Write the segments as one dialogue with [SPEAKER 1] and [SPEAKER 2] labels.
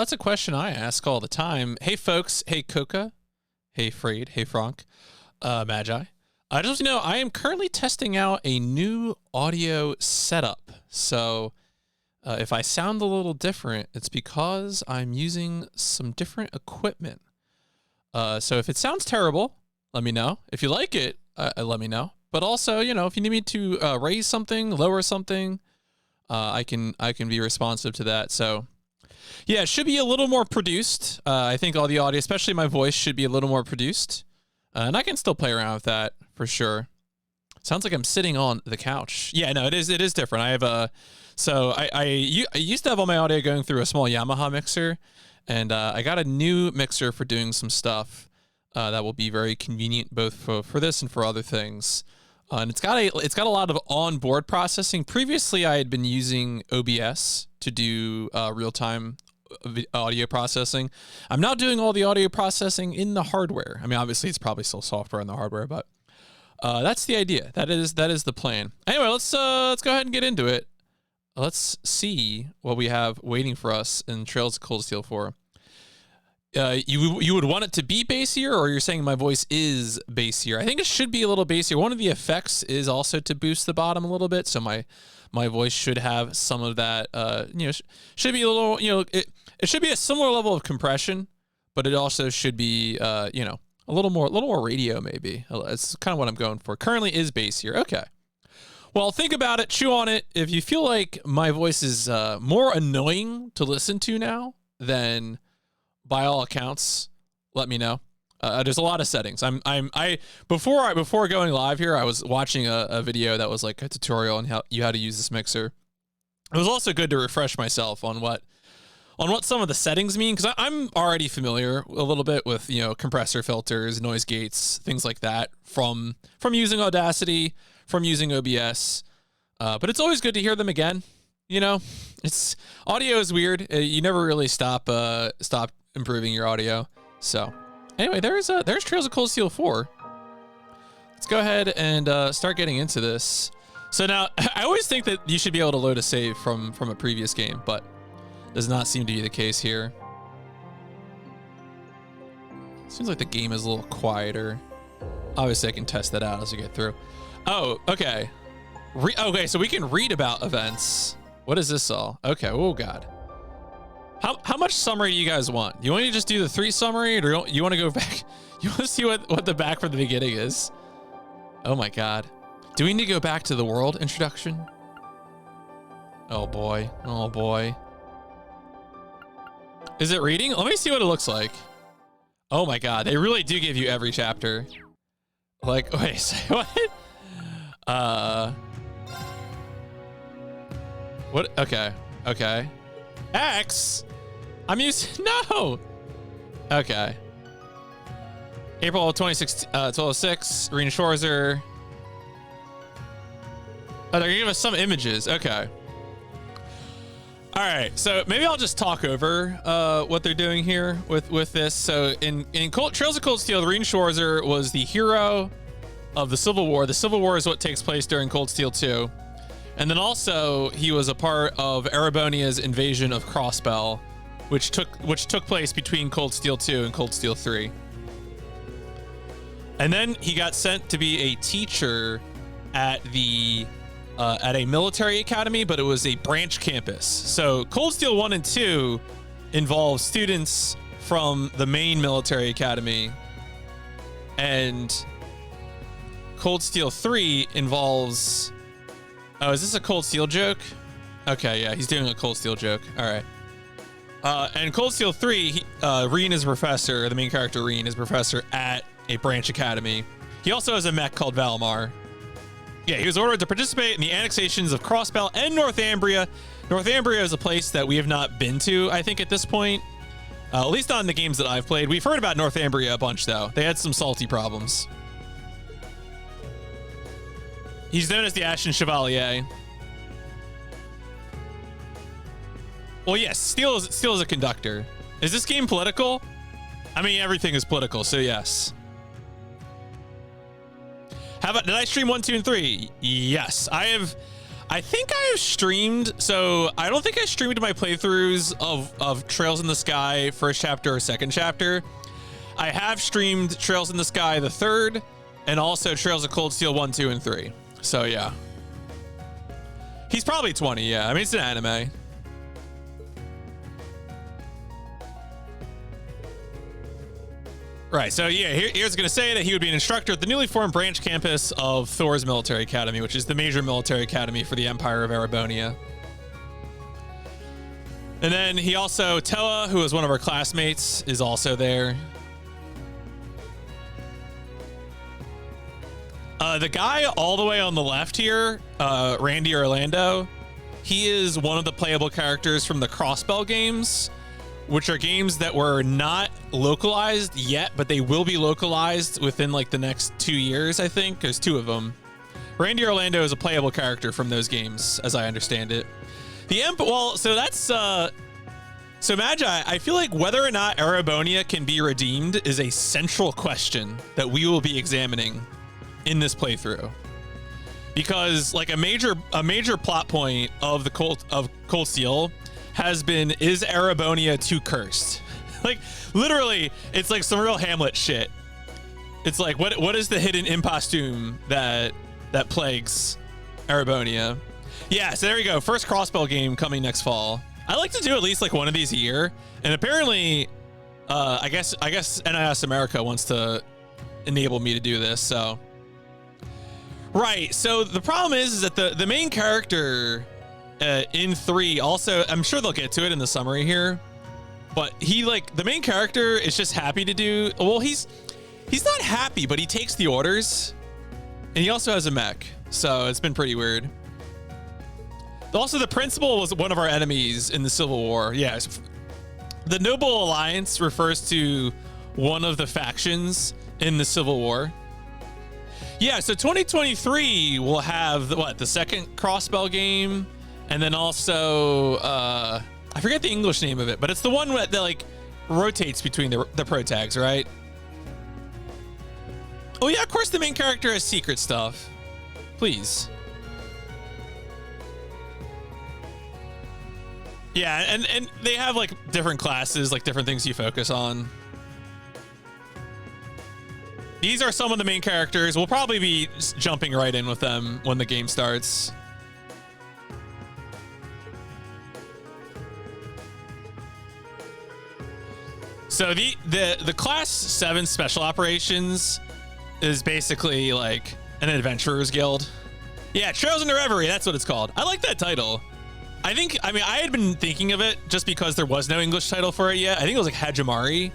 [SPEAKER 1] that's a question I ask all the time. Hey, folks. Hey, Coca. Hey, Freed. Hey, Frank. Magi. I just know I am currently testing out a new audio setup. So if I sound a little different, it's because I'm using some different equipment. So if it sounds terrible, let me know. If you like it, let me know. But also, you know, if you need me to raise something, lower something, I can be responsive to that. So yeah, it should be a little more produced. I think all the audio, especially my voice, should be a little more produced. And I can still play around with that for sure. Sounds like I'm sitting on the couch. Yeah, no, it is different. I have I used to have all my audio going through a small Yamaha mixer, and I got a new mixer for doing some stuff that will be very convenient both for this and for other things. And it's got a lot of onboard processing. Previously, I had been using OBS to do real-time audio processing. I'm now doing all the audio processing in the hardware. I mean, obviously, it's probably still software in the hardware, but that's the idea. That is the plan. Anyway, let's go ahead and get into it. Let's see what we have waiting for us in Trails of Cold Steel 4. You would want it to be bassier, or you're saying my voice is bassier? I think it should be a little bassier. One of the effects is also to boost the bottom a little bit, so my voice should have some of that. Should be a little. It should be a similar level of compression, but it also should be a little more radio maybe. It's kind of what I'm going for. Currently is bassier. Okay. Well, think about it. Chew on it. If you feel like my voice is more annoying to listen to now, then by all accounts, let me know. There's a lot of settings. Before going live here, I was watching a video that was like a tutorial on how to use this mixer. It was also good to refresh myself on what some of the settings mean, because I'm already familiar a little bit with compressor filters, noise gates, things like that from using Audacity, from using OBS. But it's always good to hear them again. It's audio is weird. You never really stop improving your audio. So anyway, there's Trails of Cold Steel 4. Let's go ahead and start getting into this. So now, I always think that you should be able to load a save from a previous game, but does not seem to be the case here. Seems like the game is a little quieter. Obviously, I can test that out as we get through. Oh, okay. Okay, so we can read about events. What is this all? Okay, oh god. How much summary do you guys want? You want to just do the 3 summary, or you want to go back? You want to see what the back from the beginning is? Oh my god. Do we need to go back to the world introduction? Oh boy. Oh boy. Is it reading? Let me see what it looks like. Oh my god, they really do give you every chapter. Like, wait, say what? What? Okay. Okay. X? I'm using, no! Okay. April 26, 1206, Rena Schwarzer. Oh, they're gonna give us some images. Okay. All right, so maybe I'll just talk over what they're doing here with this. So in Trails of Cold Steel, Rena Schwarzer was the hero of the Civil War. The Civil War is what takes place during Cold Steel 2. And then also he was a part of Erebonia's invasion of Crossbell, which took place between Cold Steel 2 and Cold Steel 3. And then he got sent to be a teacher at a military academy, but it was a branch campus. So Cold Steel 1 and 2 involve students from the main military academy, and Cold Steel 3 involves... Oh, is this a Cold Steel joke? Okay, yeah, he's doing a Cold Steel joke. All right. And Cold Steel 3, Reen is a professor. The main character, Reen, is a professor at a branch academy. He also has a mech called Valmar. Yeah, he was ordered to participate in the annexations of Crossbell and Northumbria. Northumbria is a place that we have not been to, I think, at this point. At least not in the games that I've played. We've heard about Northumbria a bunch, though. They had some salty problems. He's known as the Ashen Chevalier. Well, yes, Steel is a conductor. Is this game political? I mean, everything is political, so yes. How about, did I stream 1, 2, and 3? Yes, I I think I have streamed, so I don't think I streamed my playthroughs of Trails in the Sky first chapter or second chapter. I have streamed Trails in the Sky the third, and also Trails of Cold Steel 1, 2, and 3. So yeah. He's probably 20, yeah. I mean, it's an anime. Right, so yeah, here's going to say that he would be an instructor at the newly formed branch campus of Thor's Military Academy, which is the major military academy for the Empire of Erebonia. And then he also, Toa, who is one of our classmates, is also there. The guy all the way on the left here, Randy Orlando, he is one of the playable characters from the Crossbell games, which are games that were not localized yet, but they will be localized within like the next 2 years, I think. There's 2 of them. Randy Orlando is a playable character from those games, as I understand it. The well, so that's so Magi, I feel like whether or not Erebonia can be redeemed is a central question that we will be examining in this playthrough. Because like a major plot point of the Cold Steel has been, is Erebonia too cursed? Like literally, it's like some real Hamlet shit. It's like what is the hidden impostum that plagues Erebonia? Yeah, so there you go. First Crossbell game coming next fall. I like to do at least like one of these a year, and apparently, I guess NIS America wants to enable me to do this. So, right. So the problem is that the main character in 3 also, I'm sure they'll get to it in the summary here, but he like the main character is just happy to do. Well, he's not happy, but he takes the orders, and he also has a mech. So it's been pretty weird. Also, the principal was one of our enemies in the Civil War. Yes. The Noble Alliance refers to one of the factions in the Civil War. Yeah, so 2023 will have the second Crossbell game, and then also I forget the English name of it, but it's the one that like rotates between the pro tags, right? Oh yeah, of course the main character has secret stuff. Please. Yeah, and they have like different classes, like different things you focus on. These are some of the main characters. We'll probably be jumping right in with them when the game starts. So the class 7 special operations is basically like an adventurer's guild. Yeah, Trails into Reverie, that's what it's called. I like that title. I mean, I had been thinking of it just because there was no English title for it yet. I think it was like Hajimari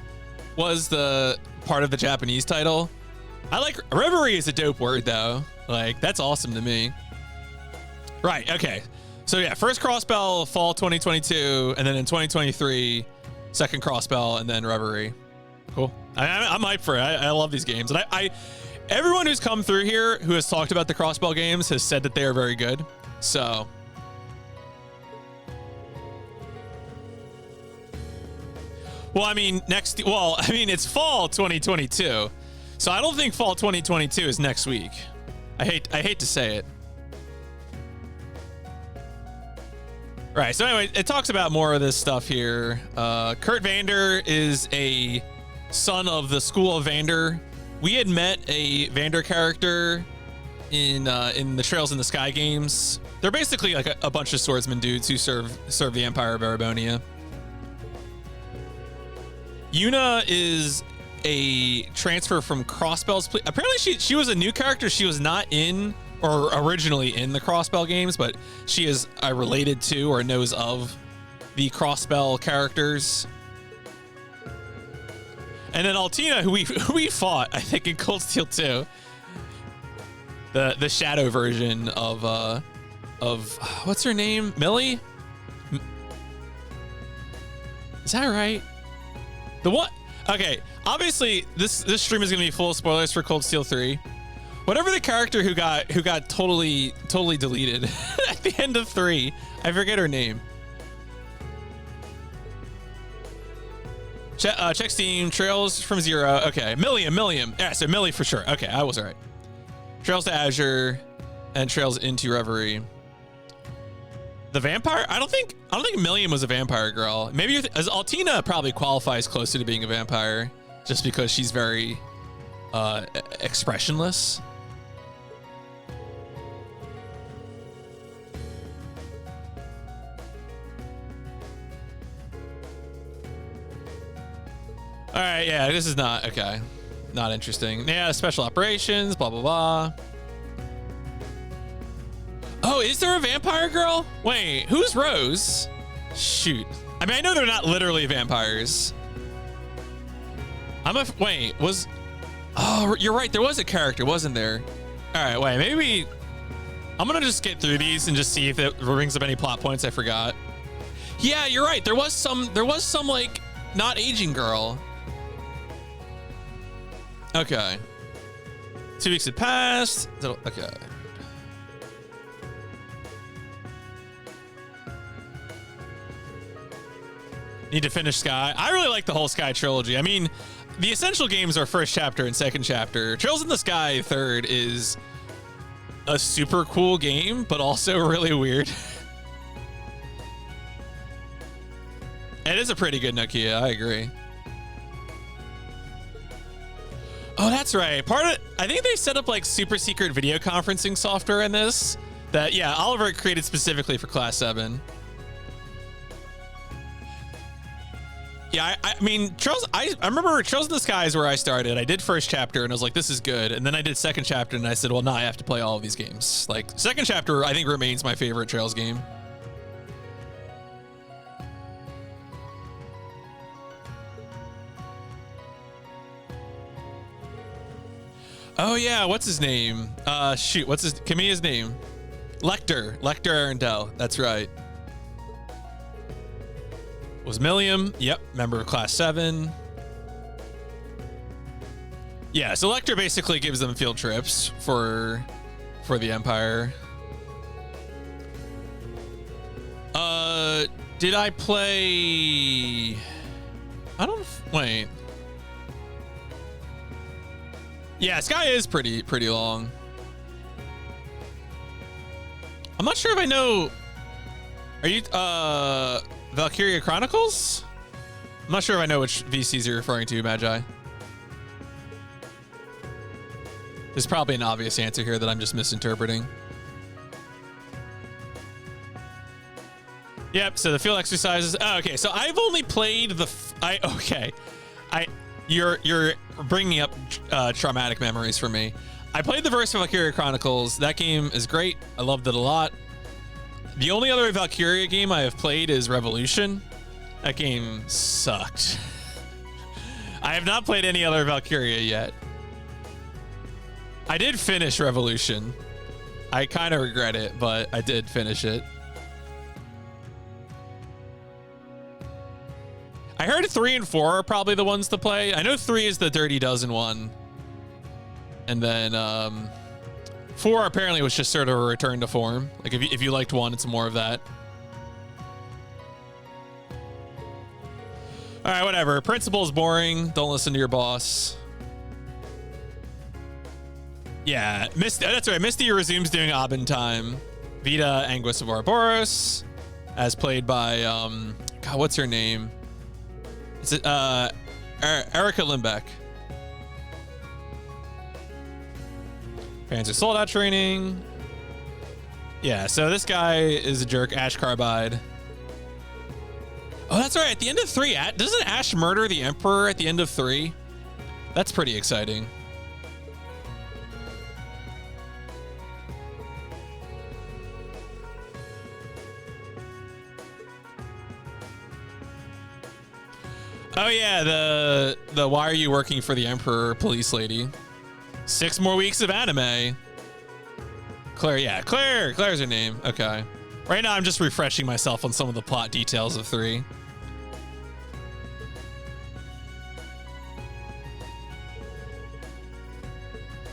[SPEAKER 1] was the part of the Japanese title. I like Reverie is a dope word though. Like that's awesome to me. Right. Okay. So yeah, first Crossbell fall 2022, and then in 2023, second Crossbell, and then Reverie. Cool. I'm hyped for it. I love these games, and everyone who's come through here who has talked about the Crossbell games has said that they are very good. So. Well, I mean, it's fall 2022. So I don't think fall 2022 is next week. I hate to say it. Right, so anyway, it talks about more of this stuff here. Kurt Vander is a son of the School of Vander. We had met a Vander character in the Trails in the Sky games. They're basically like a bunch of swordsman dudes who serve the Empire of Erebonia. Yuna is a transfer from Crossbell's. Apparently she was a new character. She was not in or originally in the Crossbell games, but she is related to or knows of the Crossbell characters. And then Altina, who we fought, I think, in Cold Steel 2. The shadow version of what's her name? Millie? Is that right? The what? Okay, obviously this stream is gonna be full of spoilers for Cold Steel 3. Whatever the character who got totally deleted at the end of 3, I forget her name. Check Steam. Trails from Zero. Okay, Milliam. Yeah, so Millie for sure. Okay, I was all right. Trails to Azure and Trails into Reverie. the vampire. I don't think Milliam was a vampire girl. Maybe you're as Altina probably qualifies closer to being a vampire, just because she's very expressionless. All right, yeah, this is not okay. Not interesting. Yeah, special operations, blah blah blah. Oh, is there a vampire girl? Wait, who's Rose? Shoot. I mean, I know they're not literally vampires. Wait, was... Oh, you're right. There was a character, wasn't there? All right, wait, maybe... I'm gonna just get through these and just see if it brings up any plot points I forgot. Yeah, you're right. There was some like, not aging girl. Okay. 2 weeks had passed. Okay. Need to finish Sky. I really like the whole Sky trilogy. I mean, the Essential games are first chapter and second chapter. Trails in the Sky third is a super cool game, but also really weird. It is a pretty good Nokia, I agree. Oh, that's right. I think they set up like super secret video conferencing software in this that, yeah, Oliver created specifically for Class 7. Yeah, I mean, I remember Trails in the Sky is where I started. I did first chapter and I was like, this is good. And then I did second chapter and I said, well, now I have to play all of these games. Like, second chapter, I think, remains my favorite Trails game. Oh yeah, what's his name? Shoot, what's Kamiya's name? Lecter Arendelle, that's right. Was Milliam, yep, member of Class 7. Yeah, so Lecter basically gives them field trips for the Empire. Did I play... wait. Yeah, Sky is pretty long. I'm not sure if I know. Are you Valkyria Chronicles? I'm not sure if I know which VCs you're referring to, Magi. There's probably an obvious answer here that I'm just misinterpreting. Yep, so the field exercises. Oh, okay, so I've only played You're bringing up traumatic memories for me. I played the first Valkyria Chronicles. That game is great. I loved it a lot. The only other Valkyria game I have played is Revolution. That game sucked. I have not played any other Valkyria yet. I did finish Revolution. I kind of regret it, but I did finish it. I heard 3 and 4 are probably the ones to play. I know 3 is the Dirty Dozen one. And then 4 apparently was just sort of a return to form. Like if you liked 1, it's more of that. All right, whatever. Principle's boring. Don't listen to your boss. Yeah, that's right. Misty resumes doing Abin time. Vita Anguis of Ouroboros, as played by God, what's her name? Is it Erica Limbeck? Panzer Soldat training. Yeah, so this guy is a jerk. Ash Carbide. Oh, that's right. At the end of 3, doesn't Ash murder the Emperor at the end of 3? That's pretty exciting. Oh yeah, the why are you working for the Emperor police lady? 6 more weeks of anime. Claire, yeah, Claire's her name. Okay. Right now I'm just refreshing myself on some of the plot details of 3.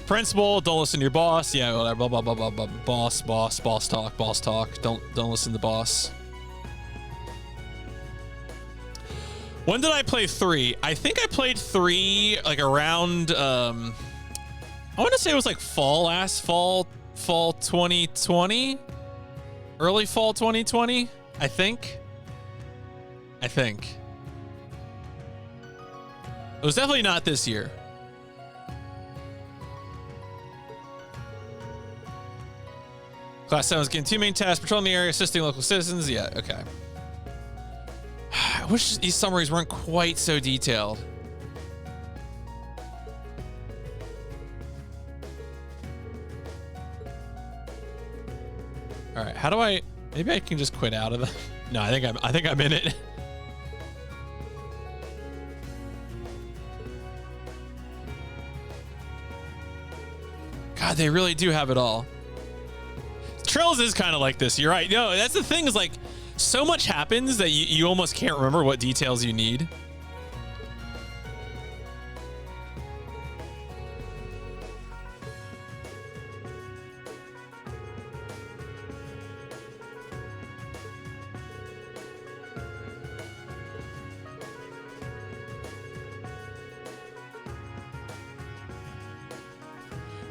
[SPEAKER 1] Principal, don't listen to your boss. Yeah, whatever. Blah, blah, blah, blah, blah. Boss talk. Don't listen to boss. When did I play 3? I think I played 3 like around I want to say it was like fall 2020, early fall 2020, I think. It was definitely not this year. Class 7 is getting 2 main tasks: patrolling the area, assisting local citizens. Yeah, okay. I wish these summaries weren't quite so detailed. All right, how do I? Maybe I can just quit out of them. No, I think I'm in it. God, they really do have it all. Trails is kind of like this. You're right. No, that's the thing, is like so much happens that you almost can't remember what details you need.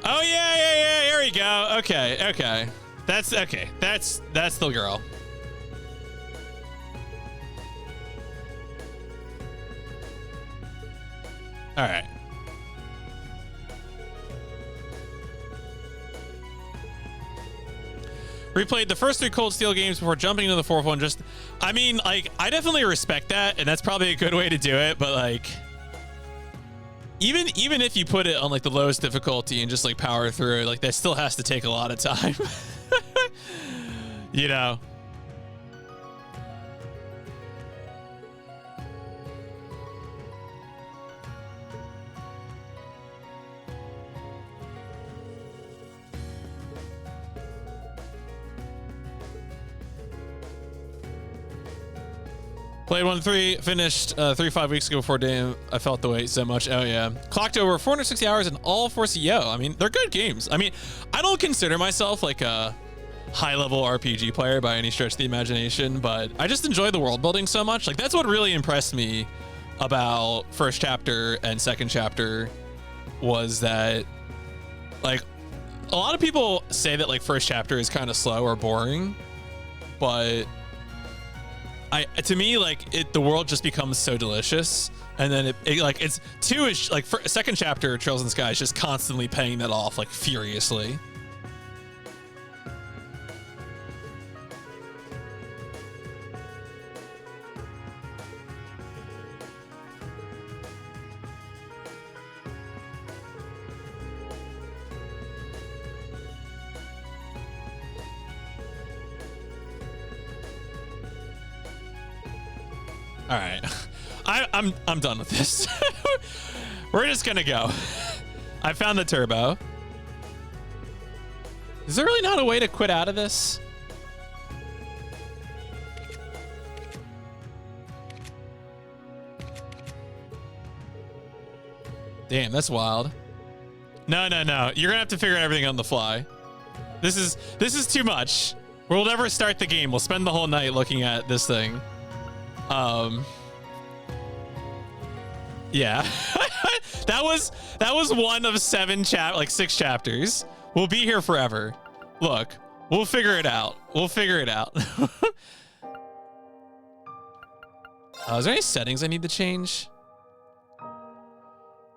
[SPEAKER 1] Oh yeah. Here we go. Okay. That's okay. That's the girl. All right. Replayed the first 3 Cold Steel games before jumping into the fourth one. Just, I mean, like, I definitely respect that, and that's probably a good way to do it. But like, even if you put it on like the lowest difficulty and just like power through it, like that still has to take a lot of time. You know. Played 1-3, finished 3-5 weeks ago before damn I felt the wait so much. Oh yeah. Clocked over 460 hours in all four CO. I mean, they're good games. I mean, I don't consider myself like a high-level RPG player by any stretch of the imagination, but I just enjoy the world building so much. Like, that's what really impressed me about first chapter and second chapter, was that, like, a lot of people say that like first chapter is kind of slow or boring, but to me, like, the world just becomes so delicious, and then it's two-ish, like, second chapter Trails in the Sky is just constantly paying that off like furiously. All right, I'm done with this. We're just gonna go. I found the turbo. Is there really not a way to quit out of this? Damn, that's wild. No. You're gonna have to figure out everything on the fly. This is too much. We'll never start the game. We'll spend the whole night looking at this thing. Yeah. that was one of 6 chapters. We'll be here forever. Look, we'll figure it out. Is there any settings I need to change?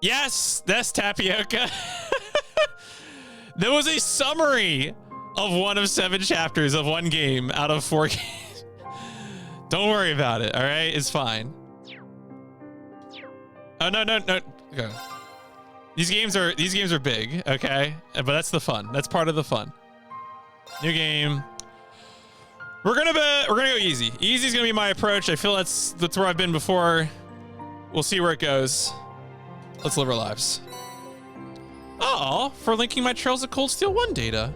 [SPEAKER 1] Yes, that's Tapioca. There was a summary of one of 7 chapters of one game out of 4 games. Don't worry about it, all right? It's fine. Oh, no. Okay. These games are big, okay? But that's the fun. That's part of the fun. New game. We're gonna go easy. Easy's gonna be my approach. I feel that's where I've been before. We'll see where it goes. Let's live our lives. Oh, for linking my Trails of Cold Steel 1 data.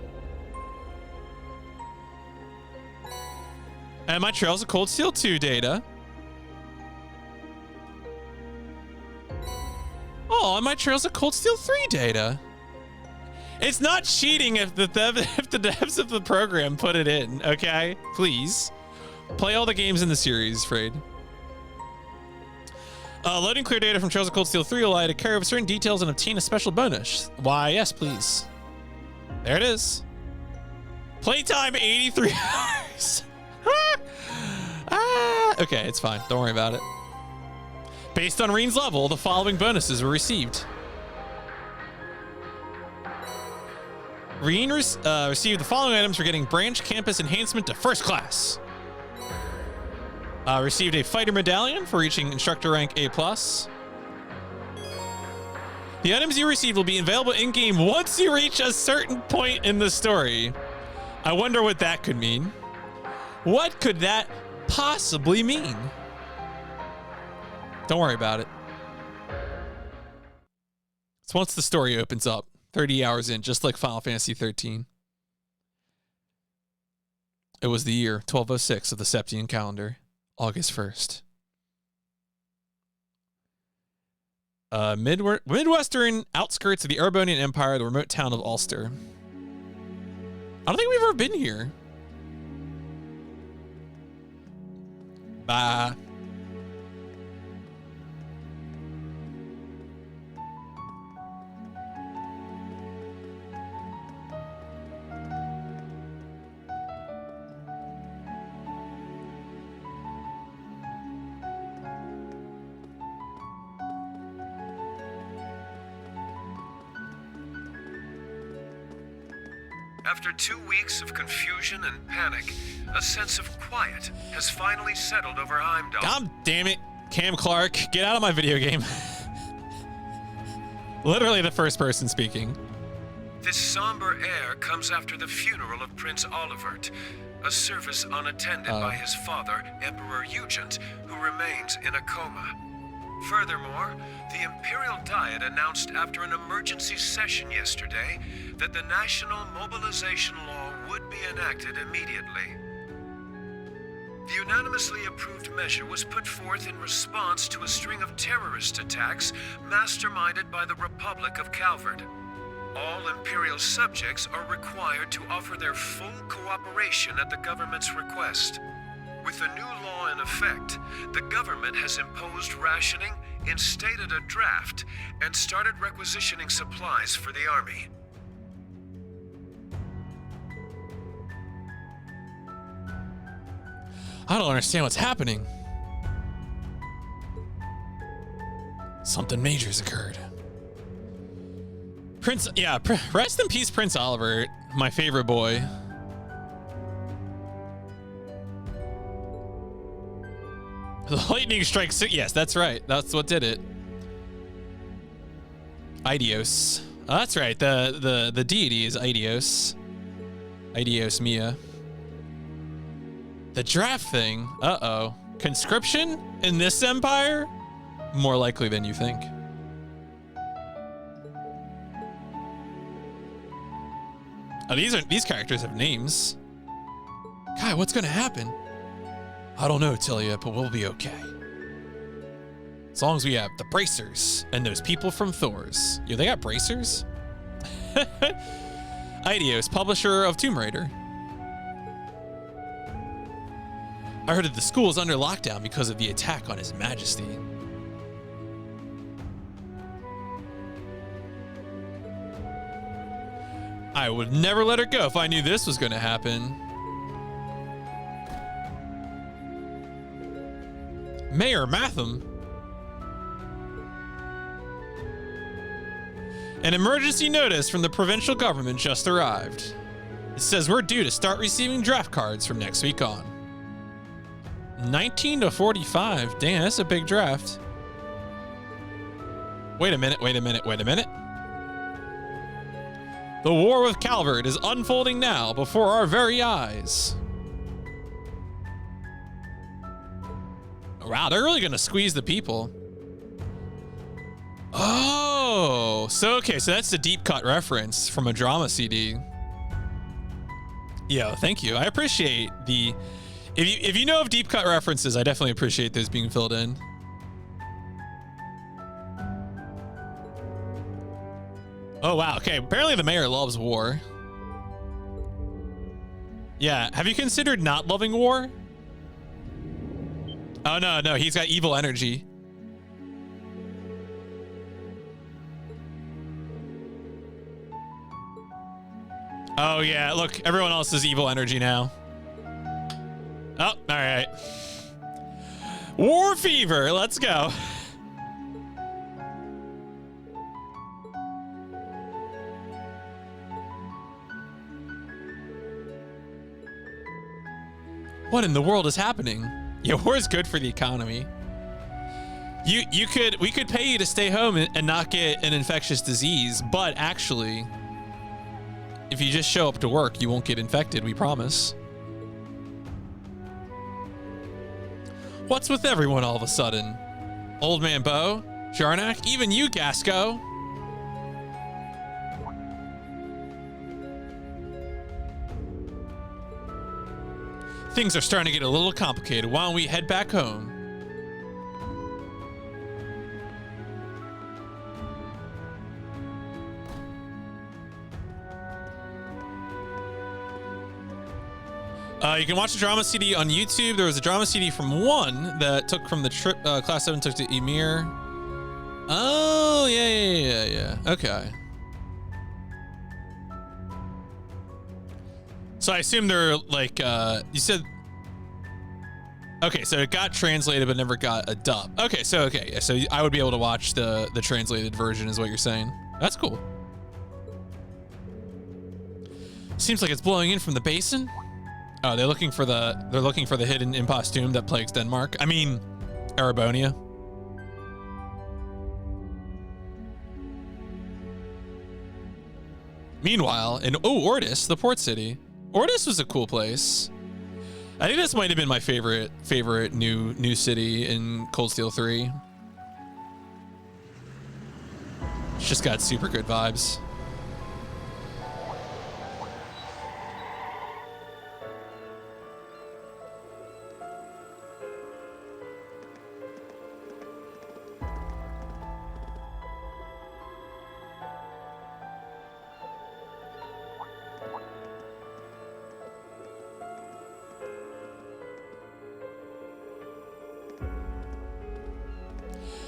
[SPEAKER 1] And my Trails of Cold Steel 2 data. Oh, and my Trails of Cold Steel 3 data. It's not cheating if the devs of the program put it in, okay? Please. Play all the games in the series, Frayed. Loading clear data from Trails of Cold Steel 3 will allow you to carry over certain details and obtain a special bonus. Why, yes, please. There it is. Playtime 83 hours. Nice. Okay, it's fine. Don't worry about it. Based on Reen's level, the following bonuses were received. Reen received the following items for getting branch campus enhancement to first class. Received a fighter medallion for reaching instructor rank A+. The items you received will be available in-game once you reach a certain point in the story. I wonder what that could mean. What could that possibly mean? Don't worry about it. It's once the story opens up, 30 hours in, just like Final Fantasy 13. It was the year 1206 of the Septian calendar, August 1st. Midwestern outskirts of the Erebonian Empire, the remote town of Ulster. I don't think we've ever been here. Bye.
[SPEAKER 2] After 2 weeks of confusion and panic, a sense of quiet has finally settled over Heimdall.
[SPEAKER 1] God damn it, Cam Clark, get out of my video game. Literally the first person speaking.
[SPEAKER 2] This somber air comes after the funeral of Prince Olivert, a service unattended by his father, Emperor Eugent, who remains in a coma. Furthermore, the Imperial Diet announced after an emergency session yesterday that the National Mobilization Law would be enacted immediately. The unanimously approved measure was put forth in response to a string of terrorist attacks masterminded by the Republic of Calvard. All Imperial subjects are required to offer their full cooperation at the government's request. With the new law in effect, the government has imposed rationing, instated a draft, and started requisitioning supplies for the army.
[SPEAKER 1] I don't understand what's happening. Something major's occurred. Rest in peace, Prince Olivert, my favorite boy. The lightning strikes. Yes, that's right. That's what did it. Eidos. Oh, that's right. The deity is Eidos. Eidos Mia. The draft thing. Uh-oh. Conscription in this empire? More likely than you think. Oh, these characters have names. God, what's gonna happen? I don't know, Tilia, but we'll be okay. As long as we have the bracers and those people from Thor's. Yo, they got bracers? Eidos, publisher of Tomb Raider. I heard that the school is under lockdown because of the attack on His Majesty. I would never let her go if I knew this was going to happen. Mayor Matham. An emergency notice from the provincial government just arrived. It says we're due to start receiving draft cards from next week on. 19 to 45. Damn, that's a big draft. Wait a minute. The war with Calvard is unfolding now before our very eyes. Wow, they're really gonna squeeze the people. Oh, so that's the deep cut reference from a drama CD. Yo, thank you. I appreciate the. If you know of deep cut references, I definitely appreciate those being filled in. Oh wow. Okay. Apparently the mayor loves war. Yeah. Have you considered not loving war? Oh no, he's got evil energy. Oh yeah, look, everyone else is evil energy now. right. War fever. Let's go. What in the world is happening? Yeah, war is good for the economy. We could pay you to stay home and not get an infectious disease, but actually, if you just show up to work, you won't get infected, we promise. What's with everyone all of a sudden? Old Man Bo? Jarnak? Even you, Gasco? Things are starting to get a little complicated. Why don't we head back home? You can watch the drama CD on YouTube. There was a drama CD from 1 that took from the trip. Class 7 took to Emir. Oh, yeah. Okay. So I assume they're like, you said, okay, so it got translated but never got a dub. Okay, so I would be able to watch the translated version is what you're saying. That's cool. Seems like it's blowing in from the basin. Oh, they're looking for the hidden imposthume that plagues Denmark. I mean, Erebonia. Meanwhile, in Ordis, the port city. Ordis was a cool place. I think this might have been my favorite new city in Cold Steel 3. It's just got super good vibes.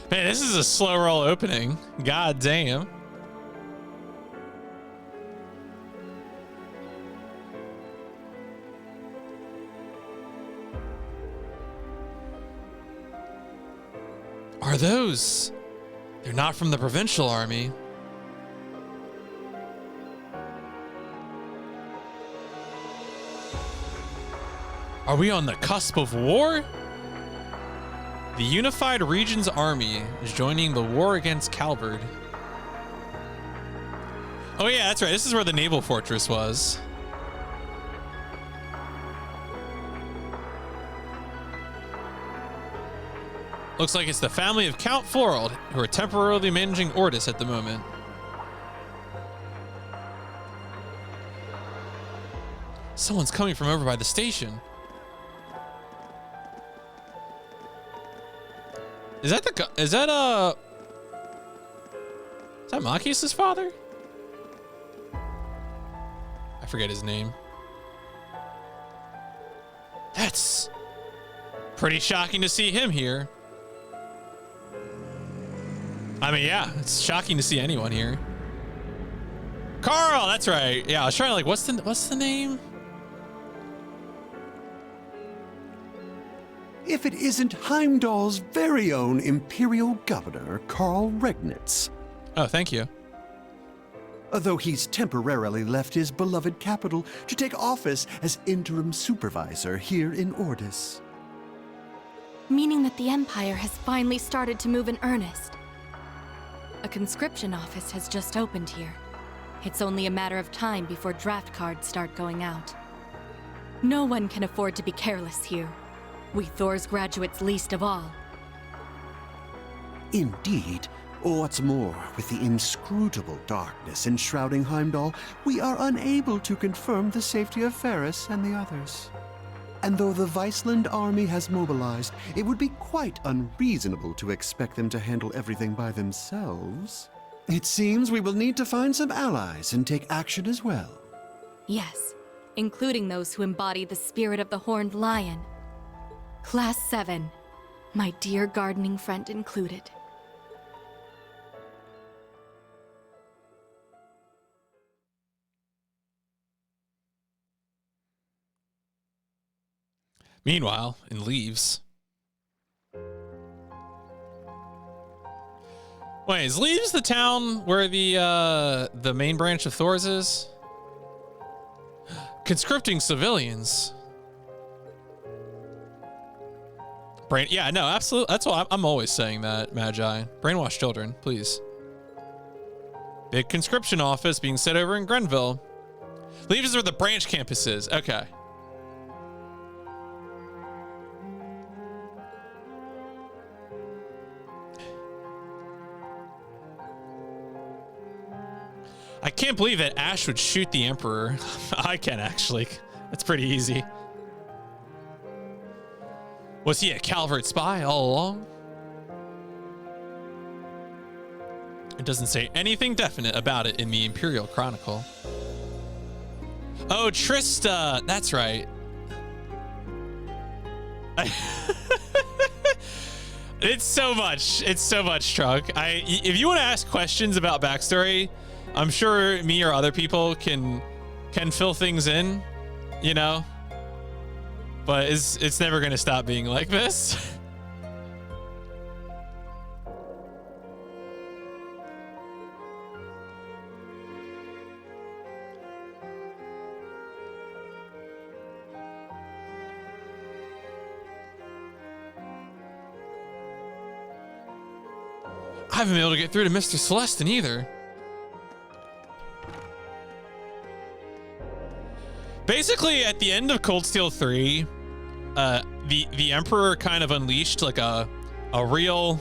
[SPEAKER 1] Man, this is a slow roll opening. God damn. Are those? They're not from the provincial army. Are we on the cusp of war? The Unified Regions Army is joining the war against Calvard. Oh yeah, that's right. This is where the naval fortress was. Looks like it's the family of Count Florald who are temporarily managing Ordis at the moment. Someone's coming from over by the station. Is that Makis' father? I forget his name. That's pretty shocking to see him here. I mean, yeah, it's shocking to see anyone here. Carl, that's right. Yeah, I was trying to like, what's the name?
[SPEAKER 3] If it isn't Heimdall's very own Imperial Governor, Karl Regnitz.
[SPEAKER 1] Oh, thank you.
[SPEAKER 3] Though he's temporarily left his beloved capital to take office as interim supervisor here in Ordis.
[SPEAKER 4] Meaning that the Empire has finally started to move in earnest. A conscription office has just opened here. It's only a matter of time before draft cards start going out. No one can afford to be careless here. We Thor's graduates least of all.
[SPEAKER 3] Indeed. What's more, with the inscrutable darkness enshrouding Heimdall, we are unable to confirm the safety of Ferris and the others. And though the Viceland army has mobilized, it would be quite unreasonable to expect them to handle everything by themselves. It seems we will need to find some allies and take action as well.
[SPEAKER 4] Yes, including those who embody the spirit of the Horned Lion. Class 7, my dear gardening friend included.
[SPEAKER 1] Meanwhile, in Leaves. Wait, is Leaves the town where the main branch of Thor's is? Conscripting civilians. Yeah, no, absolutely. That's why I'm always saying that, Magi. Brainwash children, please. Big conscription office being set over in Grenville. Leaves is where the branch campus is. Okay. I can't believe that Ash would shoot the Emperor. I can actually. That's pretty easy. Was he a Calvert spy all along? It doesn't say anything definite about it in the Imperial Chronicle. Oh, Trista. That's right. It's so much. It's so much, Trunk. If you want to ask questions about backstory, I'm sure me or other people can fill things in, you know? But it's never going to stop being like this. I haven't been able to get through to Mr. Celestin either. Basically, at the end of Cold Steel 3, the Emperor kind of unleashed like a real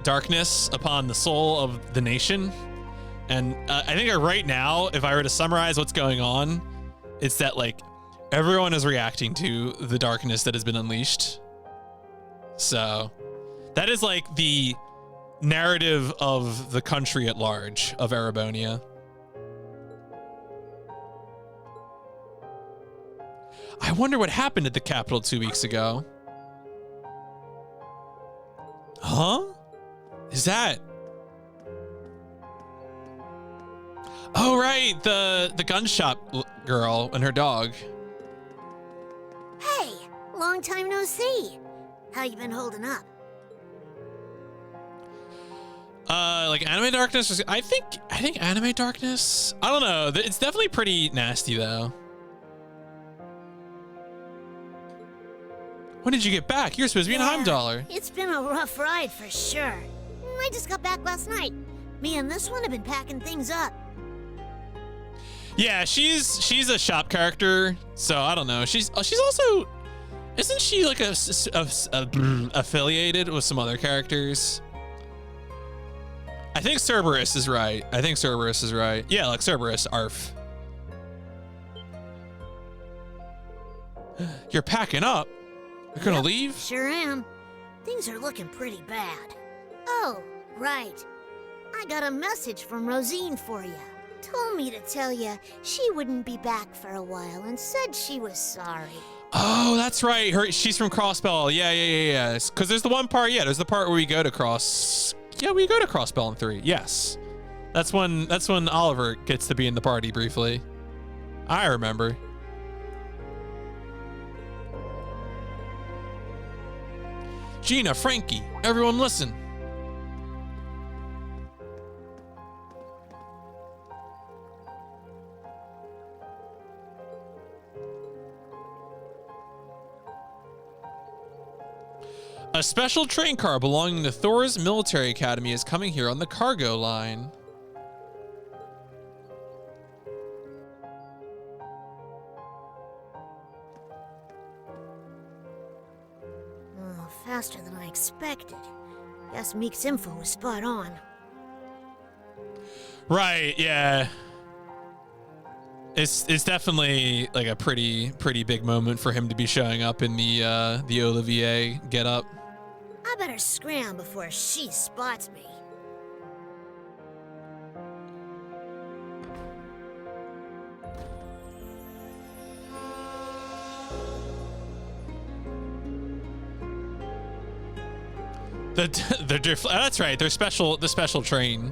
[SPEAKER 1] darkness upon the soul of the nation. And I think right now, if I were to summarize what's going on, it's that like everyone is reacting to the darkness that has been unleashed. So that is like the narrative of the country at large of Erebonia. I wonder what happened at the Capitol 2 weeks ago. Huh? Is that... Oh, right. The gun shop girl and her dog.
[SPEAKER 5] Hey, long time no see. How you been holding up?
[SPEAKER 1] Like Anime Darkness, I think Anime Darkness, I don't know. It's definitely pretty nasty though. When did you get back? You're supposed to be in Heimdall.
[SPEAKER 5] It's been a rough ride for sure. I just got back last night. Me and this one have been packing things up.
[SPEAKER 1] Yeah, she's a shop character, so I don't know. She's also, isn't she like affiliated with some other characters? I think Cerberus is right. Yeah, like Cerberus, Arf. You're packing up? You're gonna leave?
[SPEAKER 5] Sure am. Things are looking pretty bad. Oh, right. I got a message from Rosine for you. Told me to tell you she wouldn't be back for a while and said she was sorry.
[SPEAKER 1] Oh, that's right. She's from Crossbell. Yeah. Because there's the one part, there's the part where we go to Crossbell in 3. Yes. That's when Oliver gets to be in the party briefly. I remember. Gina, Frankie, everyone listen. A special train car belonging to Thor's military academy is coming here on the cargo line.
[SPEAKER 5] Oh, faster than I expected. Guess Meek's info was spot on.
[SPEAKER 1] Right, yeah. It's definitely like a pretty big moment for him to be showing up in the Olivier getup.
[SPEAKER 5] I better scram before she spots me.
[SPEAKER 1] That's right. The special train.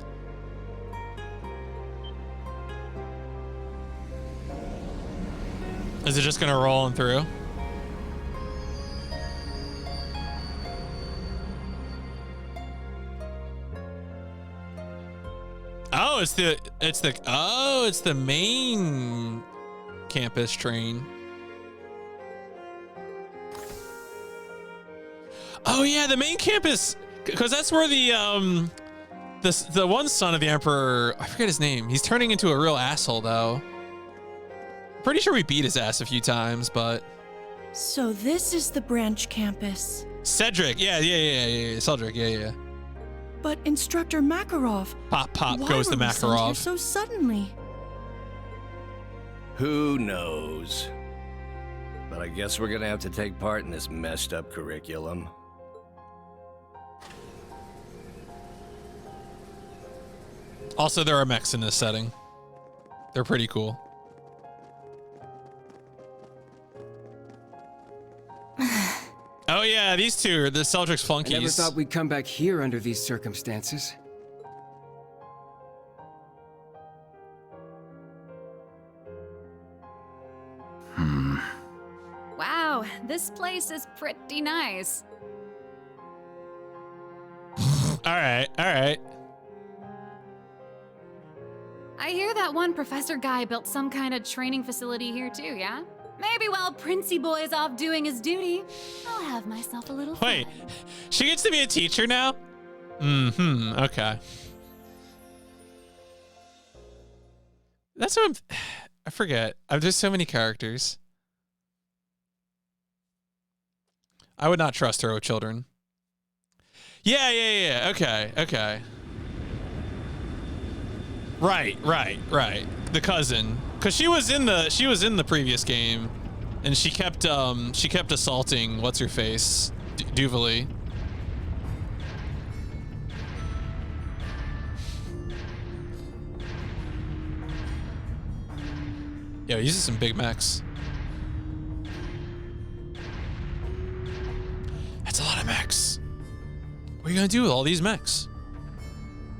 [SPEAKER 1] Is it just gonna roll on through? Oh, it's the main campus train. Oh yeah, the main campus, because that's where the one son of the Emperor, I forget his name. He's turning into a real asshole though. Pretty sure we beat his ass a few times, but.
[SPEAKER 6] So this is the branch campus.
[SPEAKER 1] Cedric, yeah. Cedric, yeah.
[SPEAKER 6] But Instructor Makarov.
[SPEAKER 1] Pop
[SPEAKER 6] why
[SPEAKER 1] goes the
[SPEAKER 6] were we sent here
[SPEAKER 1] Makarov.
[SPEAKER 6] so suddenly?
[SPEAKER 7] Who knows? But I guess we're gonna have to take part in this messed up curriculum.
[SPEAKER 1] Also, there are mechs in this setting. They're pretty cool. Oh yeah, these two are the Cedric's flunkies.
[SPEAKER 8] I never thought we'd come back here under these circumstances.
[SPEAKER 9] Wow, this place is pretty nice.
[SPEAKER 1] All right.
[SPEAKER 9] I hear that one professor guy built some kind of training facility here too, yeah? Maybe while Princey Boy's off doing his duty, I'll have myself a little
[SPEAKER 1] Wait,
[SPEAKER 9] fun.
[SPEAKER 1] she gets to be a teacher now? Okay. That's what I forget. There's so many characters. I would not trust her with children. Yeah. Okay. Right. The cousin, because she was in the previous game, and she kept assaulting what's her face, Duvally. Yo, these are some big mechs. That's a lot of mechs. What are you gonna do with all these mechs?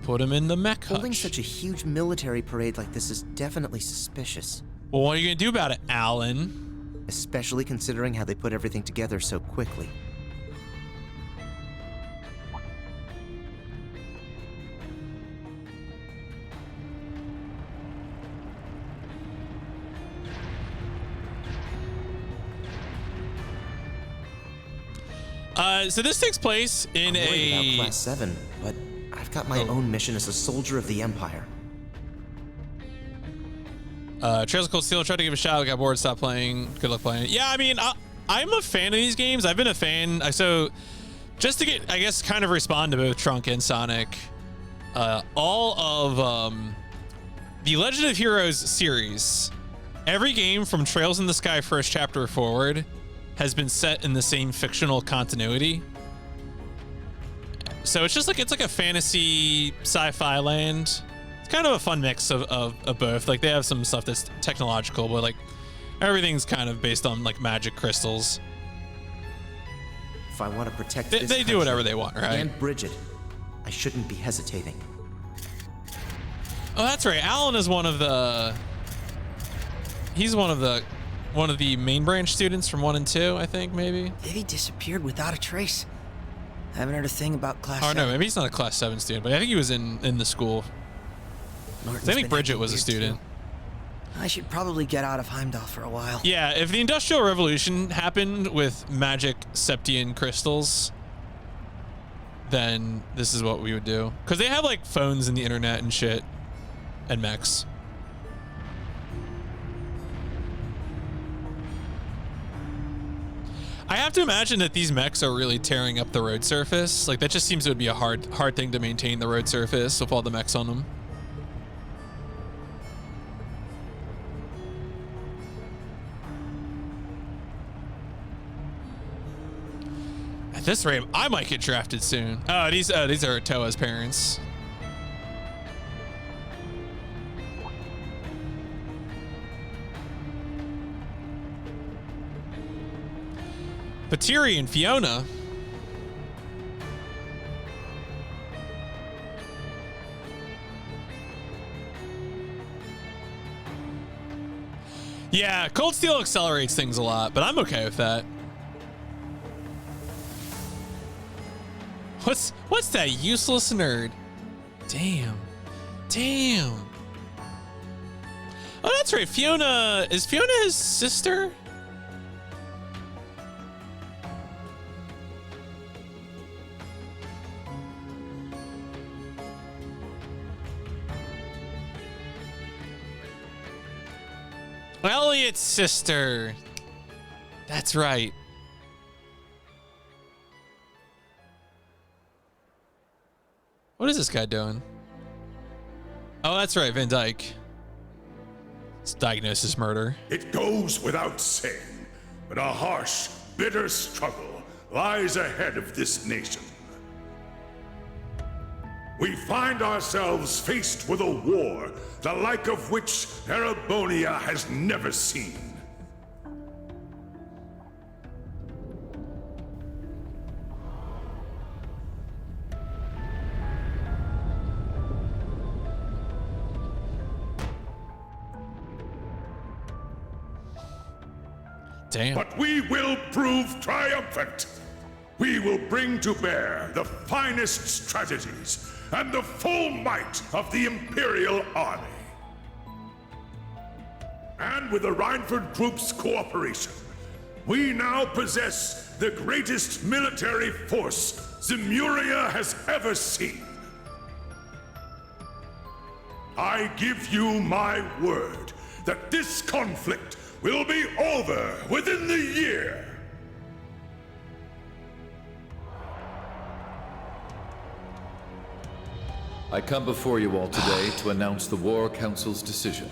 [SPEAKER 1] Put them in the mech hutch.
[SPEAKER 10] Holding such a huge military parade like this is definitely suspicious.
[SPEAKER 1] Well, what are you gonna do about it, Alan?
[SPEAKER 10] Especially considering how they put everything together so quickly.
[SPEAKER 1] So this takes place in
[SPEAKER 10] I'm worried
[SPEAKER 1] a
[SPEAKER 10] about Class 7, but I've got my own mission as a soldier of the Empire.
[SPEAKER 1] Trails of Cold Steel. Tried to give a shout. Got bored. Stopped playing. Good luck playing. Yeah, I mean, I'm a fan of these games. I've been a fan. So just to get, I guess, kind of respond to both Trunk and Sonic. All of the Legend of Heroes series, every game from Trails in the Sky first chapter forward has been set in the same fictional continuity. So it's like a fantasy sci-fi land. It's kind of a fun mix of both. Like they have some stuff that's technological, but like everything's kind of based on like magic crystals.
[SPEAKER 10] If I want to protect
[SPEAKER 1] They
[SPEAKER 10] this
[SPEAKER 1] do
[SPEAKER 10] country
[SPEAKER 1] whatever they want, right?
[SPEAKER 10] And Bridget, I shouldn't be hesitating.
[SPEAKER 1] Oh, that's right. Alan is one of the main branch students from 1 and 2, I think, maybe.
[SPEAKER 11] He disappeared without a trace. I haven't heard a thing about Class 7.
[SPEAKER 1] Oh no, maybe he's not a Class 7 student, but I think he was in the school.
[SPEAKER 11] Norton's
[SPEAKER 1] I think
[SPEAKER 11] been
[SPEAKER 1] Bridget
[SPEAKER 11] acting
[SPEAKER 1] was a
[SPEAKER 11] weird,
[SPEAKER 1] student.
[SPEAKER 11] too. I should probably get out of Heimdall for a while.
[SPEAKER 1] Yeah, if the Industrial Revolution happened with magic Septian crystals, then this is what we would do. Because they have like phones and the internet and shit, and mechs. I have to imagine that these mechs are really tearing up the road surface. Like that just seems to be a hard thing to maintain the road surface with all the mechs on them. At this rate, I might get drafted soon. Oh, these are Toa's parents. Patiri and Fiona. Yeah, Cold Steel accelerates things a lot, but I'm okay with that. What's that useless nerd? Damn. Damn. Oh, that's right. Fiona. Is Fiona his sister? Elliot's sister. That's right. What is this guy doing? Oh, that's right, Van Dyke. It's diagnosis murder.
[SPEAKER 12] It goes without saying, but a harsh, bitter struggle lies ahead of this nation. We find ourselves faced with a war, the like of which Erebonia has never seen.
[SPEAKER 1] Damn.
[SPEAKER 12] But we will prove triumphant. We will bring to bear the finest strategies and the full might of the Imperial Army. And with the Reinford Group's cooperation, we now possess the greatest military force Zemuria has ever seen. I give you my word that this conflict will be over within the year.
[SPEAKER 13] I come before you all today to announce the War Council's decision.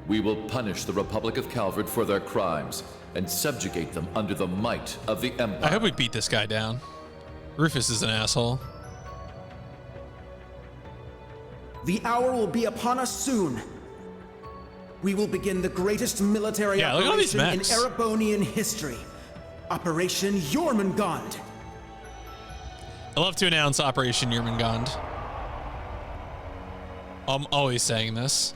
[SPEAKER 13] We will punish the Republic of Calvard for their crimes and subjugate them under the might of the Empire.
[SPEAKER 1] I hope we beat this guy down. Rufus is an asshole.
[SPEAKER 11] The hour will be upon us soon. We will begin the greatest military operation in Erebonian history. Operation Jormungand.
[SPEAKER 1] I love to announce Operation Jormungand. I'm always saying this.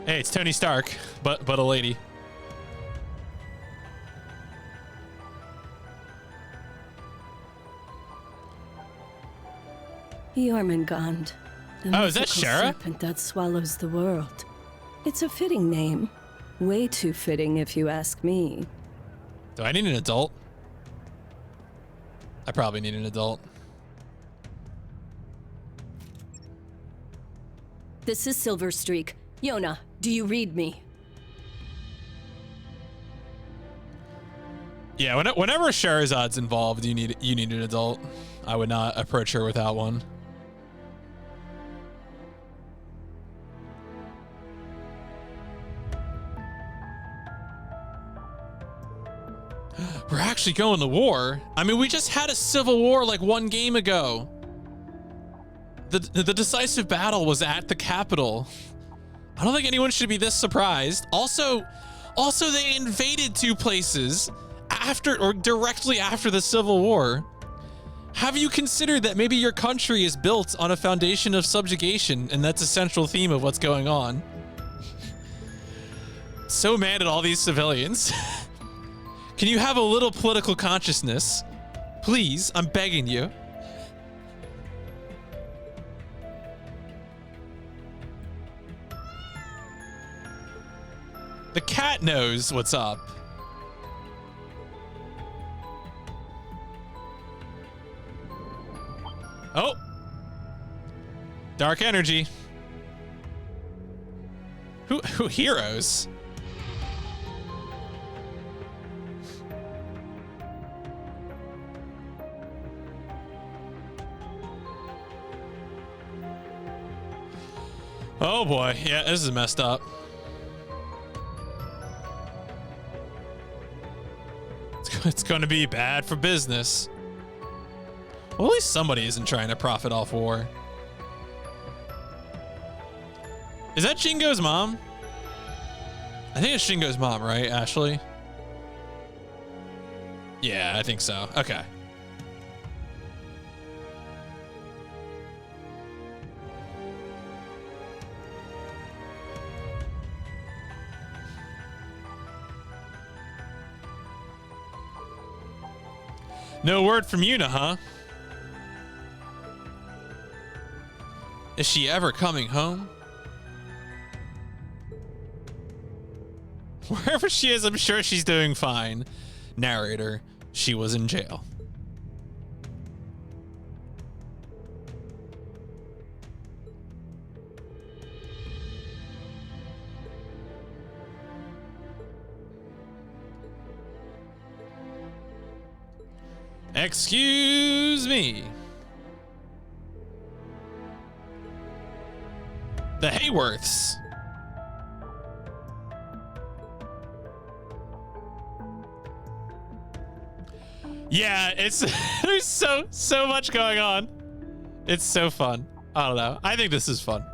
[SPEAKER 1] Hey, it's Tony Stark, but a lady.
[SPEAKER 6] Jormungand.
[SPEAKER 1] Oh, is that Shara?
[SPEAKER 6] Serpent that swallows the world. It's a fitting name. Way too fitting, if you ask me.
[SPEAKER 1] Do I need an adult? I probably need an adult.
[SPEAKER 6] This is Silverstreak. Yona, do you read me?
[SPEAKER 1] Yeah, whenever Shahrazad's involved, you need an adult. I would not approach her without one. We're actually going to war. I mean, we just had a civil war like one game ago. The decisive battle was at the capital. I don't think anyone should be this surprised. Also they invaded two places after or directly after the Civil War. Have you considered that maybe your country is built on a foundation of subjugation, and that's a central theme of what's going on? So mad at all these civilians. Can you have a little political consciousness? Please, I'm begging you. The cat knows what's up. Oh. Dark energy. Who heroes? Oh boy, yeah, this is messed up. It's going to be bad for business. Well, at least somebody isn't trying to profit off war. Is that Shingo's mom? I think it's Shingo's mom, right, Ashley? Yeah, I think so. Okay. No word from Yuna, huh? Is she ever coming home? Wherever she is, I'm sure she's doing fine. Narrator, she was in jail. Excuse me. The Hayworths. Yeah, it's there's so much going on. It's so fun. I don't know. I think this is fun.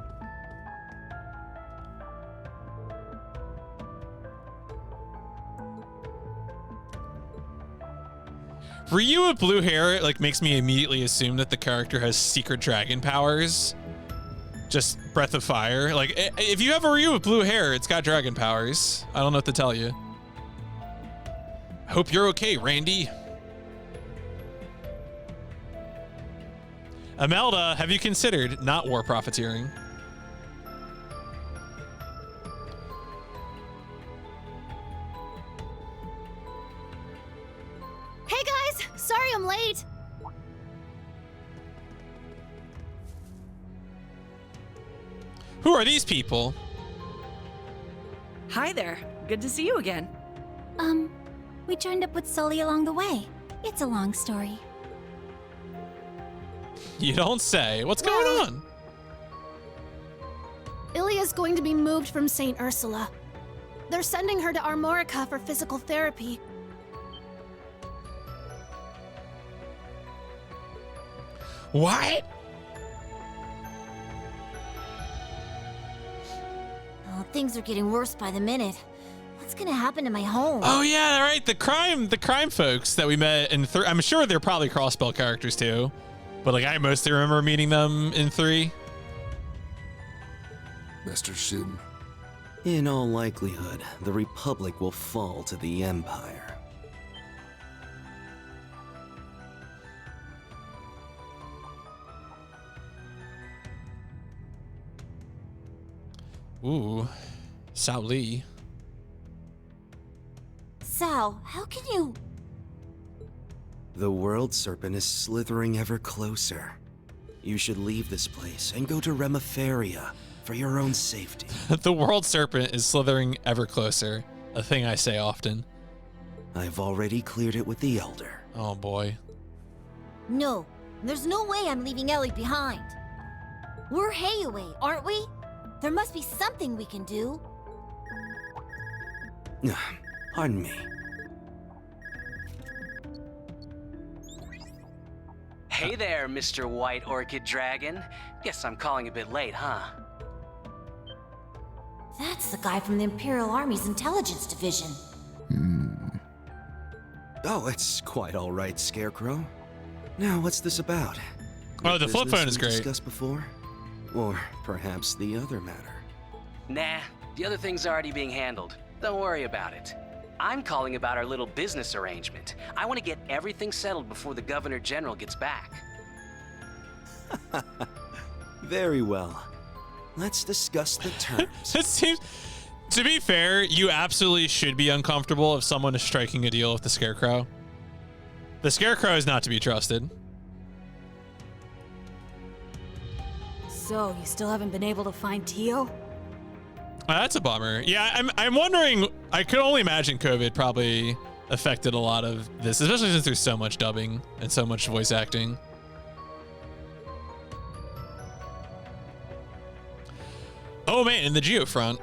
[SPEAKER 1] Ryu with blue hair like makes me immediately assume that the character has secret dragon powers. Just breath of fire. Like if you have a Ryu with blue hair, it's got dragon powers. I don't know what to tell you. I hope you're okay, Randy. Imelda, have you considered not war profiteering?
[SPEAKER 14] Hey guys, sorry I'm late.
[SPEAKER 1] Who are these people?
[SPEAKER 15] Hi there. Good to see you again.
[SPEAKER 14] We joined up with Sully along the way. It's a long story.
[SPEAKER 1] You don't say. What's going on?
[SPEAKER 14] Ilya's going to be moved from St. Ursula. They're sending her to Armorica for physical therapy.
[SPEAKER 1] What?
[SPEAKER 5] Oh, things are getting worse by the minute. What's gonna happen to my home?
[SPEAKER 1] Oh yeah, right. The crime folks that we met in I'm sure they're probably Crossbell characters too, but like I mostly remember meeting them in 3.
[SPEAKER 16] Master Shin.
[SPEAKER 10] In all likelihood, the Republic will fall to the Empire.
[SPEAKER 1] Ooh, Sao Li.
[SPEAKER 5] Sao, how can you?
[SPEAKER 10] The World Serpent is slithering ever closer. You should leave this place and go to Remiferia for your own safety.
[SPEAKER 1] The World Serpent is slithering ever closer, a thing I say often.
[SPEAKER 10] I've already cleared it with the Elder.
[SPEAKER 1] Oh boy.
[SPEAKER 5] No, there's no way I'm leaving Ellie behind. We're Hayaway, aren't we? There must be something we can do.
[SPEAKER 10] Pardon me.
[SPEAKER 17] Hey there, Mr. White Orchid Dragon. Guess I'm calling a bit late, huh?
[SPEAKER 5] That's the guy from the Imperial Army's Intelligence Division.
[SPEAKER 10] Oh, it's quite all right, Scarecrow. Now, what's this about?
[SPEAKER 1] Oh, the flip phone is great.
[SPEAKER 10] Discussed before? Or perhaps the other matter?
[SPEAKER 17] Nah, the other thing's already being handled. Don't worry about it. I'm calling about our little business arrangement. I want to get everything settled before the Governor General gets back.
[SPEAKER 10] Very well. Let's discuss the terms.
[SPEAKER 1] It seems, to be fair, you absolutely should be uncomfortable if someone is striking a deal with the Scarecrow. The Scarecrow is not to be trusted.
[SPEAKER 9] So, you still haven't been able to find Tio?
[SPEAKER 1] That's a bummer. Yeah, I'm wondering, I could only imagine COVID probably affected a lot of this, especially since there's so much dubbing and so much voice acting. Oh man, in the Geofront.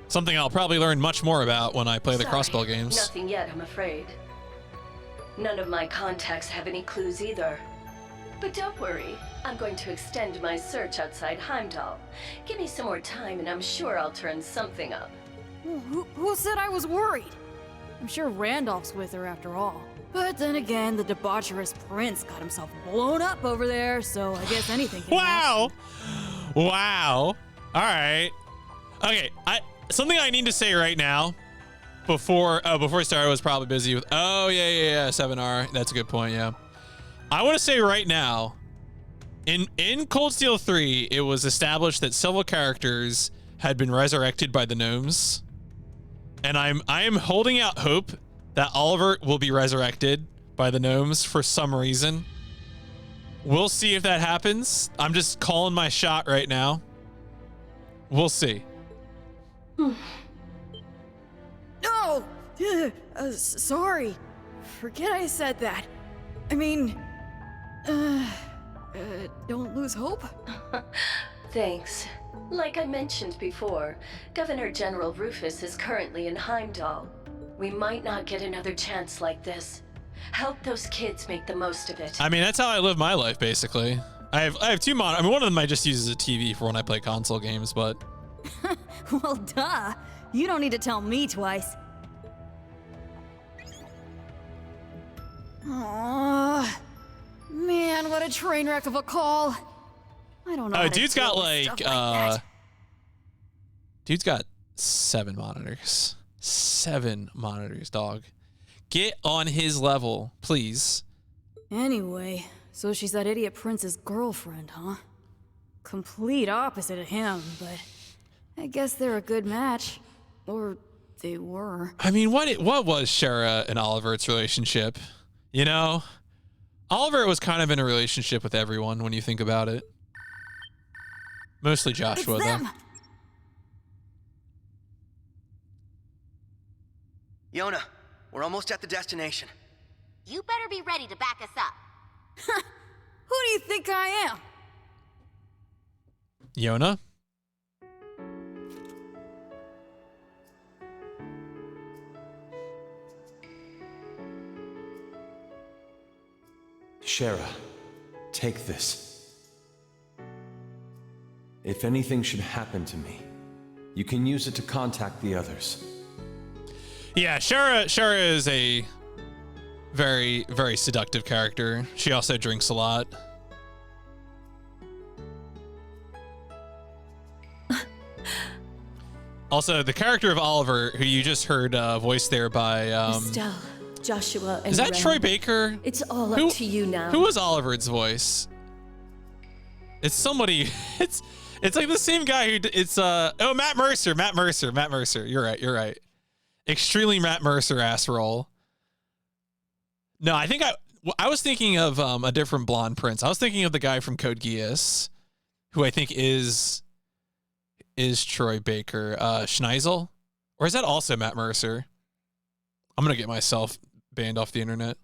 [SPEAKER 1] Something I'll probably learn much more about when I play the Crossbell games.
[SPEAKER 18] Nothing yet, I'm afraid. None of my contacts have any clues either. But don't worry, I'm going to extend my search outside Heimdall. Give me some more time and I'm sure I'll turn something up.
[SPEAKER 9] Who said I was worried? I'm sure Randolph's with her after all. But then again, the debaucherous prince got himself blown up over there, so I guess anything can happen.
[SPEAKER 1] Wow. All right. Okay, something I need to say right now. before he started was probably busy with 7R. That's a good point. Yeah, I want to say right now, in Cold Steel 3, it was established that several characters had been resurrected by the gnomes, and I am holding out hope that Oliver will be resurrected by the gnomes for some reason. We'll see if that happens. I'm just calling my shot right now. We'll see.
[SPEAKER 9] No! Sorry. Forget I said that. I mean, don't lose hope?
[SPEAKER 18] Thanks. Like I mentioned before, Governor General Rufus is currently in Heimdall. We might not get another chance like this. Help those kids make the most of it.
[SPEAKER 1] I mean, that's how I live my life, basically. I have two I mean, one of them I just use as a TV for when I play console games, but...
[SPEAKER 9] Well, duh. You don't need to tell me twice. Aww. Man, what a train wreck of a call. I don't know.
[SPEAKER 1] Oh, dude's got like dude's got 7 monitors. 7 monitors, dog. Get on his level, please.
[SPEAKER 9] Anyway, so she's that idiot Prince's girlfriend, huh? Complete opposite of him, but I guess they're a good match. Or they were.
[SPEAKER 1] I mean, what was Shara and Oliver's relationship? You know? Oliver was kind of in a relationship with everyone when you think about it. Mostly Joshua, though.
[SPEAKER 16] Yona, we're almost at the destination.
[SPEAKER 5] You better be ready to back us up.
[SPEAKER 9] Who do you think I am?
[SPEAKER 1] Yona?
[SPEAKER 19] Shara, take this. If anything should happen to me, you can use it to contact the others.
[SPEAKER 1] Yeah, Shara is a very, very seductive character. She also drinks a lot. Also, the character of Oliver, who you just heard voiced there by...
[SPEAKER 6] Estelle, Joshua, and
[SPEAKER 1] is that
[SPEAKER 6] Ren.
[SPEAKER 1] Troy Baker?
[SPEAKER 6] It's all up to you now.
[SPEAKER 1] Who was Oliver's voice? It's somebody... It's like the same guy who... It's... Matt Mercer. Matt Mercer. You're right. Extremely Matt Mercer-ass role. No, I think I was thinking of a different blonde prince. I was thinking of the guy from Code Geass, who I think is Troy Baker. Schneisel? Or is that also Matt Mercer? I'm going to get myself banned off the internet.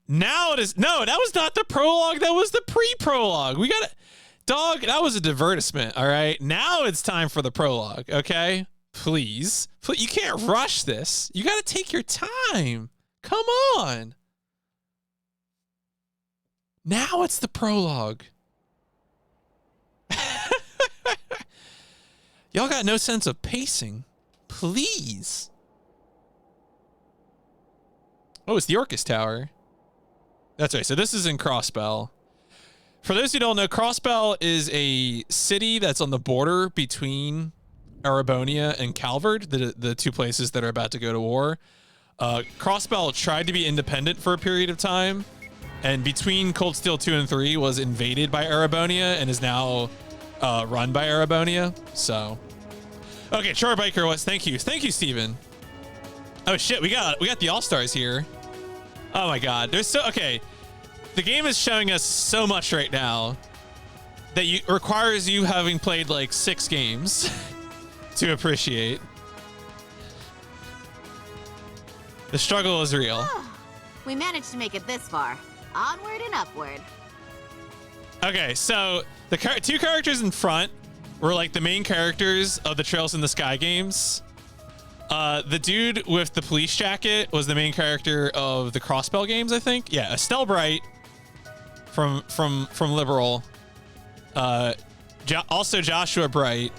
[SPEAKER 1] Now it is... No, that was not the prologue. That was the pre-prologue. We got it. Dog, that was a divertisement, all right? Now it's time for the prologue, okay? Please. You can't rush this. You got to take your time. Come on. Now it's the prologue. Y'all got no sense of pacing. Please. Oh, it's the Orcus Tower. That's right. So this is in Crossbell. For those who don't know, Crossbell is a city that's on the border between Erebonia and Calvard, the two places that are about to go to war. Crossbell tried to be independent for a period of time, and between Cold Steel 2 and 3 was invaded by Erebonia and is now run by Erebonia. So, okay, Troy Baker was. Thank you, Steven. Oh shit, we got the All-Stars here. Oh my god, there's so okay. The game is showing us so much right now that requires you having played like 6 games to appreciate. The struggle is real.
[SPEAKER 5] We managed to make it this far. Onward and upward.
[SPEAKER 1] Okay, so the 2 characters in front were like the main characters of the Trails in the Sky games. The dude with the police jacket was the main character of the Crossbell games, I think. Yeah, Estelle Bright from Liberal. Also Joshua Bright.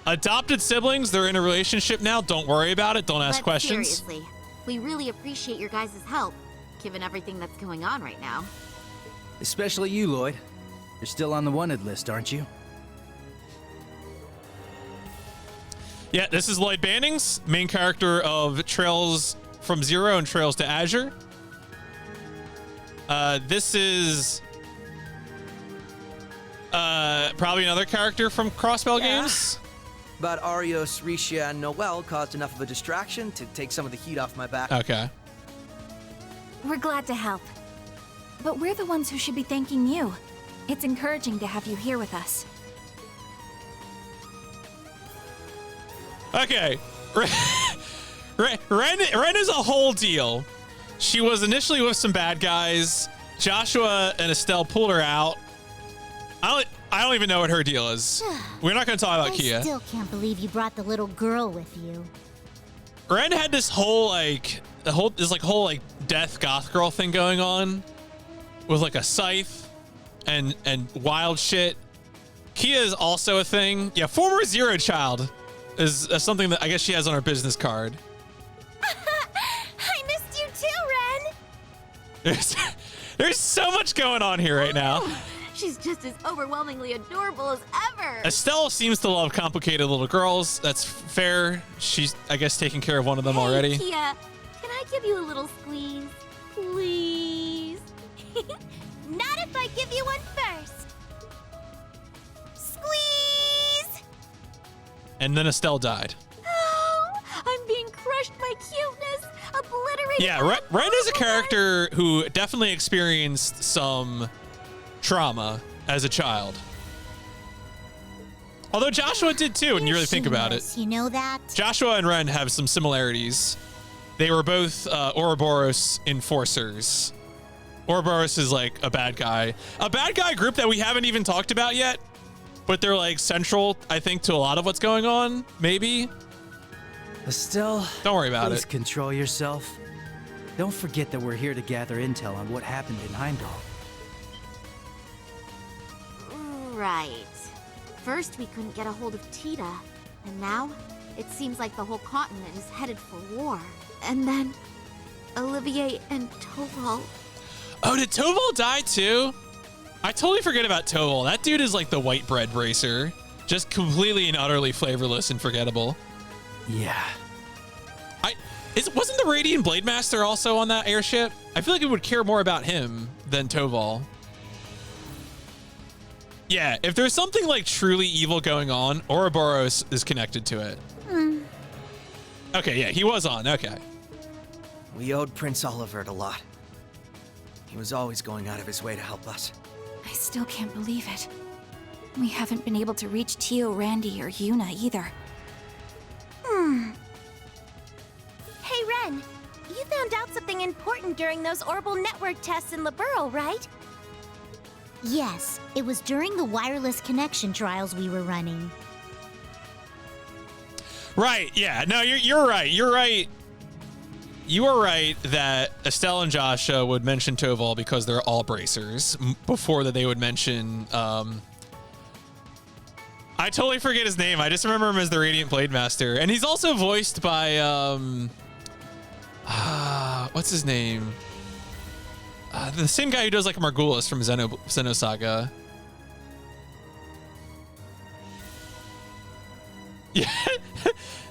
[SPEAKER 1] Adopted siblings, they're in a relationship now. Don't worry about it. Don't ask questions.
[SPEAKER 5] Seriously, we really appreciate your guys' help, given everything that's going on right now.
[SPEAKER 20] Especially you, Lloyd. You're still on the wanted list, aren't you?
[SPEAKER 1] Yeah, this is Lloyd Bannings, main character of Trails from Zero and Trails to Azure. This is probably another character from Crossbell Games.
[SPEAKER 20] But Arios, Risha, and Noel caused enough of a distraction to take some of the heat off my back.
[SPEAKER 1] Okay.
[SPEAKER 4] We're glad to help. But we're the ones who should be thanking you. It's encouraging to have you here with us.
[SPEAKER 1] Okay. Ren is a whole deal. She was initially with some bad guys. Joshua and Estelle pulled her out. I don't even know what her deal is. We're not going to talk about Kia.
[SPEAKER 5] I still can't believe you brought the little girl with you.
[SPEAKER 1] Ren had this whole whole death goth girl thing going on with like a scythe and wild shit. Kia is also a thing. Yeah, former Zero child is something that I guess she has on her business card.
[SPEAKER 5] I missed you too, Ren.
[SPEAKER 1] There's so much going on here right now.
[SPEAKER 5] She's just as overwhelmingly adorable as ever.
[SPEAKER 1] Estelle seems to love complicated little girls. That's fair. She's, I guess, taking care of one of them already.
[SPEAKER 5] Kia, can I give you a little squeeze? Please? Not if I give you one first. Squeeze!
[SPEAKER 1] And then Estelle died.
[SPEAKER 5] Oh, I'm being crushed by cuteness, obliterated.
[SPEAKER 1] Yeah, Ren is a character who definitely experienced some trauma as a child. Although Joshua did too, when you really think about it.
[SPEAKER 5] You know that?
[SPEAKER 1] Joshua and Ren have some similarities. They were both Ouroboros enforcers. Ouroboros is like a bad guy group that we haven't even talked about yet, but they're like central, I think, to a lot of what's going on. Maybe.
[SPEAKER 20] Estelle,
[SPEAKER 1] don't worry about
[SPEAKER 20] please
[SPEAKER 1] it.
[SPEAKER 20] Control yourself. Don't forget that we're here to gather intel on what happened in Heimdall.
[SPEAKER 5] Right. First, we couldn't get a hold of Tita, and now it seems like the whole continent is headed for war. And then Olivier and Toval.
[SPEAKER 1] Oh, did Toval die too? I totally forget about Toval. That dude is like the white bread racer. Just completely and utterly flavorless and forgettable.
[SPEAKER 20] Yeah.
[SPEAKER 1] Wasn't the Radiant Blade Master also on that airship? I feel like it would care more about him than Toval. Yeah, if there's something like truly evil going on, Ouroboros is connected to it. Okay, yeah, he was on. Okay.
[SPEAKER 20] We owed Prince Olivert a lot. He was always going out of his way to help us.
[SPEAKER 4] I still can't believe it. We haven't been able to reach Tio, Randy, or Yuna either.
[SPEAKER 5] Hey, Ren. You found out something important during those orbital network tests in Liberl, right? Yes, it was during the wireless connection trials we were running.
[SPEAKER 1] Right, yeah. No, you're right. You're right. You are right that Estelle and Joshua would mention Toval because they're all bracers before that they would mention... I totally forget his name. I just remember him as the Radiant Blade Master. And he's also voiced by... what's his name? The same guy who does like Margulis from Xenosaga. Yeah.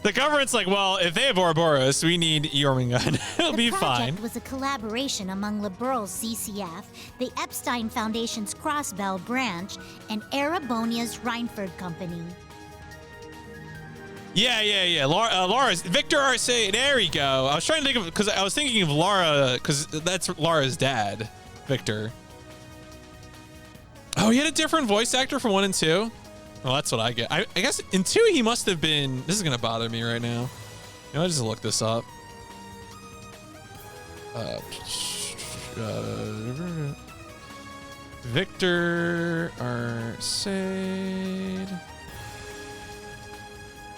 [SPEAKER 1] The government's like, well, if they have Ouroboros, we need Jormungand. It'll be fine.
[SPEAKER 5] The project was a collaboration among Liberl's CCF, the Epstein Foundation's Crossbell branch, and Erebonia's Reinford Company.
[SPEAKER 1] Yeah. Laura's Victor Arce. There we go. I was trying to think of, because I was thinking of Laura, because that's Laura's dad, Victor. Oh, he had a different voice actor from 1 and 2. Well, that's what I get. I guess in 2 he must have been. This is gonna bother me right now. I'll just look this up. Victor Arce.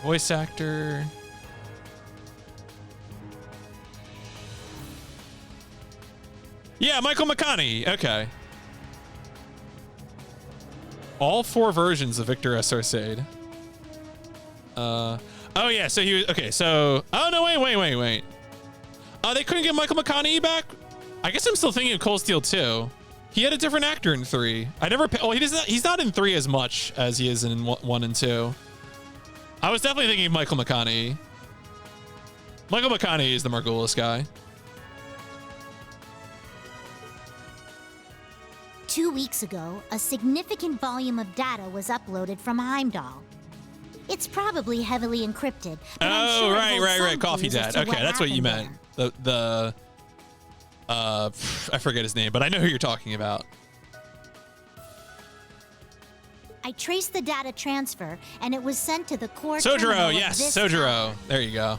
[SPEAKER 1] Voice actor. Yeah, Michael McConaughey. Okay. All 4 versions of Victor S. Arcade. Oh yeah, so he was okay. So oh no, wait. They couldn't get Michael McConaughey back. I guess I'm still thinking of Cold Steel 2. He had a different actor in 3. I never. Oh, he doesn't. He's not in 3 as much as he is in 1 and 2. I was definitely thinking Michael McConaughey. Michael McConaughey is the Margulis guy.
[SPEAKER 5] 2 weeks ago, a significant volume of data was uploaded from Heimdall. It's probably heavily encrypted. But I'm sure it holds some
[SPEAKER 1] Coffee
[SPEAKER 5] clues as
[SPEAKER 1] Dad.
[SPEAKER 5] to
[SPEAKER 1] Okay, that's what you
[SPEAKER 5] happened
[SPEAKER 1] meant.
[SPEAKER 5] there.
[SPEAKER 1] I forget his name, but I know who you're talking about.
[SPEAKER 5] I traced the data transfer, and it was sent to the core terminal
[SPEAKER 1] Sojiro,
[SPEAKER 5] of
[SPEAKER 1] yes,
[SPEAKER 5] this
[SPEAKER 1] Sojiro. There you go.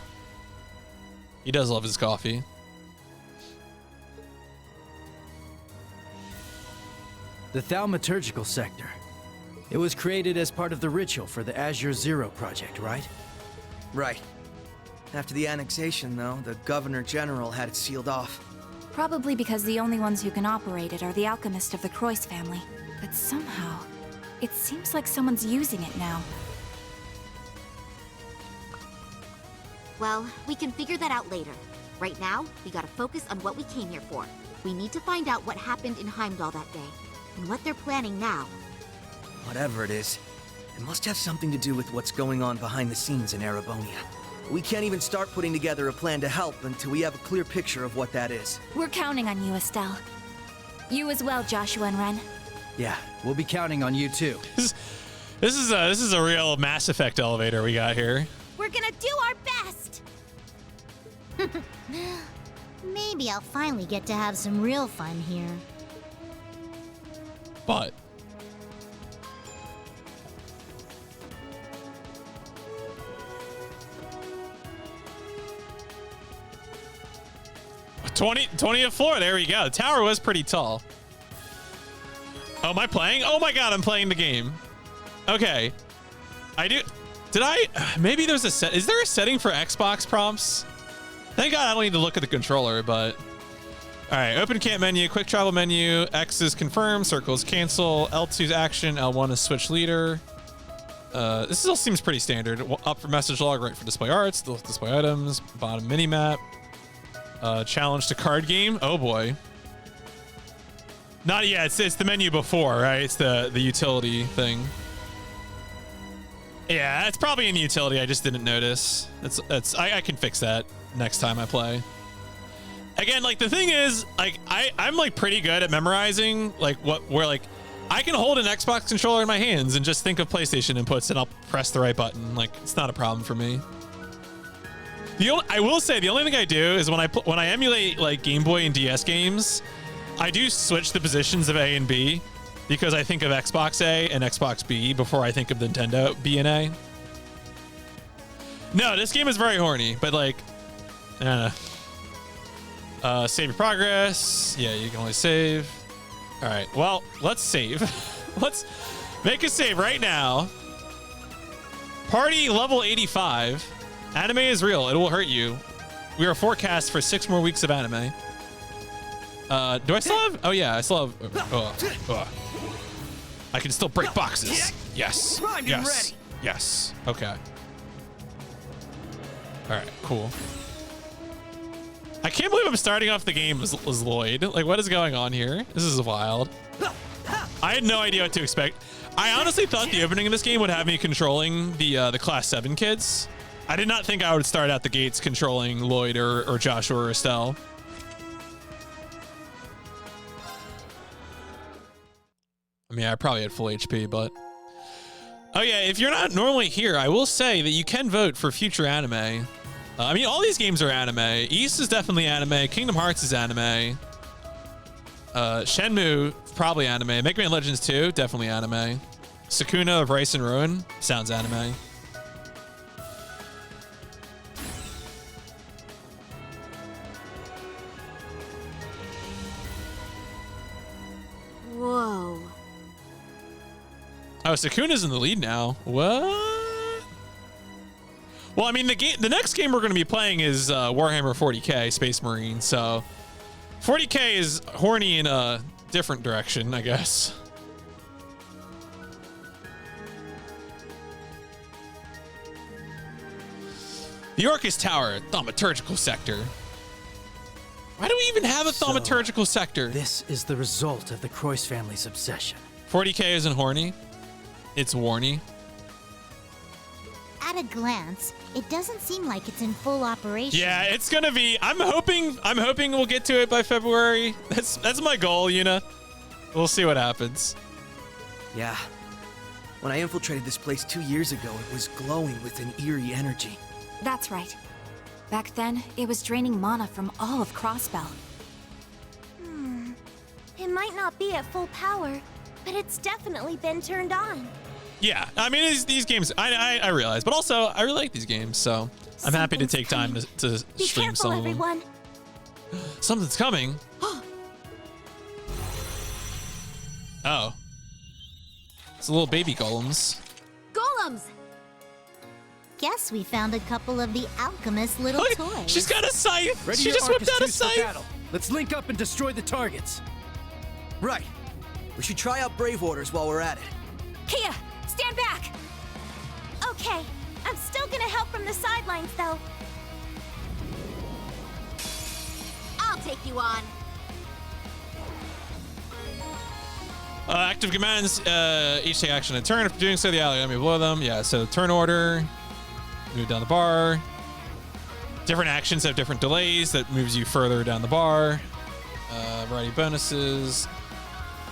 [SPEAKER 1] He does love his coffee.
[SPEAKER 20] The Thaumaturgical Sector. It was created as part of the ritual for the Azure Zero project, right?
[SPEAKER 16] Right. After the annexation, though, the Governor General had it sealed off.
[SPEAKER 4] Probably because the only ones who can operate it are the alchemists of the Croix family. But somehow, it seems like someone's using it now.
[SPEAKER 21] Well, we can figure that out later. Right now, we gotta focus on what we came here for. We need to find out what happened in Heimdall that day, and what they're planning now.
[SPEAKER 16] Whatever it is, it must have something to do with what's going on behind the scenes in Erebonia. We can't even start putting together a plan to help until we have a clear picture of what that is.
[SPEAKER 4] We're counting on you, Estelle. You as well, Joshua and Ren.
[SPEAKER 20] Yeah, we'll be counting on you too.
[SPEAKER 1] This is a real Mass Effect elevator we got here.
[SPEAKER 5] We're gonna do our best! Maybe I'll finally get to have some real fun here.
[SPEAKER 1] But 20th floor. There we go. The tower was pretty tall. Oh, am I playing? Oh my god, I'm playing the game. Okay. Maybe there's a set. Is there a setting for Xbox prompts? Thank god I don't need to look at the controller, but. Alright, open camp menu, quick travel menu, X is confirm, circle is cancel, L2 is action, L1 is switch leader. This still seems pretty standard. Up for message log, right for display arts, display items, bottom mini map. Challenge to card game. Oh boy. Not yet. It's the menu before, right? It's the utility thing. Yeah, it's probably in utility. I just didn't notice. I can fix that next time I play. Again, like the thing is, like I'm like pretty good at memorizing like I can hold an Xbox controller in my hands and just think of PlayStation inputs and I'll press the right button. Like it's not a problem for me. I will say the only thing I do is when I emulate like Game Boy and DS games, I do switch the positions of A and B because I think of Xbox A and Xbox B before I think of Nintendo B and A. No, this game is very horny, but like, I don't know. Save your progress. Yeah, you can only save. All right, well, let's save. Let's make a save right now. Party level 85. Anime is real. It will hurt you. We are forecast for 6 more weeks of anime. Do I still have? Oh yeah, I still have. I can still break boxes. Yes. Yes. Yes. Okay. All right. Cool. I can't believe I'm starting off the game as Lloyd. Like, what is going on here? This is wild. I had no idea what to expect. I honestly thought the opening of this game would have me controlling the Class 7 kids. I did not think I would start out the gates controlling Lloyd or Joshua or Estelle. I mean, I probably had full HP, but... Oh yeah, if you're not normally here, I will say that you can vote for future anime. I mean, all these games are anime. East is definitely anime. Kingdom Hearts is anime. Shenmue, probably anime. Mega Man Legends 2, definitely anime. Sakuna of Rice and Ruin, sounds anime.
[SPEAKER 21] Whoa.
[SPEAKER 1] Oh, Sakuna's in the lead now. What? Well, I mean, the next game we're going to be playing is Warhammer 40k, Space Marine. So 40k is horny in a different direction, I guess. The Orcus Tower, Thaumaturgical Sector. Why do we even have a Thaumaturgical Sector?
[SPEAKER 20] This is the result of the Croix family's obsession.
[SPEAKER 1] 40k isn't horny. It's warny.
[SPEAKER 5] At a glance, it doesn't seem like it's in full operation.
[SPEAKER 1] Yeah, it's gonna be. I'm hoping we'll get to it by February. That's my goal, Yuna. We'll see what happens.
[SPEAKER 16] Yeah. When I infiltrated this place 2 years ago, it was glowing with an eerie energy.
[SPEAKER 4] That's right. Back then, it was draining mana from all of Crossbell.
[SPEAKER 14] It might not be at full power, but it's definitely been turned on.
[SPEAKER 1] Yeah, I mean, these games, I realize, but also I really like these games, so I'm happy to take time to
[SPEAKER 14] Be
[SPEAKER 1] stream
[SPEAKER 14] careful,
[SPEAKER 1] some of them.
[SPEAKER 14] everyone.
[SPEAKER 1] Something's coming. Oh. It's little baby golems.
[SPEAKER 5] Golems! Guess we found a couple of the alchemist's little
[SPEAKER 1] Look,
[SPEAKER 5] toys.
[SPEAKER 1] she's got a scythe.
[SPEAKER 20] Ready
[SPEAKER 1] She
[SPEAKER 20] your
[SPEAKER 1] just whipped out a
[SPEAKER 20] Arcus Juice for
[SPEAKER 1] scythe.
[SPEAKER 20] battle. Let's link up and destroy the targets.
[SPEAKER 16] Right. We should try out Brave Orders while we're at it.
[SPEAKER 14] Kia, stand back! Okay, I'm still gonna help from the sidelines, though.
[SPEAKER 21] I'll take you on.
[SPEAKER 1] Active commands each take action in turn. After doing so, the ally enemy below them. Yeah, so turn order. Move down the bar. Different actions have different delays that moves you further down the bar. Variety of bonuses.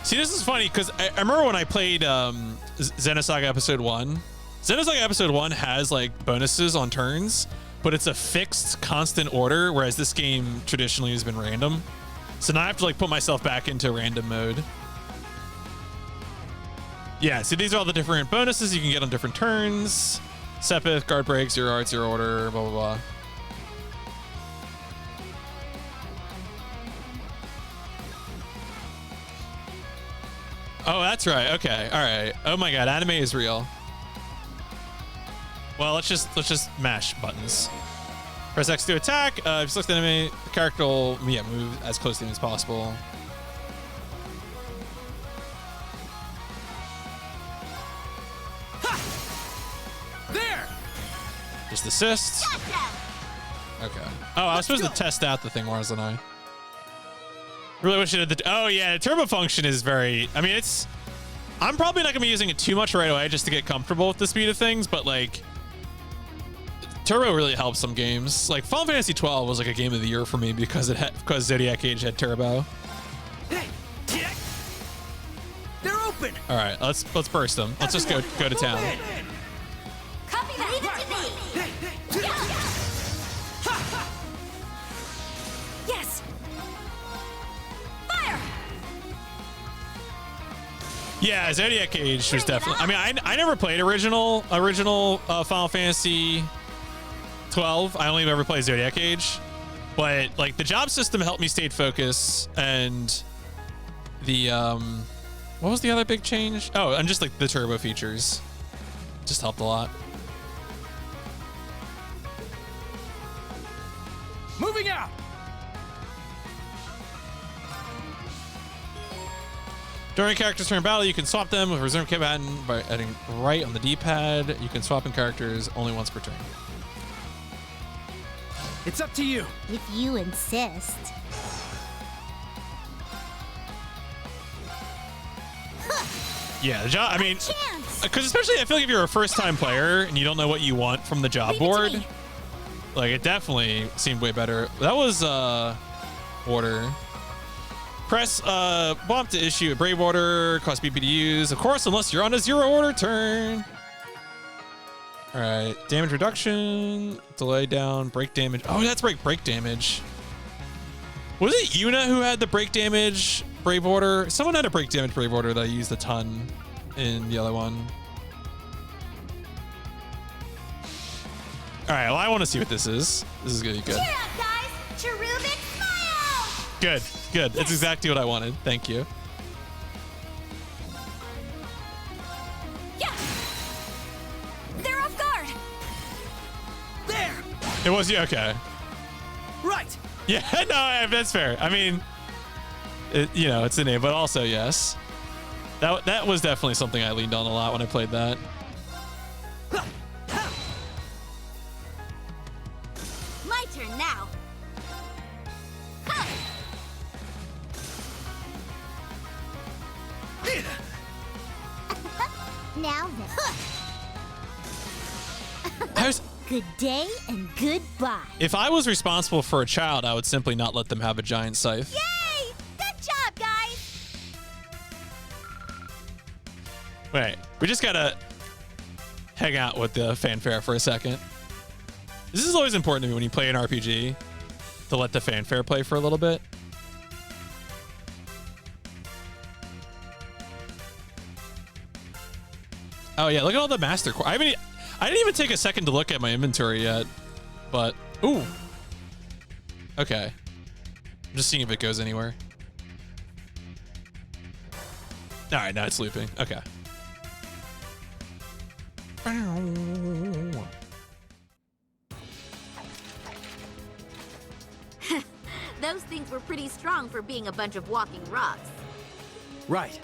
[SPEAKER 1] See, this is funny because I remember when I played Xenosaga Episode 1. Xenosaga Episode 1 has like bonuses on turns, but it's a fixed constant order, whereas this game traditionally has been random. So now I have to like put myself back into random mode. Yeah, so these are all the different bonuses you can get on different turns. Sepith, guard break, 0 art, 0 order, blah, blah, blah. Oh, that's right. Okay. All right. Oh my God. Anime is real. Well, let's just mash buttons. Press X to attack. If you select the enemy, the character will move as close to him as possible.
[SPEAKER 20] There.
[SPEAKER 1] Just assist. Okay. Oh, I was supposed to test out the thing, wasn't I? Really wish it had the. Oh yeah, the turbo function is very. I mean, it's. I'm probably not gonna be using it too much right away just to get comfortable with the speed of things, but like, turbo really helps some games. Like Final Fantasy 12 was like a game of the year for me because because Zodiac Age had turbo.
[SPEAKER 16] Hey, they're open.
[SPEAKER 1] All right, let's burst them. Let's just go to town.
[SPEAKER 14] Copy that. Leave it to me. Yes. Fire.
[SPEAKER 1] Yeah, Zodiac Age was definitely. I mean, I never played original Final Fantasy 12. I only ever played Zodiac Age, but like the job system helped me stay focused, and the what was the other big change? Oh, and just like the turbo features just helped a lot.
[SPEAKER 20] Moving out.
[SPEAKER 1] During characters' turn battle, you can swap them with reserve combatant by adding right on the D-pad. You can swap in characters only once per turn.
[SPEAKER 20] It's up to you.
[SPEAKER 5] If you insist.
[SPEAKER 1] Yeah, the job. I mean, because especially I feel like if you're a first-time player and you don't know what you want from the job board, like it definitely seemed way better. That was order. Press bump to issue a brave order. Cost BP to use, of course, unless you're on a 0 order turn. All right, damage reduction, delay down, break damage. Oh, that's break damage. Was it Yuna who had the break damage brave order? Someone had a break damage brave order that I used a ton in the other one. All right, well, I want to see what this is. This is gonna be good.
[SPEAKER 14] Cheer up, guys! Cherubic smile!
[SPEAKER 1] Good, good. That's exactly what I wanted. Thank you.
[SPEAKER 14] Yeah! They're off guard!
[SPEAKER 16] There!
[SPEAKER 1] It was you, okay.
[SPEAKER 16] Right!
[SPEAKER 1] Yeah, no, that's fair. I mean, you know, it's the name, but also, yes. That was definitely something I leaned on a lot when I played that.
[SPEAKER 21] My turn now.
[SPEAKER 5] Now then. Good day and goodbye.
[SPEAKER 1] If I was responsible for a child, I would simply not let them have a giant scythe.
[SPEAKER 5] Yay! Good job, guys!
[SPEAKER 1] Wait, we just gotta hang out with the fanfare for a second. This is always important to me when you play an RPG, to let the fanfare play for a little bit. Oh yeah, look at all the master core. I didn't even take a second to look at my inventory yet, but ooh. Okay. I'm just seeing if it goes anywhere. All right, now it's looping. Okay.
[SPEAKER 21] Those things were pretty strong for being a bunch of walking rocks.
[SPEAKER 20] Right.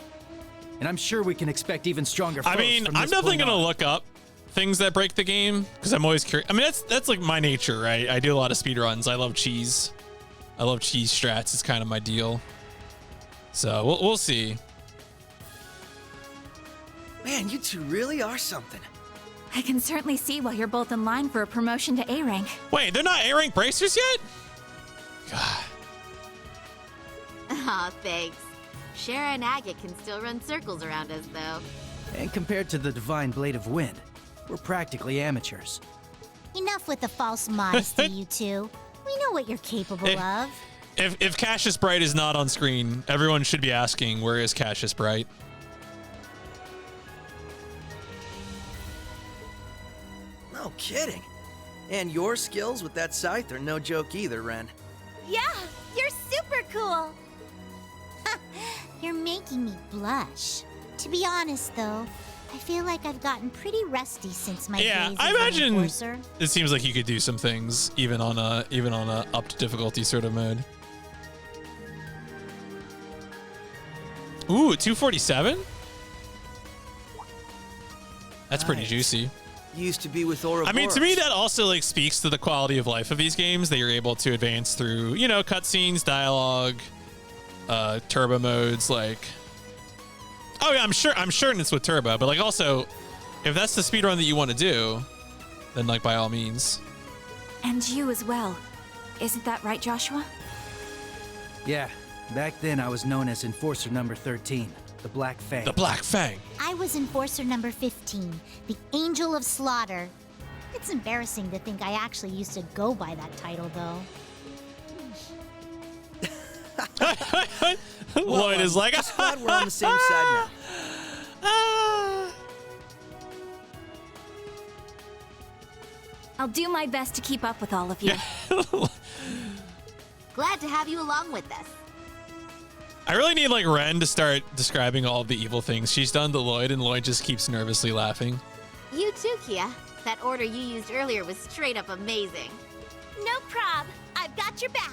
[SPEAKER 20] And I'm sure we can expect even stronger foes.
[SPEAKER 1] I mean,
[SPEAKER 20] from
[SPEAKER 1] I'm
[SPEAKER 20] this
[SPEAKER 1] definitely
[SPEAKER 20] point
[SPEAKER 1] gonna
[SPEAKER 20] on.
[SPEAKER 1] look up things that break the game because I'm always curious. I mean, that's like my nature, right? I do a lot of speed runs. I love cheese. I love cheese strats. It's kind of my deal. So we'll see.
[SPEAKER 16] Man, you two really are something.
[SPEAKER 2] I can certainly see why you're both in line for a promotion to A rank.
[SPEAKER 1] Wait, they're not A rank bracers yet? God.
[SPEAKER 21] Aw, thanks. Shara and Agate can still run circles around us, though.
[SPEAKER 20] And compared to the Divine Blade of Wind, we're practically amateurs.
[SPEAKER 5] Enough with the false modesty, you two. We know what you're capable of.
[SPEAKER 1] If Cassius Bright is not on screen, everyone should be asking, where is Cassius Bright?
[SPEAKER 16] No kidding. And your skills with that scythe are no joke either, Ren.
[SPEAKER 5] Yeah, you're super cool. You're making me blush. To be honest, though, I feel like I've gotten pretty rusty since my days as
[SPEAKER 1] I
[SPEAKER 5] an
[SPEAKER 1] imagine
[SPEAKER 5] enforcer.
[SPEAKER 1] it seems like you could do some things even on a up to difficulty sort of mode. Ooh, 247? That's pretty juicy.
[SPEAKER 16] Used to be with Ouroboros.
[SPEAKER 1] I mean, to me, that also like speaks to the quality of life of these games that you're able to advance through, you know, cutscenes, dialogue, turbo modes. Like, oh yeah, I'm sure it's with turbo, but like also, if that's the speedrun that you want to do, then like by all means.
[SPEAKER 2] And you as well. Isn't that right, Joshua?
[SPEAKER 20] Yeah, back then I was known as Enforcer number 13, the Black Fang.
[SPEAKER 1] The Black Fang.
[SPEAKER 5] I was enforcer number 15, the Angel of Slaughter. It's embarrassing to think I actually used to go by that title, though.
[SPEAKER 1] Lloyd is like,
[SPEAKER 16] just glad we're on the same side now.
[SPEAKER 2] I'll do my best to keep up with all of you.
[SPEAKER 21] Glad to have you along with us.
[SPEAKER 1] I really need like Ren to start describing all of the evil things she's done to Lloyd, and Lloyd just keeps nervously laughing.
[SPEAKER 21] You too, Kia. That order you used earlier was straight up amazing.
[SPEAKER 5] No prob. I've got your back.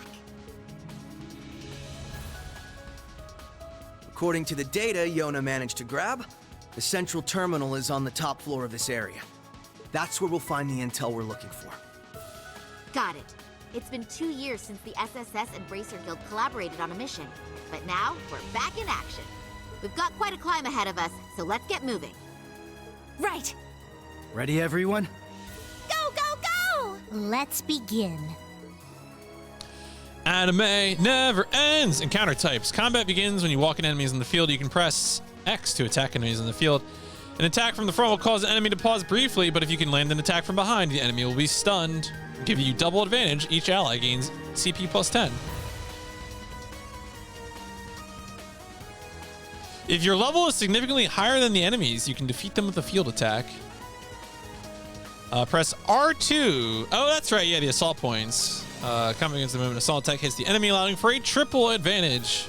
[SPEAKER 16] According to the data Yona managed to grab, the central terminal is on the top floor of this area. That's where we'll find the intel we're looking for.
[SPEAKER 21] Got it. It's been 2 years since the SSS and Bracer Guild collaborated on a mission. But now, we're back in action. We've got quite a climb ahead of us, so let's get moving.
[SPEAKER 2] Right.
[SPEAKER 20] Ready, everyone?
[SPEAKER 5] Go, go, go! Let's begin.
[SPEAKER 1] Anime never ends. Encounter types. Combat begins when you walk in enemies in the field. You can press X to attack enemies in the field. An attack from the front will cause the enemy to pause briefly, but if you can land an attack from behind, the enemy will be stunned, giving you double advantage. Each ally gains CP plus 10. If your level is significantly higher than the enemies, you can defeat them with a field attack. Press R2. Oh, that's right. Yeah, the assault points. Coming against the moment, assault attack hits the enemy, allowing for a triple advantage.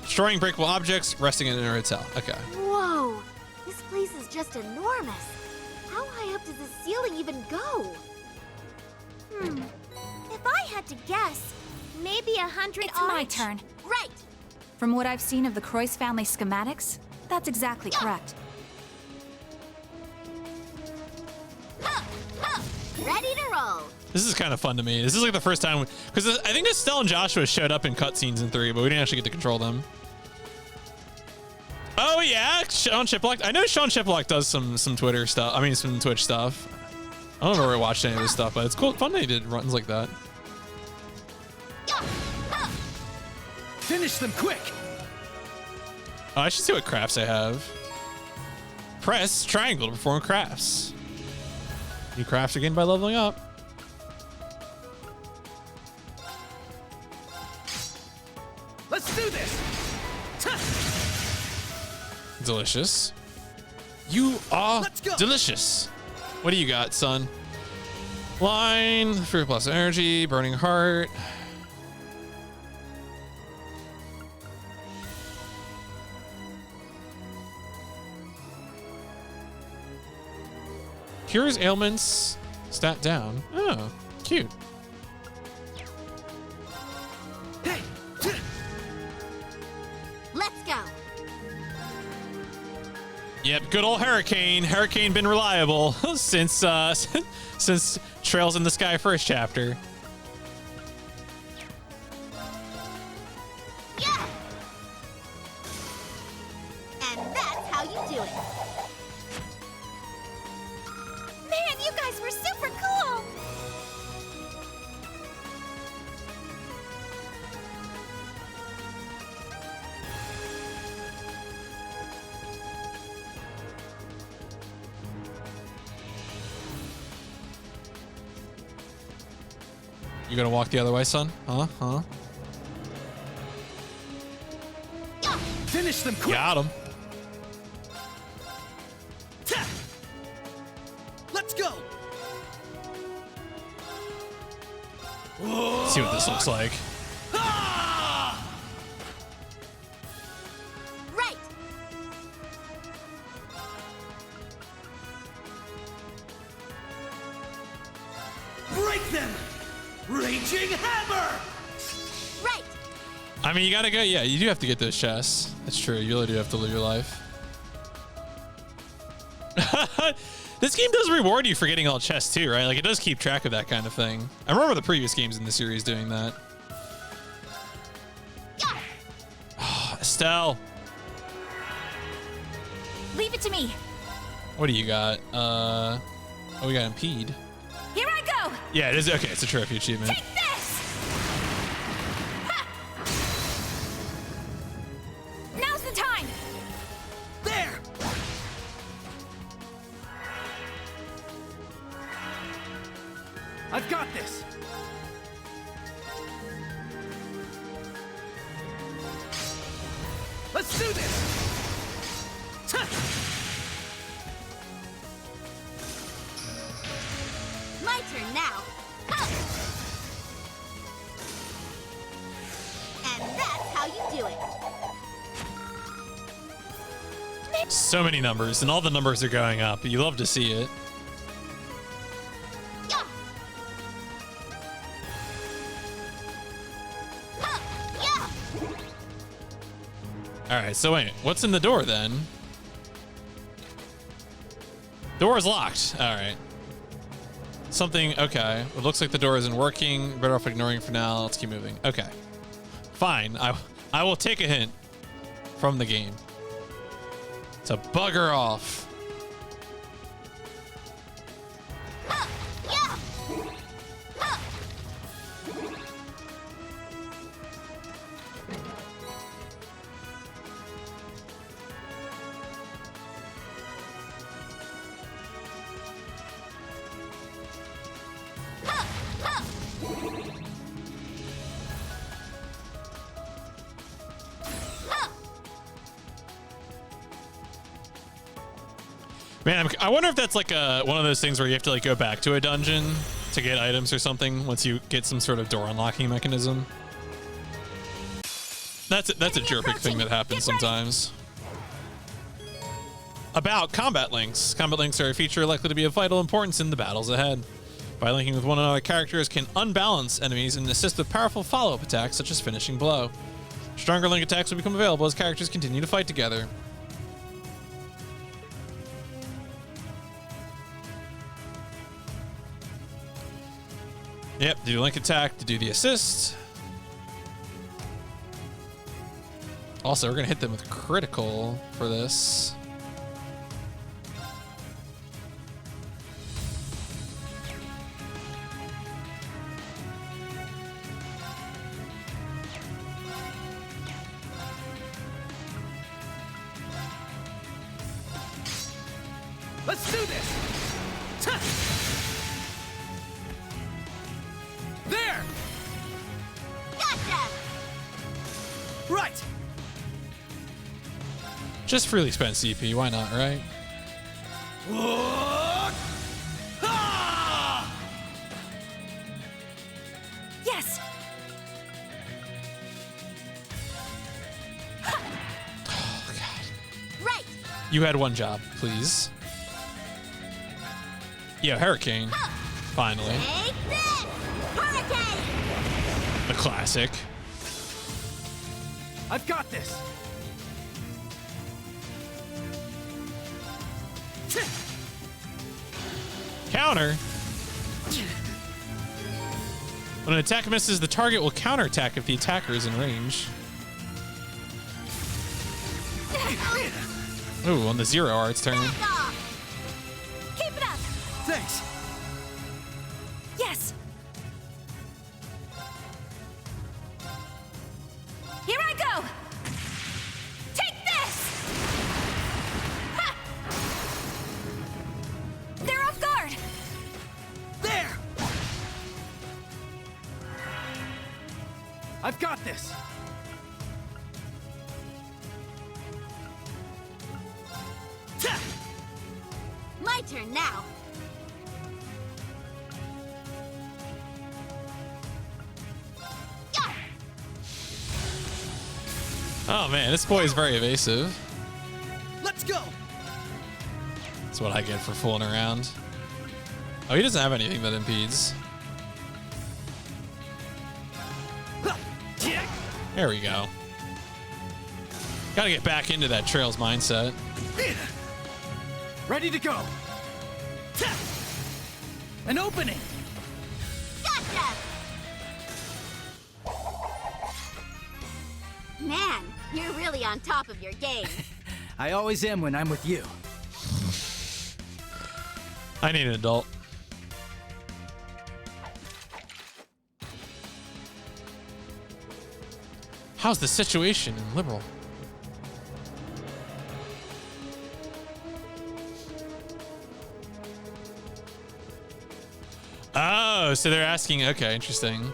[SPEAKER 1] Destroying breakable objects, resting in an hotel. Okay.
[SPEAKER 21] Whoa! This place is just enormous. How high up does the ceiling even go?
[SPEAKER 5] If I had to guess, maybe 100
[SPEAKER 2] It's my turn.
[SPEAKER 21] Right!
[SPEAKER 2] From what I've seen of the Croix family schematics, that's exactly correct.
[SPEAKER 21] Ready to roll.
[SPEAKER 1] This is kind of fun to me. This is like the first time, because I think Estelle and Joshua showed up in cutscenes in 3, but we didn't actually get to control them. Oh yeah, Sean Chiplock. I know Sean Chiplock does some Twitter stuff. I mean, some Twitch stuff. I don't remember watching any of his stuff, but it's cool, fun that he did runs like that.
[SPEAKER 20] Finish them quick.
[SPEAKER 1] Oh, I should see what crafts I have. Press triangle to perform crafts. New crafts are gained by leveling up.
[SPEAKER 20] Let's do this.
[SPEAKER 1] Delicious. You are delicious. What do you got, son? Line, Fruit plus energy, burning heart. Cures ailments, stat down. Oh, cute.
[SPEAKER 21] Let's go.
[SPEAKER 1] Yep, good old Hurricane. Hurricane been reliable since since Trails in the Sky first chapter.
[SPEAKER 21] Yeah. And that's how you do it.
[SPEAKER 5] Man, you guys were super cool!
[SPEAKER 1] You gonna walk the other way, son? Huh?
[SPEAKER 20] Finish them quick.
[SPEAKER 1] Got him.
[SPEAKER 20] Let's go.
[SPEAKER 1] See what this looks like.
[SPEAKER 21] Right.
[SPEAKER 20] Break them. Raging hammer.
[SPEAKER 21] Right.
[SPEAKER 1] I mean, you gotta go. Yeah, you do have to get those chests. That's true. You really do have to live your life. This game does reward you for getting all chests too, right? Like it does keep track of that kind of thing. I remember the previous games in the series doing that. Oh, Estelle.
[SPEAKER 2] Leave it to me.
[SPEAKER 1] What do you got? Oh, we got Impede.
[SPEAKER 2] Here I go.
[SPEAKER 1] Yeah, it is. Okay, it's a trophy achievement.
[SPEAKER 2] Take this. Ha! Now's the time.
[SPEAKER 20] There. I've got this. Let's do this.
[SPEAKER 21] My turn now. And that's how you do it.
[SPEAKER 1] So many numbers, and all the numbers are going up. You love to see it. All right, so wait, what's in the door then? Door is locked. All right. Something, okay. It looks like the door isn't working. Better off ignoring it for now. Let's keep moving. Okay. Fine. I will take a hint from the game to bugger off. Man, I wonder if that's like one of those things where you have to like go back to a dungeon to get items or something once you get some sort of door unlocking mechanism. That's a jerpic thing that happens sometimes. About combat links. Combat links are a feature likely to be of vital importance in the battles ahead. By linking with one another, characters can unbalance enemies and assist with powerful follow-up attacks such as finishing blow. Stronger link attacks will become available as characters continue to fight together. Yep, do link attack to do the assist. Also, we're gonna hit them with critical for this.
[SPEAKER 20] Let's do this! There!
[SPEAKER 21] Gotcha!
[SPEAKER 20] Right!
[SPEAKER 1] Just freely spent CP, why not, right?
[SPEAKER 4] Yes!
[SPEAKER 21] Right!
[SPEAKER 1] You had one job, please. Yeah, Hurricane. Finally.
[SPEAKER 21] Take this! Hurricane!
[SPEAKER 1] The classic.
[SPEAKER 20] I've got this!
[SPEAKER 1] Counter. When an attack misses, the target will counterattack if the attacker is in range. Ooh, on the Zero Art's turn.
[SPEAKER 4] Keep it up!
[SPEAKER 20] Thanks!
[SPEAKER 4] Yes! Here I go! Take this! Ha! They're off guard!
[SPEAKER 20] There! I've got this!
[SPEAKER 21] My turn now.
[SPEAKER 1] Oh man, this boy is very evasive.
[SPEAKER 20] Let's go!
[SPEAKER 1] That's what I get for fooling around. Oh, he doesn't have anything that impedes. There we go. Gotta get back into that Trails mindset.
[SPEAKER 20] Ready to go! An opening!
[SPEAKER 21] Gotcha! Man, you're really on top of your game.
[SPEAKER 20] I always am when I'm with you.
[SPEAKER 1] I need an adult. How's the situation in Liberal? Oh, so they're asking, okay, interesting.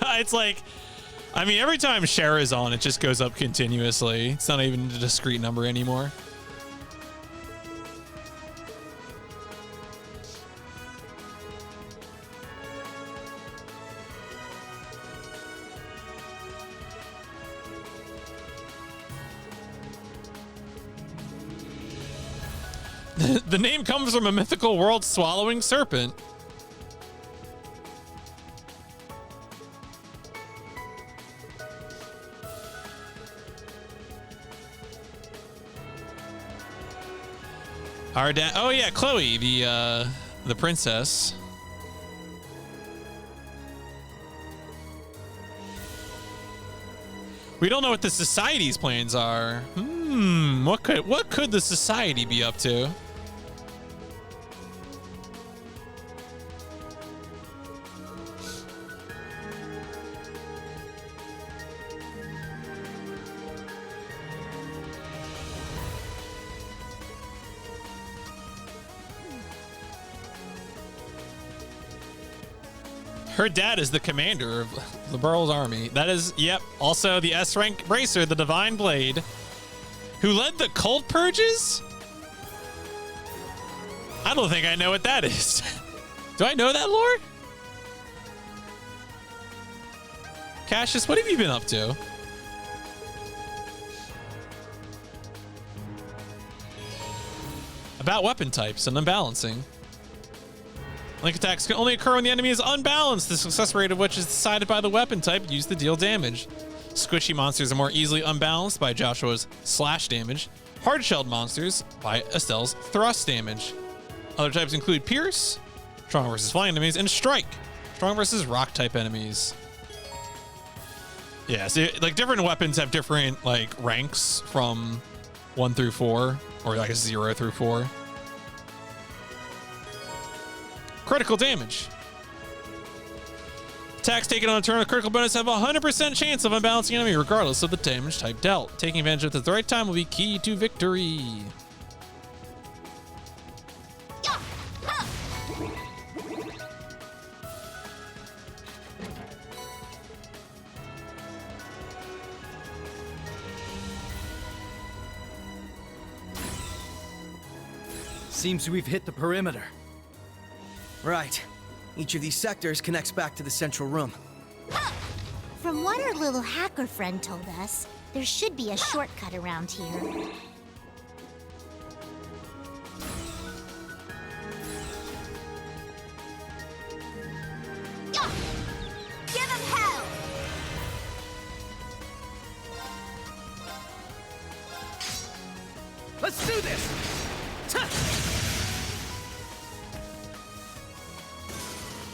[SPEAKER 1] It's like, I mean, every time Cher is on, it just goes up continuously. It's not even a discrete number anymore. The name comes from a mythical world-swallowing serpent. Our dad. Oh yeah, Chloe, the princess. We don't know what the society's plans are. What could the society be up to? Her dad is the commander of the Burl's army. That is, yep. Also, the S-rank bracer, the Divine Blade, who led the Cult Purges? I don't think I know what that is. Do I know that lore? Cassius, what have you been up to? About weapon types and unbalancing. Link attacks can only occur when the enemy is unbalanced, the success rate of which is decided by the weapon type used to deal damage. Squishy monsters are more easily unbalanced by Joshua's slash damage. Hard-shelled monsters by Estelle's thrust damage. Other types include Pierce, strong versus flying enemies, and Strike, strong versus rock type enemies. Yeah, so like different weapons have different like ranks from 1 through 4, or like a 0 through 4. Critical damage. Attacks taken on a turn with critical bonus have a 100% chance of unbalancing enemy regardless of the damage type dealt. Taking advantage of it at the right time will be key to victory.
[SPEAKER 20] Seems we've hit the perimeter.
[SPEAKER 16] Right. Each of these sectors connects back to the central room.
[SPEAKER 5] From what our little hacker friend told us, there should be a shortcut around here.
[SPEAKER 21] Give him hell!
[SPEAKER 20] Let's do this!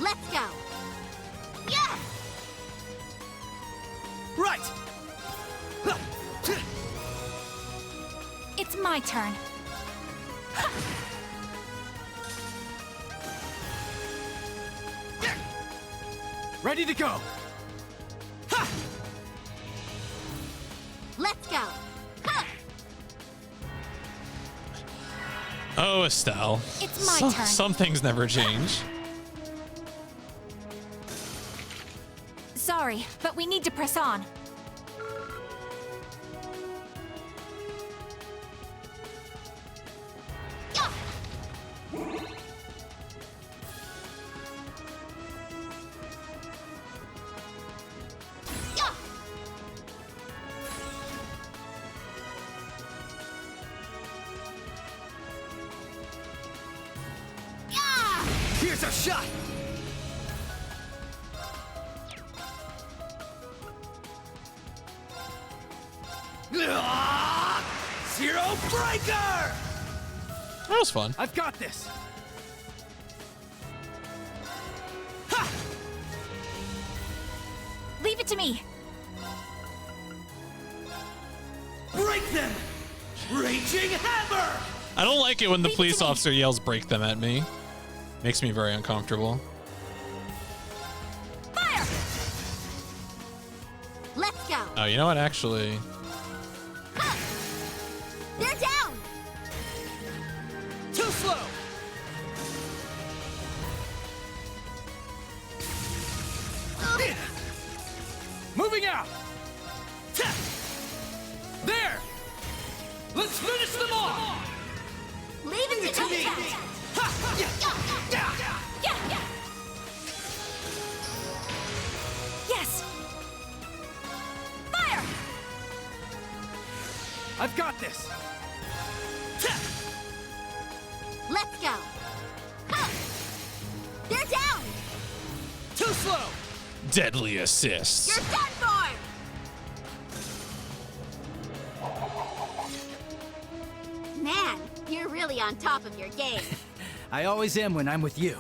[SPEAKER 21] Let's go! Yeah!
[SPEAKER 16] Right!
[SPEAKER 2] It's my turn.
[SPEAKER 20] Ready to go!
[SPEAKER 21] Let's go!
[SPEAKER 1] Oh, Estelle.
[SPEAKER 2] It's my turn.
[SPEAKER 1] Some things never change.
[SPEAKER 2] Sorry, but we need to press on.
[SPEAKER 16] Here's our shot! Zero Breaker!
[SPEAKER 1] That was fun.
[SPEAKER 20] I've got this!
[SPEAKER 2] Leave it to me.
[SPEAKER 16] Break them! Raging Hammer!
[SPEAKER 1] I don't like it when the police officer yells break them at me. Makes me very uncomfortable.
[SPEAKER 21] Fire! Let's go!
[SPEAKER 1] Oh, you know what? Actually,
[SPEAKER 21] They're down!
[SPEAKER 16] Too slow!
[SPEAKER 20] Moving out! There! Let's finish them off!
[SPEAKER 21] Leave it to me!
[SPEAKER 2] Yes. Fire!
[SPEAKER 20] I've got this!
[SPEAKER 21] Let's go! They're down!
[SPEAKER 16] Too slow!
[SPEAKER 1] deadly assists.
[SPEAKER 21] You're done for! Man, you're really on top of your game.
[SPEAKER 20] I always am when I'm with you.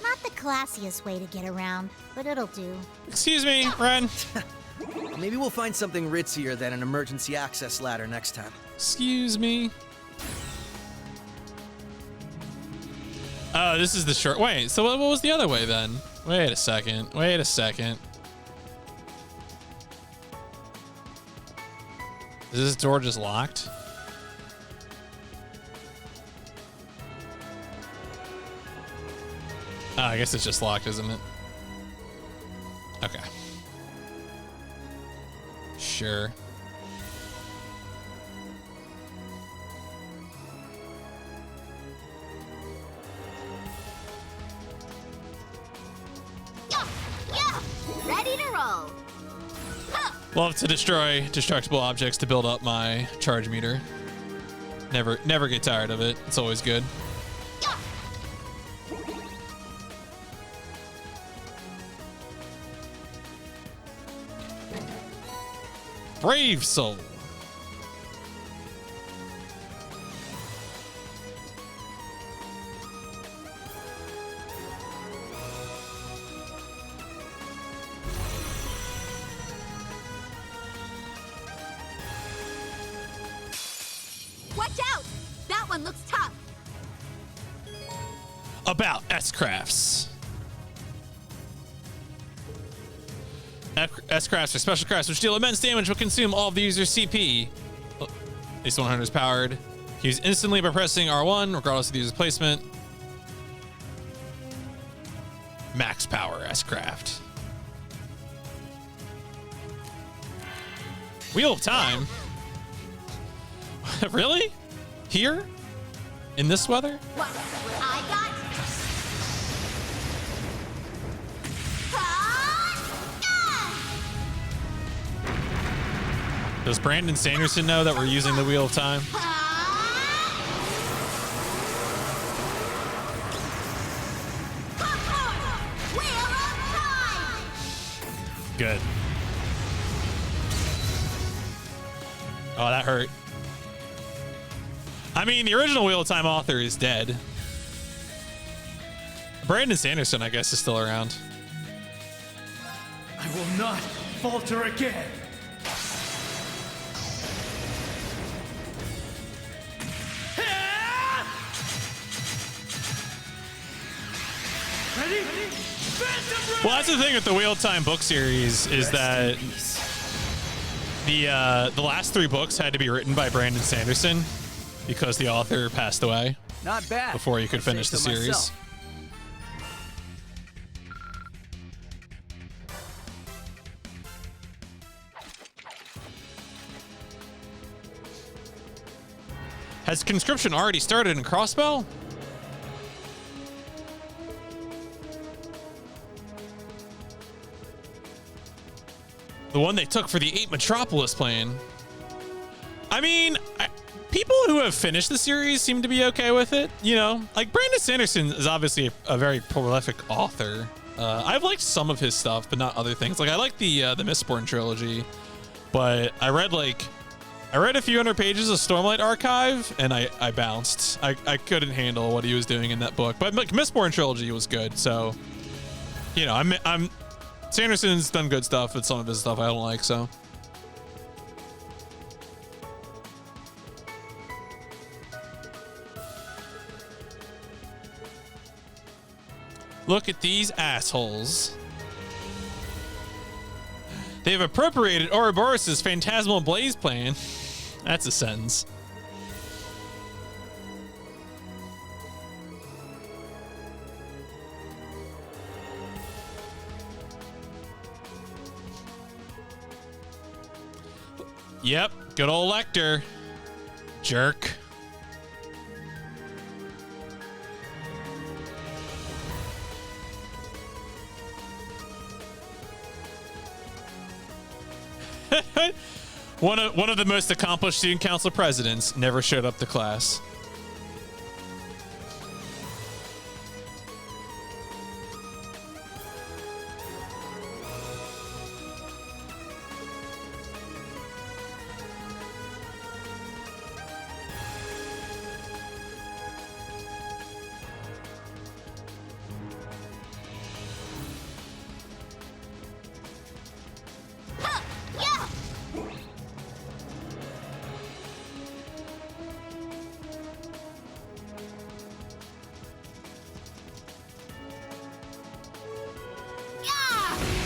[SPEAKER 5] Not the classiest way to get around, but it'll do.
[SPEAKER 1] Excuse me, Ren.
[SPEAKER 16] Maybe we'll find something ritzier than an emergency access ladder next time.
[SPEAKER 1] Excuse me. Oh, this is the short. Wait, so what was the other way then? Wait a second. Wait a second. Is this door just locked? Oh, I guess it's just locked, isn't it? Okay. Sure.
[SPEAKER 21] Yeah! Ready to roll!
[SPEAKER 1] Love to destroy destructible objects to build up my charge meter. Never get tired of it. It's always good. Brave soul.
[SPEAKER 21] one looks tough.
[SPEAKER 1] About S-Crafts. S-Crafts are special crafts which deal immense damage but consume all of the user's CP. At least 100 is powered. Use instantly by pressing R1, regardless of the user's placement. Max power S-Craft. Wheel of Time? Really? Here? In this weather?
[SPEAKER 21] What I got?
[SPEAKER 1] Does Brandon Sanderson know that we're using the Wheel of Time? Good. Oh, that hurt. I mean, the original Wheel of Time author is dead. Brandon Sanderson, I guess, is still around.
[SPEAKER 11] I will not falter again. Ready?
[SPEAKER 1] Well, that's the thing with the Wheel of Time book series is that the last 3 books had to be written by Brandon Sanderson because the author passed away.
[SPEAKER 16] Not bad.
[SPEAKER 1] Before you could finish the series.
[SPEAKER 16] Myself.
[SPEAKER 1] Has conscription already started in Crossbell? The one they took for the 8 Metropolis plan. I mean, people who have finished the series seem to be okay with it. You know, like Brandon Sanderson is obviously a very prolific author. I've liked some of his stuff, but not other things. Like I like the Mistborn trilogy, but I read a few hundred pages of Stormlight Archive and I bounced. I couldn't handle what he was doing in that book. But like, Mistborn trilogy was good, so you know, I'm Sanderson's done good stuff, but some of his stuff I don't like, so. Look at these assholes. They've appropriated Ouroboros' Phantasmal Blaze plan. That's a sentence. Yep, good old Lecter. Jerk. One of the most accomplished student council presidents never showed up to class.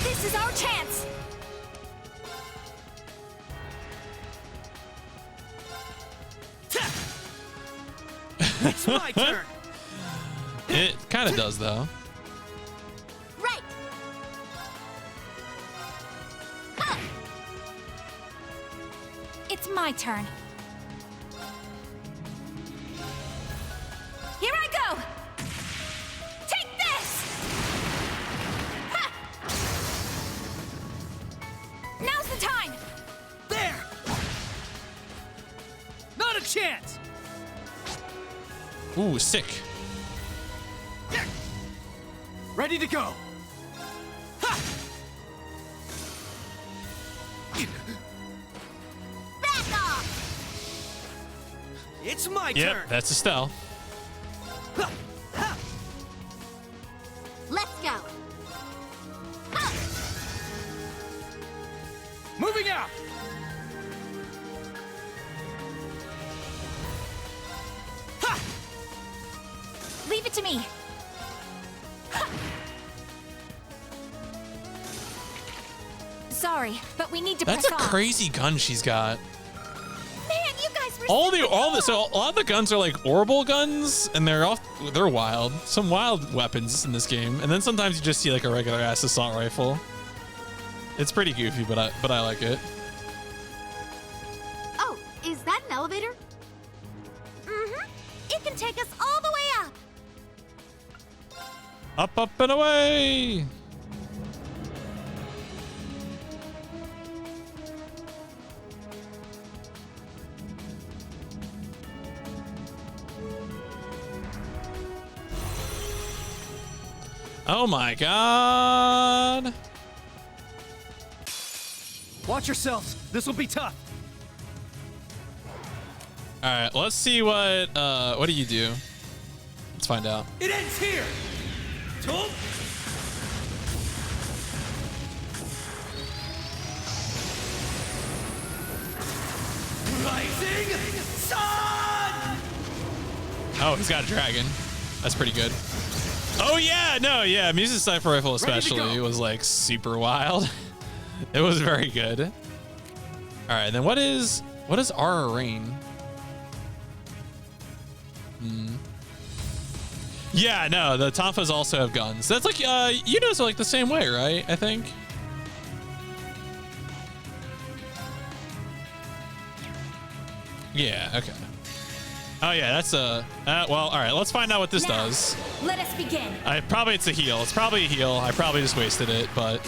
[SPEAKER 2] This is our chance!
[SPEAKER 16] It's my turn.
[SPEAKER 1] It kind of does, though.
[SPEAKER 21] Right.
[SPEAKER 2] It's my turn. Here I go! Take this! Ha! Now's the time!
[SPEAKER 16] There! Not a chance!
[SPEAKER 1] Ooh, sick.
[SPEAKER 11] Ready to go.
[SPEAKER 21] Back off!
[SPEAKER 16] It's my
[SPEAKER 1] Yep,
[SPEAKER 16] turn.
[SPEAKER 1] that's Estelle.
[SPEAKER 21] Let's go.
[SPEAKER 11] Moving out.
[SPEAKER 2] it to me! Sorry, but we need to
[SPEAKER 1] That's
[SPEAKER 2] press
[SPEAKER 1] a
[SPEAKER 2] on.
[SPEAKER 1] crazy gun she's got.
[SPEAKER 2] Man, you guys were
[SPEAKER 1] So a lot of the guns are like orbital guns, and they're wild. Some wild weapons in this game, and then sometimes you just see like a regular ass assault rifle. It's pretty goofy, but I like it.
[SPEAKER 21] Oh, is that an elevator?
[SPEAKER 5] Mm-hmm. It can take us all the way up.
[SPEAKER 1] Up, and away! Oh my god!
[SPEAKER 20] Watch yourselves. This will be tough.
[SPEAKER 1] All right, let's see what do you do? Let's find out.
[SPEAKER 20] It ends here. Tool. Rising sun.
[SPEAKER 1] Oh, he's got a dragon. That's pretty good. Oh yeah, no, yeah, Muse's Sniper Rifle especially was like super wild. It was very good. All right, then what is Aura Rain? Yeah, no, the Tonfas also have guns. That's like Yunos are like the same way, right? I think. Yeah, okay. Oh yeah, that's a well, all right, let's find out what this does.
[SPEAKER 2] Let us begin.
[SPEAKER 1] It's a heal. It's probably a heal. I probably just wasted it, but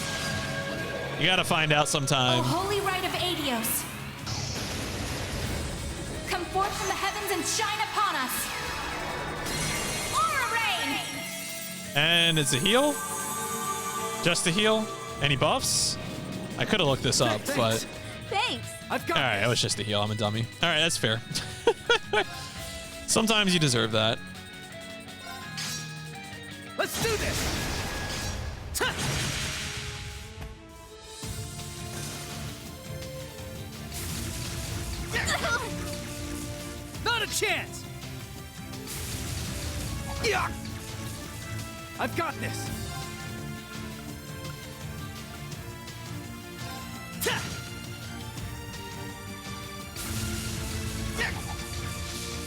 [SPEAKER 1] you gotta find out sometime.
[SPEAKER 2] Oh, holy rite of Adios. Come forth from the heavens and shine upon us. Aura Rain!
[SPEAKER 1] And it's a heal? Just a heal? Any buffs? I could have looked this up, but
[SPEAKER 21] Thanks.
[SPEAKER 20] I've got
[SPEAKER 1] alright, it was just a heal. I'm a dummy. Alright, that's fair. Sometimes you deserve that.
[SPEAKER 20] Let's do this. Not a chance. Yeah. I've got this.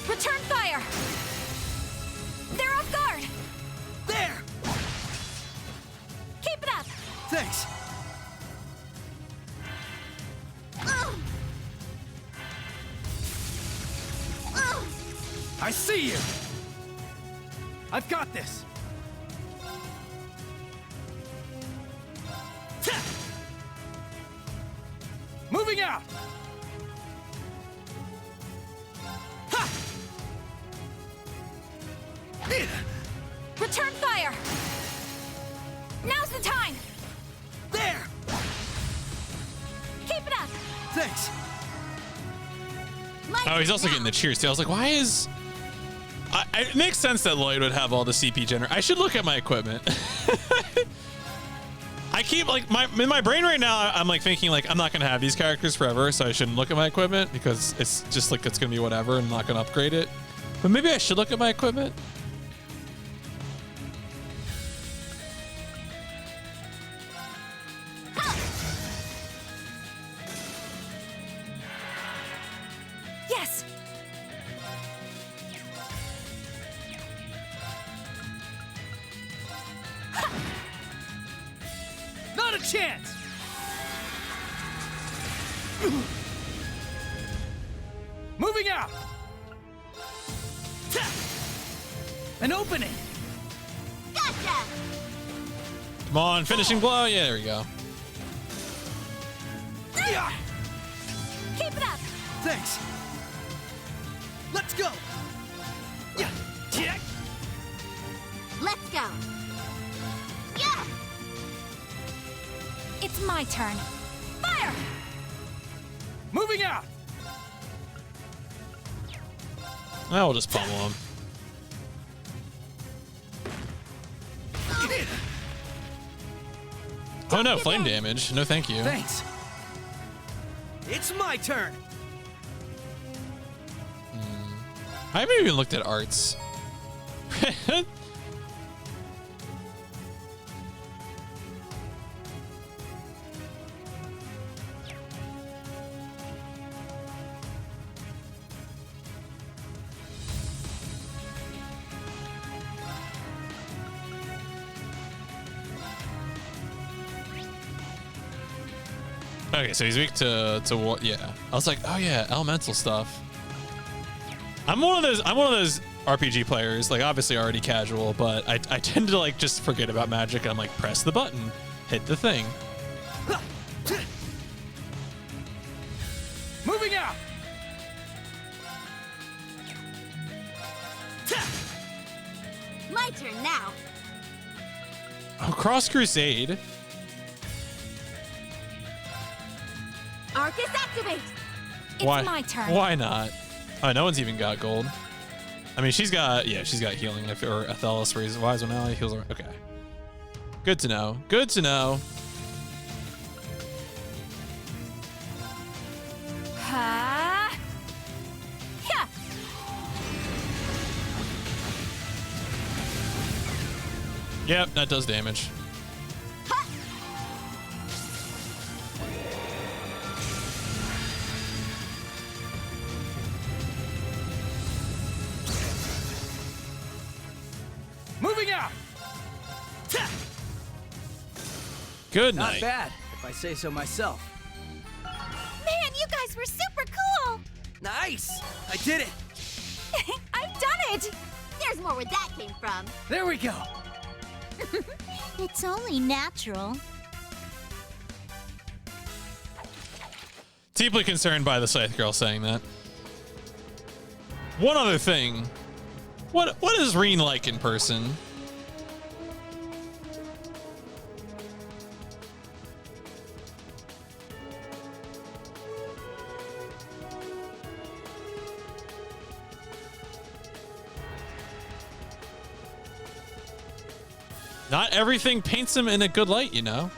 [SPEAKER 2] Return fire! They're off guard!
[SPEAKER 20] There!
[SPEAKER 2] Keep it up!
[SPEAKER 20] Thanks. I see you. I've got this. Moving out.
[SPEAKER 2] Return fire! Now's the time!
[SPEAKER 20] There!
[SPEAKER 2] Keep it up!
[SPEAKER 20] Thanks.
[SPEAKER 1] Oh, he's also getting the cheers too. I was like, why is... it makes sense that Lloyd would have all the CP generator. I should look at my equipment. I keep like in my brain right now, I'm like thinking like I'm not gonna have these characters forever, so I shouldn't look at my equipment because it's just like it's gonna be whatever and I'm not gonna upgrade it. But maybe I should look at my equipment.
[SPEAKER 2] Yes!
[SPEAKER 20] Not a chance. Moving out. An opening.
[SPEAKER 5] Gotcha!
[SPEAKER 1] Come on, finishing blow. Yeah, there we go.
[SPEAKER 2] Keep it up!
[SPEAKER 20] Thanks. Let's go. Yeah. Yeah.
[SPEAKER 5] Let's go. Yeah!
[SPEAKER 2] It's my turn. Fire!
[SPEAKER 20] Moving out.
[SPEAKER 1] I'll just pummel him. Oh no, flame damage. No, thank you.
[SPEAKER 20] Thanks. It's my turn.
[SPEAKER 1] I haven't even looked at arts. Okay, so he's weak to what? Yeah, I was like, oh yeah, elemental stuff. I'm one of those RPG players, like obviously already casual, but I tend to like just forget about magic. I'm like, press the button, hit the thing.
[SPEAKER 11] Moving out.
[SPEAKER 21] My turn now.
[SPEAKER 1] Oh, Cross Crusade.
[SPEAKER 21] Arcus activate.
[SPEAKER 2] It's my turn.
[SPEAKER 1] Why not? Oh, no one's even got gold. I mean, she's got healing. If or Athelos raises wise when ally heals. Okay. Good to know. Good to know.
[SPEAKER 2] Ha! Yeah.
[SPEAKER 1] Yep, that does damage.
[SPEAKER 11] Moving out.
[SPEAKER 1] Good
[SPEAKER 20] Not
[SPEAKER 1] night.
[SPEAKER 20] bad, if I say so myself.
[SPEAKER 14] Man, you guys were super cool!
[SPEAKER 16] Nice! I did it!
[SPEAKER 14] I've done it!
[SPEAKER 21] There's more where that came from.
[SPEAKER 20] There we go.
[SPEAKER 5] It's only natural.
[SPEAKER 1] Deeply concerned by the Scythe girl saying that. One other thing. What is Reen like in person? Not everything paints him in a good light, you know.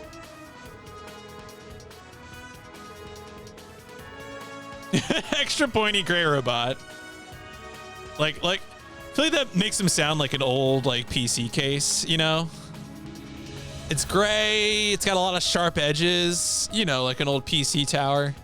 [SPEAKER 1] Extra pointy gray robot. Like I feel like that makes him sound like an old like PC case, you know? It's gray, it's got a lot of sharp edges, you know, like an old PC tower.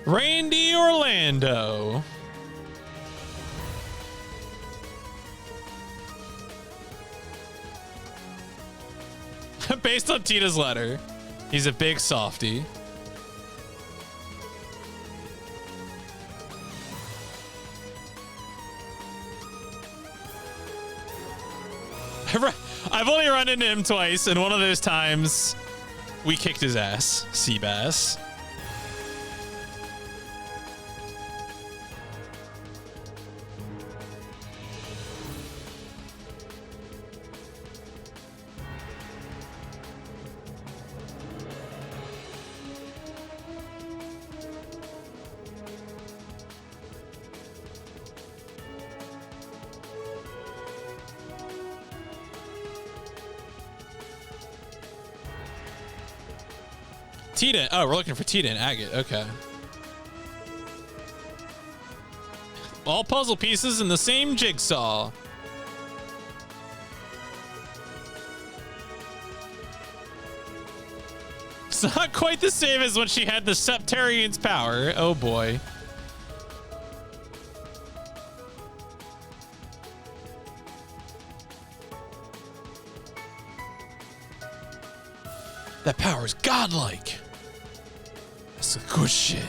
[SPEAKER 1] Randy Orlando. Based on Tina's letter, he's a big softie. I've only run into him twice, and one of those times we kicked his ass. Seabass. Tita. Oh, we're looking for Tita and Agate. Okay. All puzzle pieces in the same jigsaw. It's not quite the same as when she had the Septarian's power. Oh boy. That power is godlike. That's the good shit.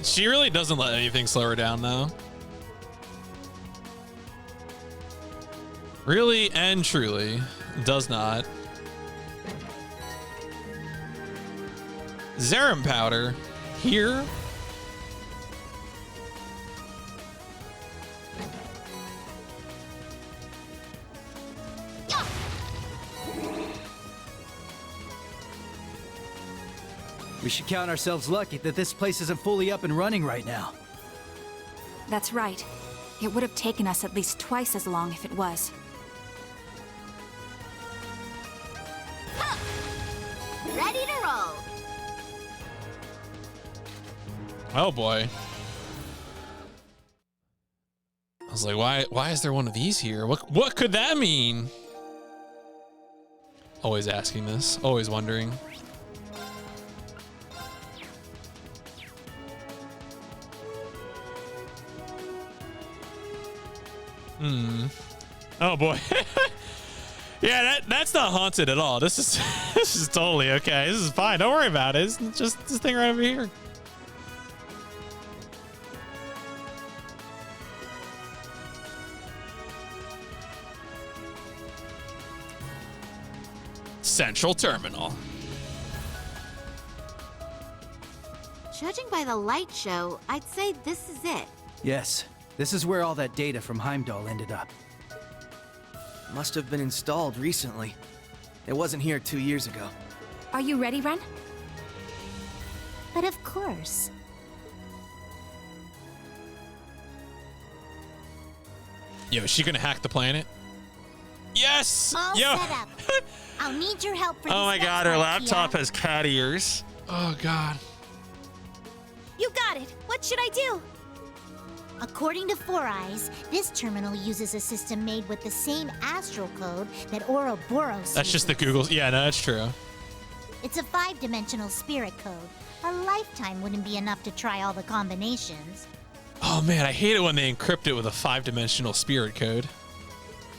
[SPEAKER 1] She really doesn't let anything slow her down, though. Really and truly does not. Zerum powder here.
[SPEAKER 20] We should count ourselves lucky that this place isn't fully up and running right now.
[SPEAKER 2] That's right. It would have taken us at least twice as long if it was.
[SPEAKER 21] Ready to roll.
[SPEAKER 1] Oh boy. I was like, why is there one of these here? What could that mean? Always asking this, always wondering. Oh boy. Yeah, that's not haunted at all. This is totally okay. This is fine. Don't worry about it. It's just this thing right over here. Central Terminal.
[SPEAKER 21] Judging by the light show, I'd say this is it.
[SPEAKER 20] Yes, this is where all that data from Heimdall ended up.
[SPEAKER 16] Must have been installed recently. It wasn't here 2 years ago.
[SPEAKER 2] Are you ready, Ren?
[SPEAKER 5] But of course.
[SPEAKER 1] Yo, is she gonna hack the planet? Yes!
[SPEAKER 5] All
[SPEAKER 1] Yo!
[SPEAKER 5] set up. I'll need your help for this
[SPEAKER 1] Oh my god, her
[SPEAKER 5] next
[SPEAKER 1] laptop
[SPEAKER 5] Kia.
[SPEAKER 1] has cat ears. Oh god.
[SPEAKER 5] You got it. What should I do? According to Four Eyes, this terminal uses a system made with the same astral code that Ouroboros
[SPEAKER 1] That's just the Google. Yeah, no, that's true.
[SPEAKER 5] It's a 5-dimensional spirit code. A lifetime wouldn't be enough to try all the combinations.
[SPEAKER 1] Oh man, I hate it when they encrypt it with a 5-dimensional spirit code.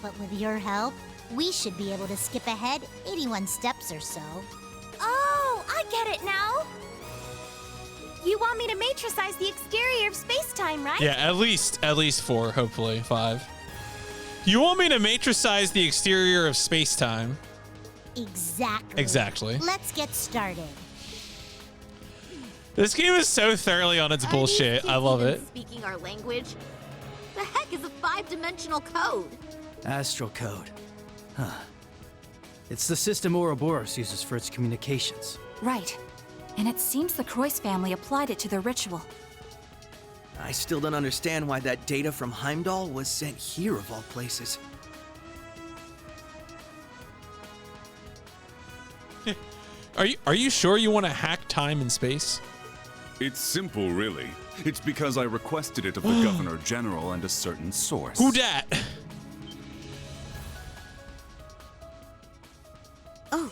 [SPEAKER 5] But with your help, we should be able to skip ahead 81 steps or so.
[SPEAKER 14] Oh, I get it now. You want me to matricize the exterior of space-time, right?
[SPEAKER 1] Yeah, at least 4, hopefully 5. You want me to matricize the exterior of space-time?
[SPEAKER 5] Exactly.
[SPEAKER 1] Exactly.
[SPEAKER 5] Let's get started.
[SPEAKER 1] This game is so thoroughly on its bullshit. I love it.
[SPEAKER 21] Speaking our language? The heck is a 5-dimensional code?
[SPEAKER 20] Astral code. Huh. It's the system Ouroboros uses for its communications.
[SPEAKER 2] Right. And it seems the Croix family applied it to their ritual.
[SPEAKER 16] I still don't understand why that data from Heimdall was sent here of all places.
[SPEAKER 1] Are you sure you want to hack time and space?
[SPEAKER 12] It's simple, really. It's because I requested it of the Governor General and a certain source.
[SPEAKER 1] Who dat?
[SPEAKER 21] Oh.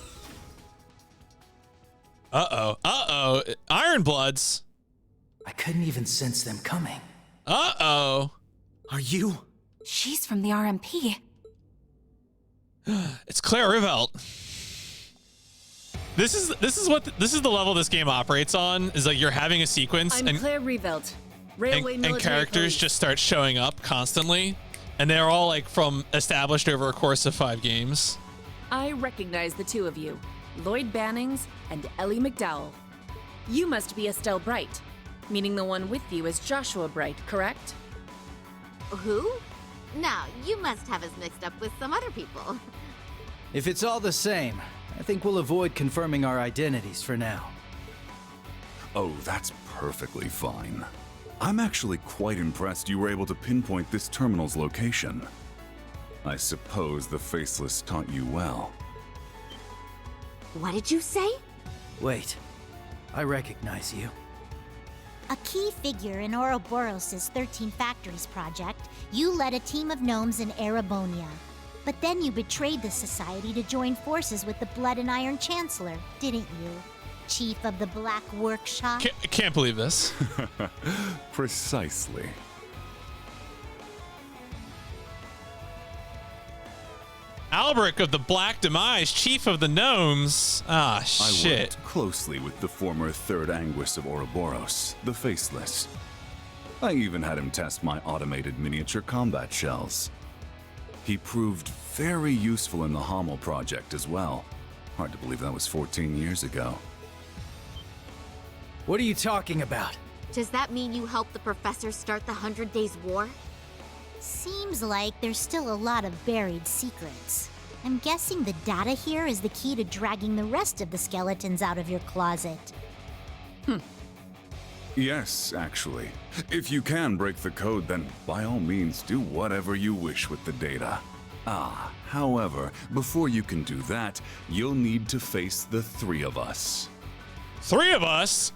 [SPEAKER 1] Uh-oh. Ironbloods.
[SPEAKER 20] I couldn't even sense them coming.
[SPEAKER 1] Uh-oh.
[SPEAKER 16] Are you?
[SPEAKER 2] She's from the RMP.
[SPEAKER 1] It's Claire Rivelt. This is the level this game operates on. Is like you're having a sequence
[SPEAKER 15] I'm Claire Revelt, Railway
[SPEAKER 1] and
[SPEAKER 15] Military
[SPEAKER 1] characters
[SPEAKER 15] Police.
[SPEAKER 1] just start showing up constantly, and they're all like from established over a course of 5 games.
[SPEAKER 15] I recognize the two of you, Lloyd Bannings and Ellie McDowell. You must be Estelle Bright, meaning the one with you is Joshua Bright, correct?
[SPEAKER 21] Who? No, you must have us mixed up with some other people.
[SPEAKER 20] If it's all the same, I think we'll avoid confirming our identities for now.
[SPEAKER 12] Oh, that's perfectly fine. I'm actually quite impressed you were able to pinpoint this terminal's location. I suppose the Faceless taught you well.
[SPEAKER 21] What did you say?
[SPEAKER 20] Wait, I recognize you.
[SPEAKER 5] A key figure in Ouroboros' 13 Factories project, you led a team of gnomes in Erebonia. But then you betrayed the society to join forces with the Blood and Iron Chancellor, didn't you? Chief of the Black Workshop?
[SPEAKER 1] Can't believe this.
[SPEAKER 12] Precisely.
[SPEAKER 1] Alberic of the Black Demise, Chief of the Gnomes. Ah, shit.
[SPEAKER 12] I worked closely with the former Third Anguis of Ouroboros, the Faceless. I even had him test my automated miniature combat shells. He proved very useful in the Hamel project as well. Hard to believe that was 14 years ago.
[SPEAKER 20] What are you talking about?
[SPEAKER 21] Does that mean you helped the professor start the 100 Days War?
[SPEAKER 5] Seems like there's still a lot of buried secrets. I'm guessing the data here is the key to dragging the rest of the skeletons out of your closet.
[SPEAKER 12] Yes, actually. If you can break the code, then by all means do whatever you wish with the data. However, before you can do that, you'll need to face the 3 of us.
[SPEAKER 1] 3 of us?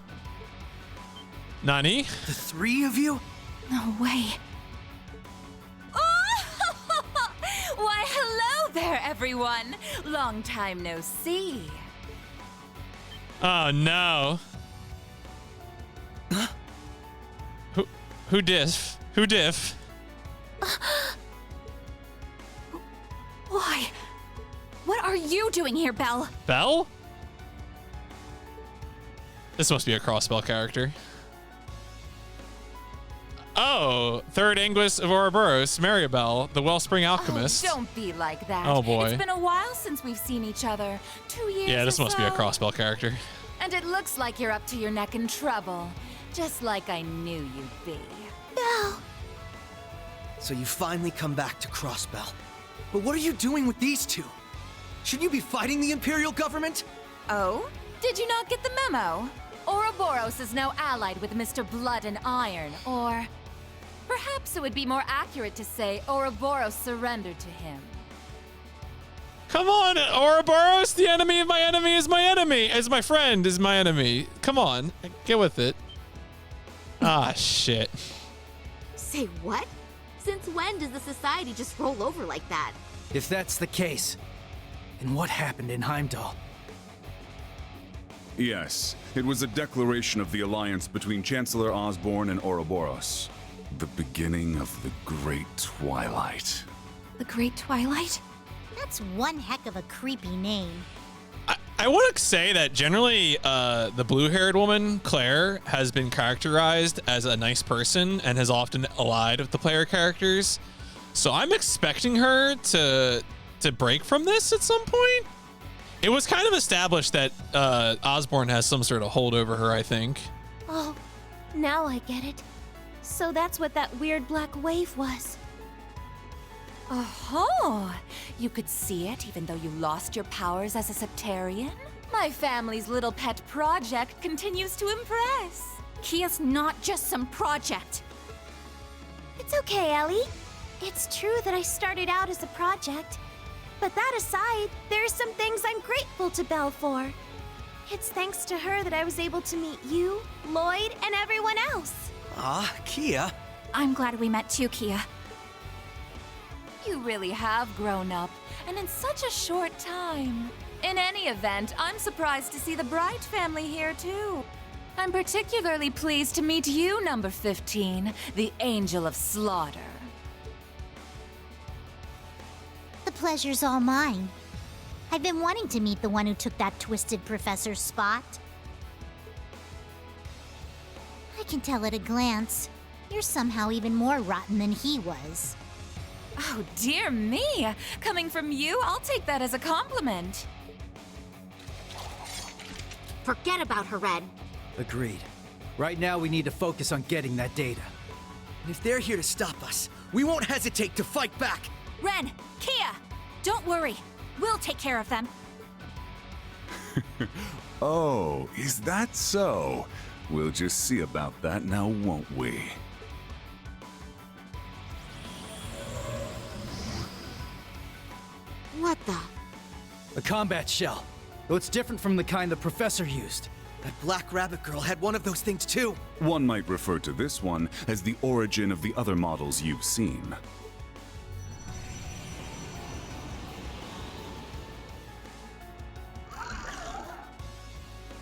[SPEAKER 1] Nani?
[SPEAKER 16] The 3 of you?
[SPEAKER 4] No way.
[SPEAKER 15] Why, hello there, everyone. Long time no see.
[SPEAKER 1] Oh no.
[SPEAKER 16] Huh?
[SPEAKER 1] Who diff? Who diff?
[SPEAKER 4] Why? What are you doing here, Belle?
[SPEAKER 1] Belle? This must be a Crossbell character. Oh, third Anguis of Ouroboros, Maribel, the Wellspring Alchemist.
[SPEAKER 15] Oh, don't be like that.
[SPEAKER 1] Oh boy.
[SPEAKER 15] It's been a while since we've seen each other. 2 years.
[SPEAKER 1] Yeah, this
[SPEAKER 15] or
[SPEAKER 1] must
[SPEAKER 15] so.
[SPEAKER 1] be a Crossbell character.
[SPEAKER 15] And it looks like you're up to your neck in trouble. Just like I knew you'd be.
[SPEAKER 5] No.
[SPEAKER 16] So you finally come back to Crossbell. But what are you doing with these 2? Should you be fighting the Imperial government?
[SPEAKER 15] Oh? Did you not get the memo? Ouroboros is now allied with Mr. Blood and Iron, or perhaps it would be more accurate to say Ouroboros surrendered to him.
[SPEAKER 1] Come on, Ouroboros, the enemy of my enemy is my enemy. Is my friend is my enemy. Come on, get with it. Ah, shit.
[SPEAKER 21] Say what? Since when does the society just roll over like that?
[SPEAKER 20] If that's the case, then what happened in Heimdall?
[SPEAKER 12] Yes, it was a declaration of the alliance between Chancellor Osborn and Ouroboros. The beginning of the Great Twilight.
[SPEAKER 2] The Great Twilight?
[SPEAKER 5] That's one heck of a creepy name.
[SPEAKER 1] I want to say that generally the blue-haired woman, Claire, has been characterized as a nice person and has often allied with the player characters. So I'm expecting her to break from this at some point. It was kind of established that Osborn has some sort of hold over her, I think.
[SPEAKER 14] Oh, now I get it. So that's what that weird black wave was.
[SPEAKER 15] Oh, you could see it even though you lost your powers as a Septarian? My family's little pet project continues to impress.
[SPEAKER 2] Kia's not just some project.
[SPEAKER 14] It's okay, Ellie. It's true that I started out as a project. But that aside, there are some things I'm grateful to Belle for. It's thanks to her that I was able to meet you, Lloyd, and everyone else.
[SPEAKER 16] Kia.
[SPEAKER 2] I'm glad we met too, Kia.
[SPEAKER 15] You really have grown up, and in such a short time. In any event, I'm surprised to see the Bright family here too. I'm particularly pleased to meet you, number 15, the Angel of Slaughter.
[SPEAKER 5] The pleasure's all mine. I've been wanting to meet the one who took that twisted professor's spot. I can tell at a glance, you're somehow even more rotten than he was.
[SPEAKER 15] Oh, dear me! Coming from you, I'll take that as a compliment.
[SPEAKER 21] Forget about her, Red.
[SPEAKER 20] Agreed. Right now, we need to focus on getting that data.
[SPEAKER 16] And if they're here to stop us, we won't hesitate to fight back.
[SPEAKER 2] Ren, Kia, don't worry. We'll take care of them.
[SPEAKER 12] Oh, is that so? We'll just see about that now, won't we?
[SPEAKER 21] What the?
[SPEAKER 20] A combat shell. Though it's different from the kind the professor used.
[SPEAKER 16] That Black Rabbit girl had one of those things too.
[SPEAKER 12] One might refer to this one as the origin of the other models you've seen.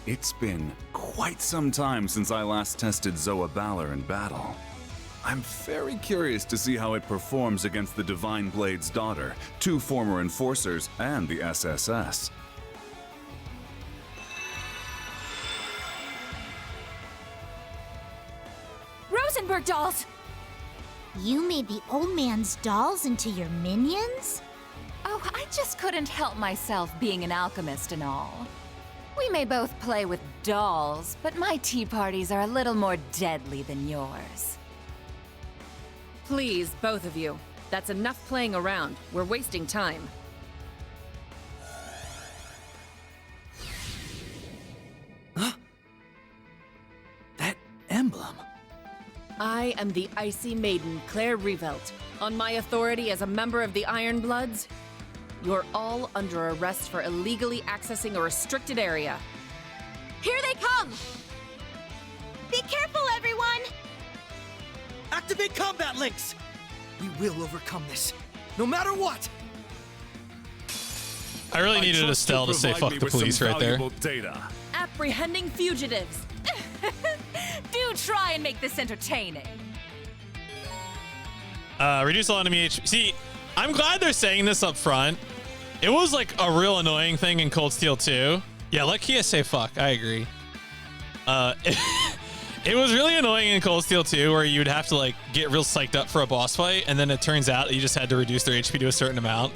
[SPEAKER 12] It's been quite some time since I last tested Zoa Balor in battle. I'm very curious to see how it performs against the Divine Blade's daughter, 2 former enforcers, and the SSS.
[SPEAKER 2] Rosenberg dolls!
[SPEAKER 5] You made the old man's dolls into your minions?
[SPEAKER 15] Oh, I just couldn't help myself being an alchemist and all. We may both play with dolls, but my tea parties are a little more deadly than yours.
[SPEAKER 3] Please, both of you. That's enough playing around. We're wasting time.
[SPEAKER 11] emblem.
[SPEAKER 3] I am the Icy Maiden, Claire Revelt. On my authority as a member of the Iron Bloods, you're all under arrest for illegally accessing a restricted area.
[SPEAKER 14] Here they come! Be careful, everyone!
[SPEAKER 16] Activate combat links! We will overcome this, no matter what!
[SPEAKER 1] I really needed Estelle to say fuck the police right there.
[SPEAKER 12] Data.
[SPEAKER 3] Apprehending fugitives.
[SPEAKER 15] Do try and make this entertaining.
[SPEAKER 1] Reduce all enemy HP. See, I'm glad they're saying this up front. It was like a real annoying thing in Cold Steel 2. Yeah, let Kia say fuck. I agree. It was really annoying in Cold Steel 2 where you'd have to like get real psyched up for a boss fight, and then it turns out you just had to reduce their HP to a certain amount.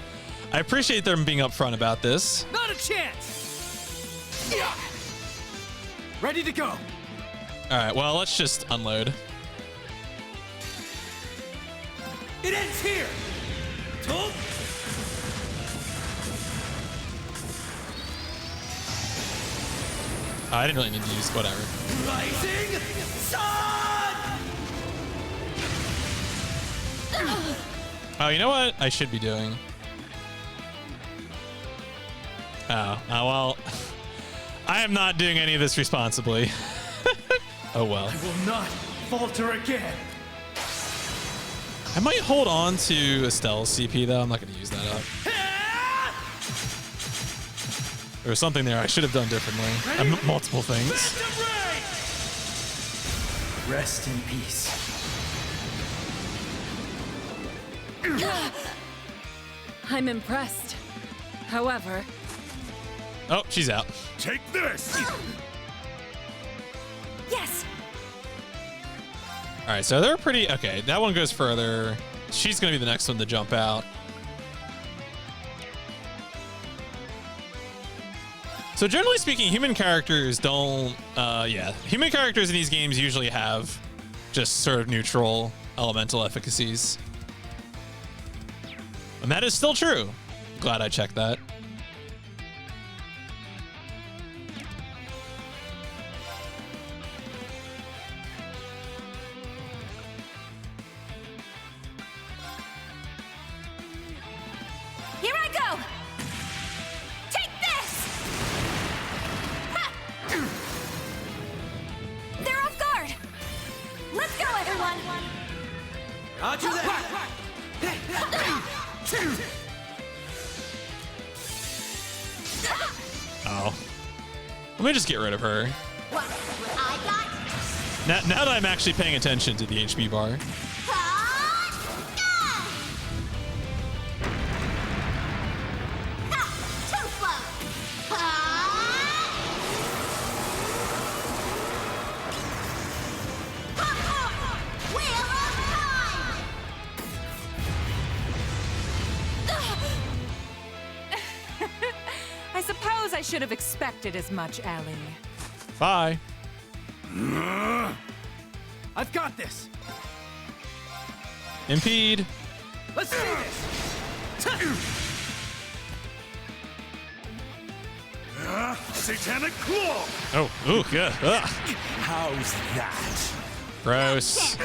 [SPEAKER 1] I appreciate them being upfront about this.
[SPEAKER 11] Not a chance! Ready to go!
[SPEAKER 1] Alright, well, let's just unload.
[SPEAKER 11] It ends here!
[SPEAKER 1] Oh, I didn't really need to use whatever.
[SPEAKER 11] Rising Sun!
[SPEAKER 1] Oh, you know what I should be doing? Oh, well, I am not doing any of this responsibly. Oh well.
[SPEAKER 11] I will not falter again.
[SPEAKER 1] I might hold on to Estelle's CP though. I'm not going to use that up. There was something there I should have done differently. Multiple things.
[SPEAKER 11] Rest in peace.
[SPEAKER 3] I'm impressed. However...
[SPEAKER 1] Oh, she's out.
[SPEAKER 12] Take this!
[SPEAKER 14] Yes!
[SPEAKER 1] All right, so they're pretty... Okay, that one goes further. She's going to be the next one to jump out. So generally speaking, human characters don't... yeah, human characters in these games usually have just sort of neutral elemental efficacies. And that is still true. Glad I checked that.
[SPEAKER 14] Here I go! Take this! Ha! They're off guard! Let's go, everyone!
[SPEAKER 11] Roger that!
[SPEAKER 1] Oh. Let me just get rid of her.
[SPEAKER 14] What I got?
[SPEAKER 1] Now that I'm actually paying attention to the HP bar.
[SPEAKER 15] I suppose I should have expected as much, Ellie.
[SPEAKER 1] Bye.
[SPEAKER 11] I've got this.
[SPEAKER 1] Impede.
[SPEAKER 11] Let's do this.
[SPEAKER 12] Satanic claw.
[SPEAKER 1] Oh, ooh, good. Ugh.
[SPEAKER 11] How's that?
[SPEAKER 1] Gross.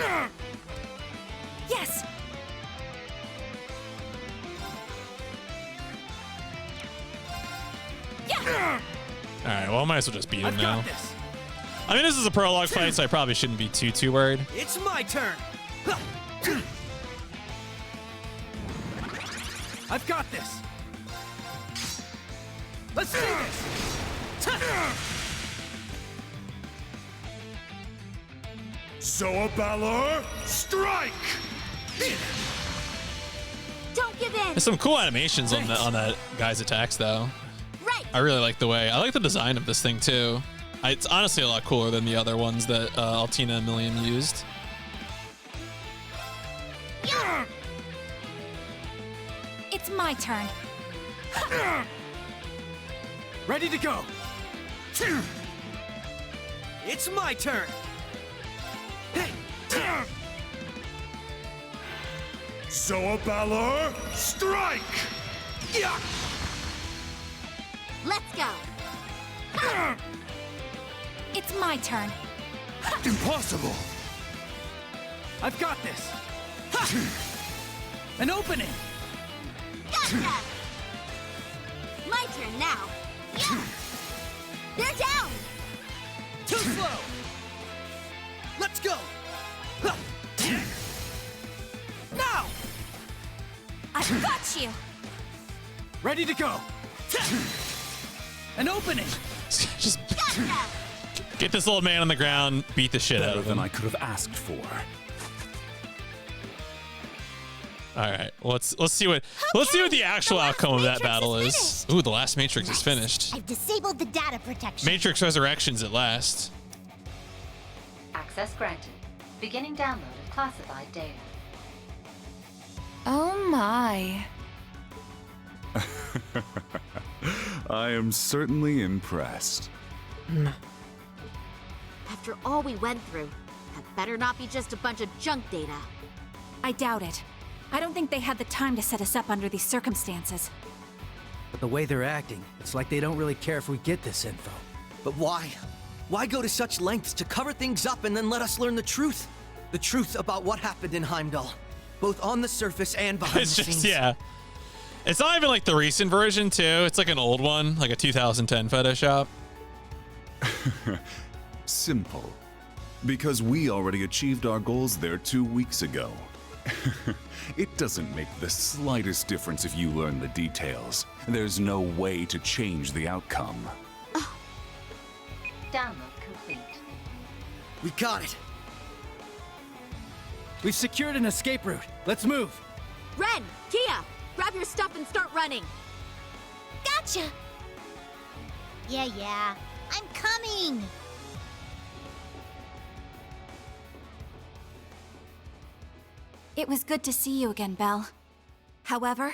[SPEAKER 14] Yes!
[SPEAKER 1] All right, well, I might as well just beat him
[SPEAKER 11] I've
[SPEAKER 1] now.
[SPEAKER 11] got this.
[SPEAKER 1] I mean, this is a prologue fight, so I probably shouldn't be too worried.
[SPEAKER 16] It's my turn.
[SPEAKER 11] I've got this. Let's do this.
[SPEAKER 12] Zoa Balor, strike!
[SPEAKER 14] Don't give in!
[SPEAKER 1] There's some cool animations on that guy's attacks, though.
[SPEAKER 14] Right.
[SPEAKER 1] I really like the way. I like the design of this thing too. It's honestly a lot cooler than the other ones that Altina and Millium used.
[SPEAKER 2] It's my turn.
[SPEAKER 11] Ready to go.
[SPEAKER 16] It's my turn.
[SPEAKER 12] Zoa Balor, strike!
[SPEAKER 14] Let's go. It's my turn.
[SPEAKER 20] Impossible! I've got this! Ha! An opening!
[SPEAKER 21] Gotcha! My turn now. Yeah! They're down!
[SPEAKER 16] Too slow! Let's go! Ha! Now!
[SPEAKER 21] I've got you!
[SPEAKER 20] Ready to go! An opening!
[SPEAKER 1] Just
[SPEAKER 21] Gotcha!
[SPEAKER 1] get this old man on the ground, beat the shit out
[SPEAKER 12] Better
[SPEAKER 1] of
[SPEAKER 12] than
[SPEAKER 1] him.
[SPEAKER 12] I could have asked for.
[SPEAKER 1] All right, let's see what the actual outcome of that battle is. Ooh, the last Matrix is finished.
[SPEAKER 21] I've disabled the data protection.
[SPEAKER 1] Matrix Resurrections at last.
[SPEAKER 15] Access granted. Beginning download of classified data.
[SPEAKER 4] Oh my.
[SPEAKER 12] I am certainly impressed.
[SPEAKER 21] After all we went through, that better not be just a bunch of junk data.
[SPEAKER 2] I doubt it. I don't think they had the time to set us up under these circumstances.
[SPEAKER 20] But the way they're acting, it's like they don't really care if we get this info.
[SPEAKER 16] But why? Why go to such lengths to cover things up and then let us learn the truth? The truth about what happened in Heimdall, both on the surface and behind
[SPEAKER 1] It's
[SPEAKER 16] the
[SPEAKER 1] just,
[SPEAKER 16] scenes.
[SPEAKER 1] yeah. It's not even like the recent version, too. It's like an old one, like a 2010 Photoshop.
[SPEAKER 12] Simple. Because we already achieved our goals there 2 weeks ago. It doesn't make the slightest difference if you learn the details. There's no way to change the outcome.
[SPEAKER 15] Download complete.
[SPEAKER 16] We got it.
[SPEAKER 20] We've secured an escape route. Let's move.
[SPEAKER 21] Ren, Kia, grab your stuff and start running. Gotcha! Yeah, I'm coming!
[SPEAKER 2] It was good to see you again, Belle. However,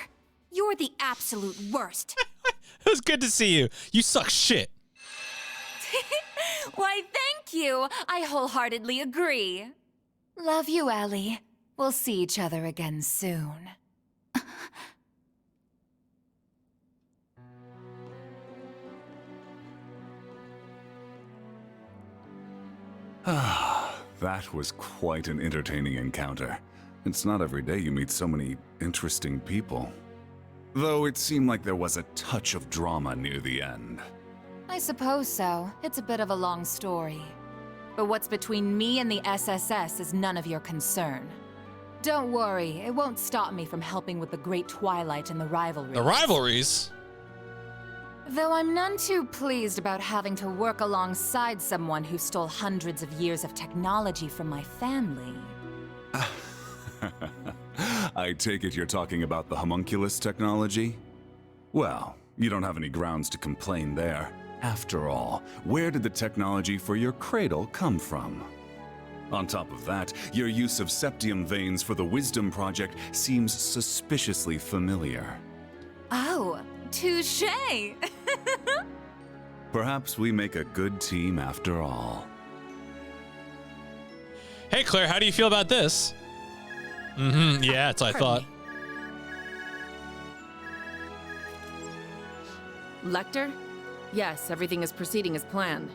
[SPEAKER 2] you're the absolute worst.
[SPEAKER 1] It was good to see you. You suck shit.
[SPEAKER 15] Why, thank you. I wholeheartedly agree. Love you, Ellie. We'll see each other again soon.
[SPEAKER 12] That was quite an entertaining encounter. It's not every day you meet so many interesting people. Though it seemed like there was a touch of drama near the end.
[SPEAKER 15] I suppose so. It's a bit of a long story. But what's between me and the SSS is none of your concern. Don't worry, it won't stop me from helping with the Great Twilight and the rivalries.
[SPEAKER 1] The rivalries?
[SPEAKER 15] Though I'm none too pleased about having to work alongside someone who stole hundreds of years of technology from my family.
[SPEAKER 12] I take it you're talking about the homunculus technology? Well, you don't have any grounds to complain there. After all, where did the technology for your cradle come from? On top of that, your use of septium veins for the Wisdom Project seems suspiciously familiar.
[SPEAKER 15] Oh, touché!
[SPEAKER 12] Perhaps we make a good team after all.
[SPEAKER 1] Hey, Claire, how do you feel about this? Yeah, that's what I thought.
[SPEAKER 3] Lecter? Yes, everything is proceeding as planned.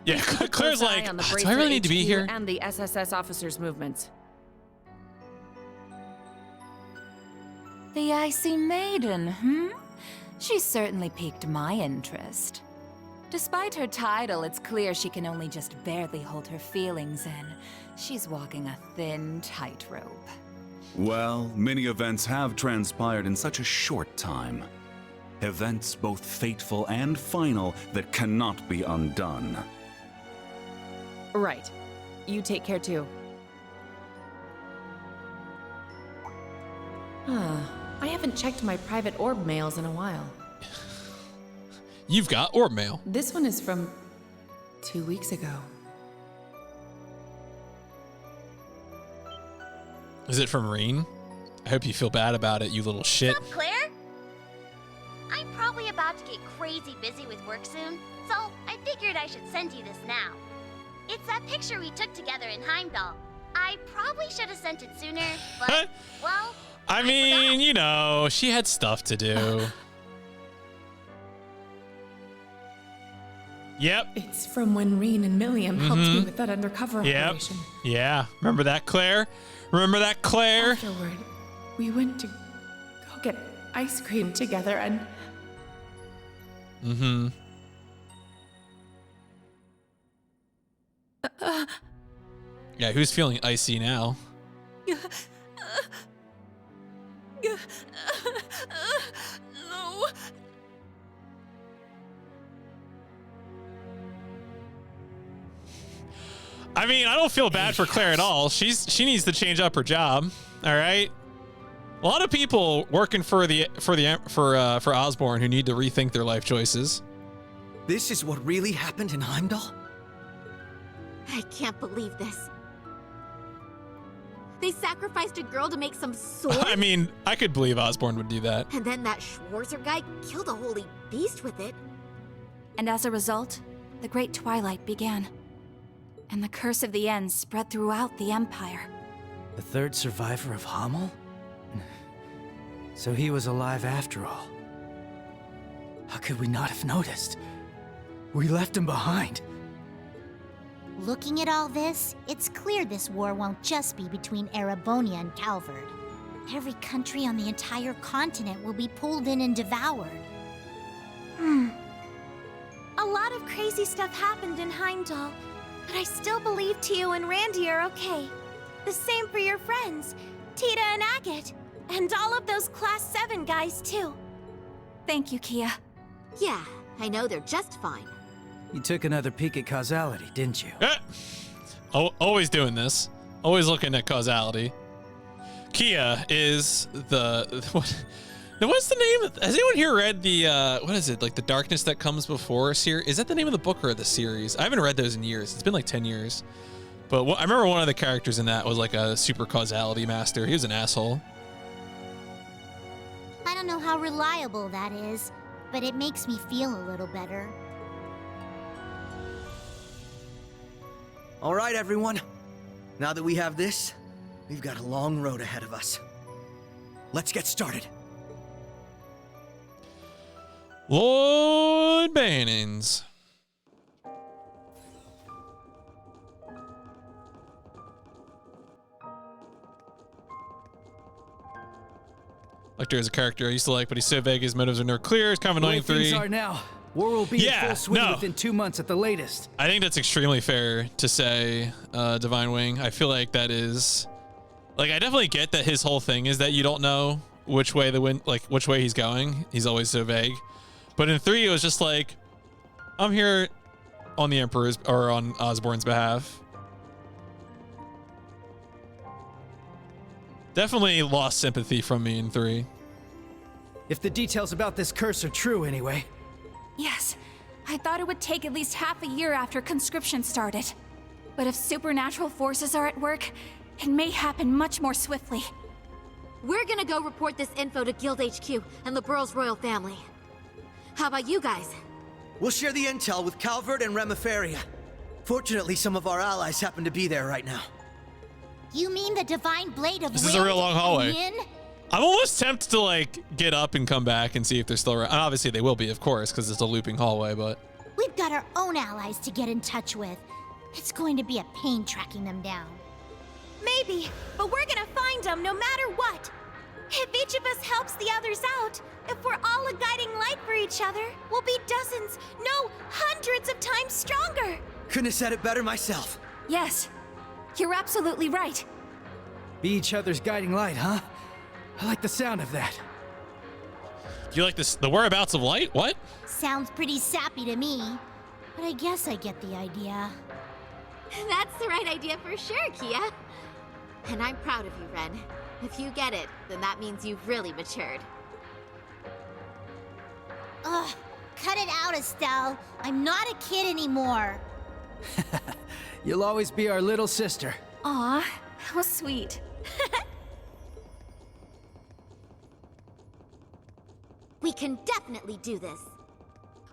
[SPEAKER 1] Yeah, Claire's like,
[SPEAKER 3] on the
[SPEAKER 1] do I really need to be
[SPEAKER 3] HQ
[SPEAKER 1] here?
[SPEAKER 3] And the SSS officers' movements.
[SPEAKER 15] The Icy Maiden, She certainly piqued my interest. Despite her title, it's clear she can only just barely hold her feelings in. She's walking a thin tightrope.
[SPEAKER 12] Well, many events have transpired in such a short time. Events both fateful and final that cannot be undone.
[SPEAKER 3] Right. You take care too. I haven't checked my private orb mails in a while.
[SPEAKER 1] You've got orb mail.
[SPEAKER 3] This one is from 2 weeks ago.
[SPEAKER 1] Is it from Reen? I hope you feel bad about it, you little shit.
[SPEAKER 21] What's up, Claire? I'm probably about to get crazy busy with work soon, so I figured I should send you this now. It's that picture we took together in Heimdall. I probably should have sent it sooner, but, well...
[SPEAKER 1] I mean, you know, she had stuff to do. Yep.
[SPEAKER 7] It's from when Reen and Milliam helped me with that undercover operation.
[SPEAKER 1] Yeah. Remember that, Claire? Remember that, Claire?
[SPEAKER 7] Afterward, we went to go get ice cream together and...
[SPEAKER 1] Yeah, who's feeling icy now?
[SPEAKER 7] No.
[SPEAKER 1] I mean, I don't feel bad for Claire at all. She needs to change up her job. All right. A lot of people working for Osborn who need to rethink their life choices.
[SPEAKER 16] This is what really happened in Heimdall?
[SPEAKER 22] I can't believe this. They sacrificed a girl to make some sword?
[SPEAKER 1] I mean, I could believe Osborn would do that.
[SPEAKER 22] And then that Schwarzer guy killed a holy beast with it.
[SPEAKER 2] And as a result, the Great Twilight began. And the curse of the Ends spread throughout the Empire.
[SPEAKER 20] The third survivor of Hamel? So he was alive after all. How could we not have noticed? We left him behind.
[SPEAKER 5] Looking at all this, it's clear this war won't just be between Erebonia and Calvard. Every country on the entire continent will be pulled in and devoured.
[SPEAKER 14] A lot of crazy stuff happened in Heimdall, but I still believe Tio and Randy are okay. The same for your friends, Tita and Agate, and all of those Class 7 guys too.
[SPEAKER 2] Thank you, Kia.
[SPEAKER 22] Yeah, I know they're just fine.
[SPEAKER 20] You took another peek at causality, didn't you?
[SPEAKER 1] Always doing this. Always looking at causality. Kia is what's the name? Has anyone here read the, what is it? Like The Darkness That Comes Before series? Is that the name of the book or the series? I haven't read those in years. It's been like 10 years. But I remember one of the characters in that was like a super causality master. He was an asshole.
[SPEAKER 5] I don't know how reliable that is, but it makes me feel a little better.
[SPEAKER 16] All right, everyone. Now that we have this, we've got a long road ahead of us. Let's get started.
[SPEAKER 1] Lord Bannons. Lecter is a character I used to like, but he's so vague, his motives are never clear. It's kind of annoying.
[SPEAKER 20] The way things are now. War will be in full swing within 2 months at the latest.
[SPEAKER 1] I think that's extremely fair to say, Divine Wing. I feel like that is, like, I definitely get that his whole thing is that you don't know which way which way he's going. He's always so vague. But in 3, it was just like, I'm here on the Emperor's or on Osborn's behalf. Definitely lost sympathy from me in 3.
[SPEAKER 20] If the details about this curse are true anyway.
[SPEAKER 2] Yes, I thought it would take at least half a year after conscription started. But if supernatural forces are at work, it may happen much more swiftly.
[SPEAKER 22] We're gonna go report this info to Guild HQ and the Burroughs royal family. How about you guys?
[SPEAKER 16] We'll share the intel with Calvard and Remiferia. Fortunately, some of our allies happen to be there right now.
[SPEAKER 5] You mean the Divine Blade of Wind?
[SPEAKER 1] This is a real long hallway.
[SPEAKER 5] Yin?
[SPEAKER 1] I'm almost tempted to like get up and come back and see if they're still around. Obviously they will be, of course, because it's a looping hallway, but...
[SPEAKER 5] We've got our own allies to get in touch with. It's going to be a pain tracking them down.
[SPEAKER 14] Maybe, but we're gonna find them no matter what. If each of us helps the others out, if we're all a guiding light for each other, we'll be dozens, no, hundreds of times stronger.
[SPEAKER 16] Couldn't have said it better myself.
[SPEAKER 2] Yes, you're absolutely right.
[SPEAKER 20] Be each other's guiding light, huh? I like the sound of that.
[SPEAKER 1] You like this, the whereabouts of light? What?
[SPEAKER 5] Sounds pretty sappy to me, but I guess I get the idea.
[SPEAKER 22] That's the right idea for sure, Kia. And I'm proud of you, Ren. If you get it, then that means you've really matured.
[SPEAKER 5] Ugh, cut it out, Estelle. I'm not a kid anymore.
[SPEAKER 20] You'll always be our little sister.
[SPEAKER 2] Aw, how sweet.
[SPEAKER 22] We can definitely do this.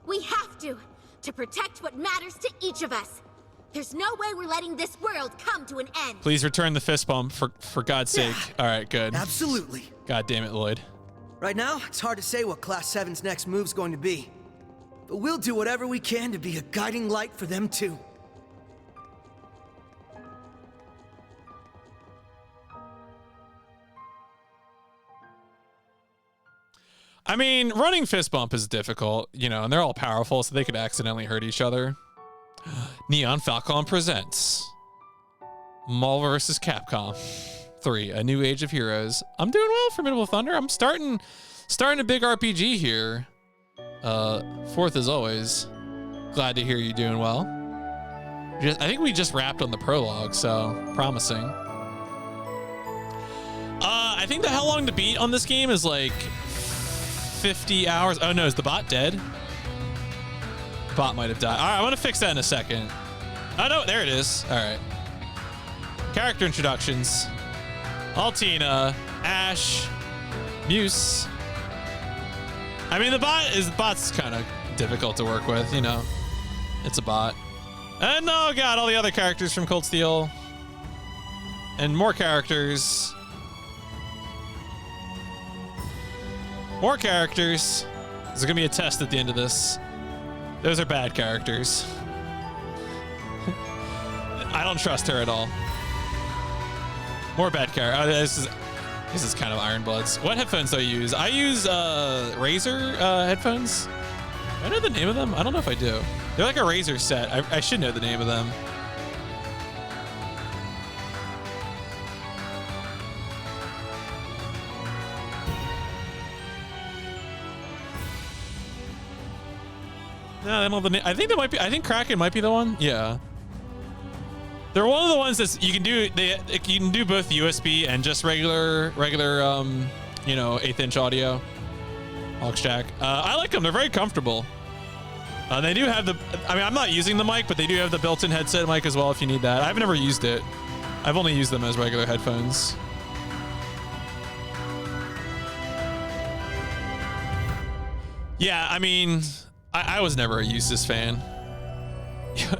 [SPEAKER 22] We have to protect what matters to each of us. There's no way we're letting this world come to an end.
[SPEAKER 1] Please return the fist bump for God's sake. All right, good.
[SPEAKER 16] Absolutely.
[SPEAKER 1] God damn it, Lloyd.
[SPEAKER 16] Right now, it's hard to say what Class 7's next move's going to be. but we'll do whatever we can to be a guiding light for them too.
[SPEAKER 1] I mean, running fist bump is difficult, you know, and they're all powerful, so they could accidentally hurt each other. Neon Falcon presents Marvel vs. Capcom 3, A New Age of Heroes. I'm doing well, Formidable Thunder. I'm starting a big RPG here. Fourth as always. Glad to hear you doing well. I think we just wrapped on the prologue, so promising. I think how long to beat on this game is like 50 hours. Oh no, is the bot dead? Bot might have died. All right, I want to fix that in a second. Oh no, there it is. All right. Character introductions. Altina, Ash, Muse. I mean, the bot's kind of difficult to work with, you know. It's a bot. And oh god, all the other characters from Cold Steel. And more characters. More characters. There's gonna be a test at the end of this. Those are bad characters. I don't trust her at all. More bad characters. This is kind of Iron Bloods. What headphones do I use? I use Razer headphones. Do I know the name of them? I don't know if I do. They're like a Razer set. I should know the name of them. No, I don't know the name. I think that might be. I think Kraken might be the one. Yeah. They're one of the ones that you can do. You can do both USB and just regular, you know, 1/8 inch audio. Aux jack. I like them. They're very comfortable. They do have the. I mean, I'm not using the mic, but they do have the built-in headset mic as well if you need that. I've never used it. I've only used them as regular headphones. Yeah, I mean, I was never a Eustace fan.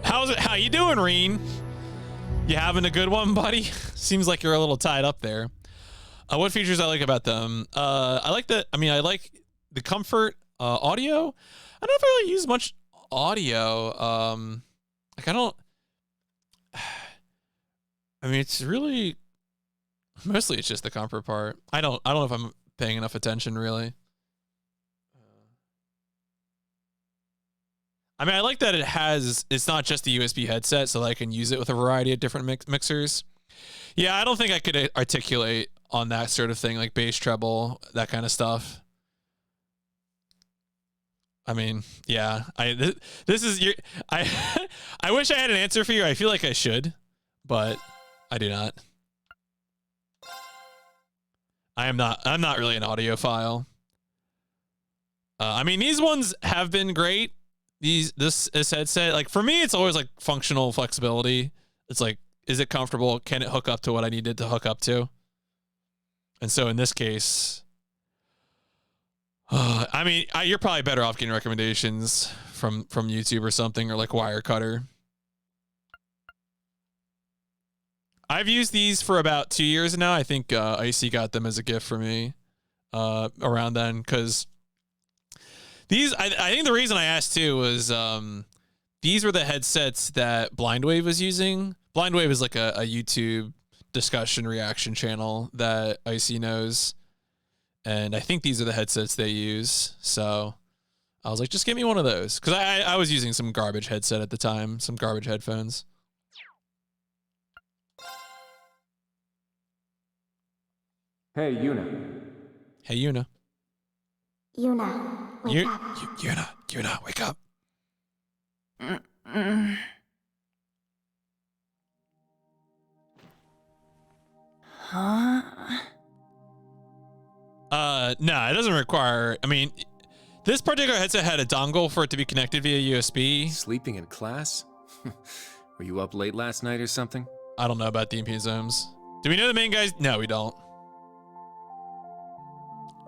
[SPEAKER 1] How you doing, Reen? You having a good one, buddy? Seems like you're a little tied up there. What features I like about them? I like the comfort audio. I don't really use much audio. Like I don't. I mean, it's really mostly it's just the comfort part. I don't know if I'm paying enough attention really. I mean, I like that it's not just a USB headset, so that I can use it with a variety of different mixers. Yeah, I don't think I could articulate on that sort of thing, like bass, treble, that kind of stuff. I mean, yeah, this is your, I wish I had an answer for you. I feel like I should, but I do not. I'm not really an audiophile. I mean, these ones have been great. This headset, like for me, it's always like functional flexibility. It's like, is it comfortable? Can it hook up to what I need it to hook up to? And so in this case, I mean, you're probably better off getting recommendations from YouTube or something, or like Wirecutter. I've used these for about 2 years now. I think Icy got them as a gift for me around then, because these, I think the reason I asked too was these were the headsets that Blindwave was using. Blindwave is like a YouTube discussion reaction channel that Icy knows. And I think these are the headsets they use. So I was like, just give me one of those. Because I was using some garbage headset at the time, some garbage headphones.
[SPEAKER 19] Hey, Yuna.
[SPEAKER 1] Hey, Yuna.
[SPEAKER 21] Yuna, wake up.
[SPEAKER 1] Yuna, wake up.
[SPEAKER 7] Huh?
[SPEAKER 1] No, it doesn't require, I mean, this particular headset had a dongle for it to be connected via USB.
[SPEAKER 8] Sleeping in class? Were you up late last night or something?
[SPEAKER 1] I don't know about DMP Zomes. Do we know the main guys? No, we don't.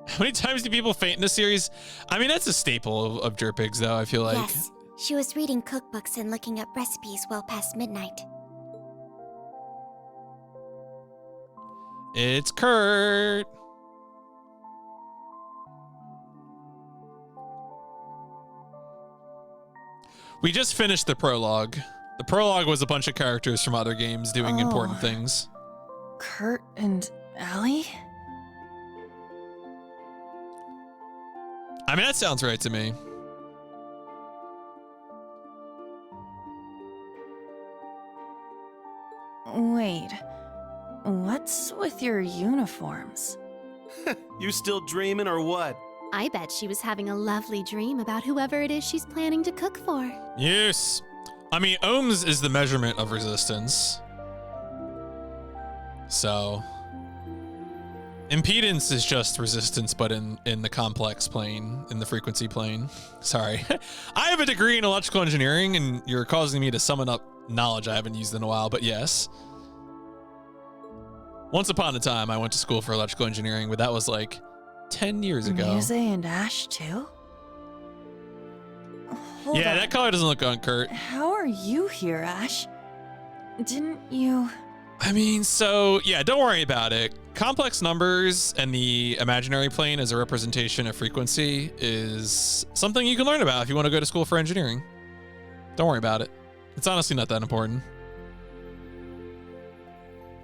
[SPEAKER 1] How many times do people faint in this series? I mean, that's a staple of Jerpigs, though, I feel like.
[SPEAKER 21] Yes, she was reading cookbooks and looking up recipes well past midnight.
[SPEAKER 1] It's Kurt. We just finished the prologue. The prologue was a bunch of characters from other games doing important things.
[SPEAKER 3] Kurt and Allie?
[SPEAKER 1] I mean, that sounds right to me.
[SPEAKER 3] Wait, what's with your uniforms?
[SPEAKER 13] You still dreaming or what?
[SPEAKER 22] I bet she was having a lovely dream about whoever it is she's planning to cook for.
[SPEAKER 1] Yes. I mean, ohms is the measurement of resistance. So, impedance is just resistance, but in the complex plane, in the frequency plane. Sorry. I have a degree in electrical engineering, and you're causing me to summon up knowledge I haven't used in a while, but yes. Once upon a time, I went to school for electrical engineering, but that was like 10 years ago.
[SPEAKER 3] Muse and Ash, too? Hold
[SPEAKER 1] yeah,
[SPEAKER 3] on.
[SPEAKER 1] that color doesn't look good on Kurt.
[SPEAKER 3] How are you here, Ash? Didn't you...
[SPEAKER 1] I mean, so, yeah, don't worry about it. Complex numbers and the imaginary plane as a representation of frequency is something you can learn about if you want to go to school for engineering. Don't worry about it. It's honestly not that important.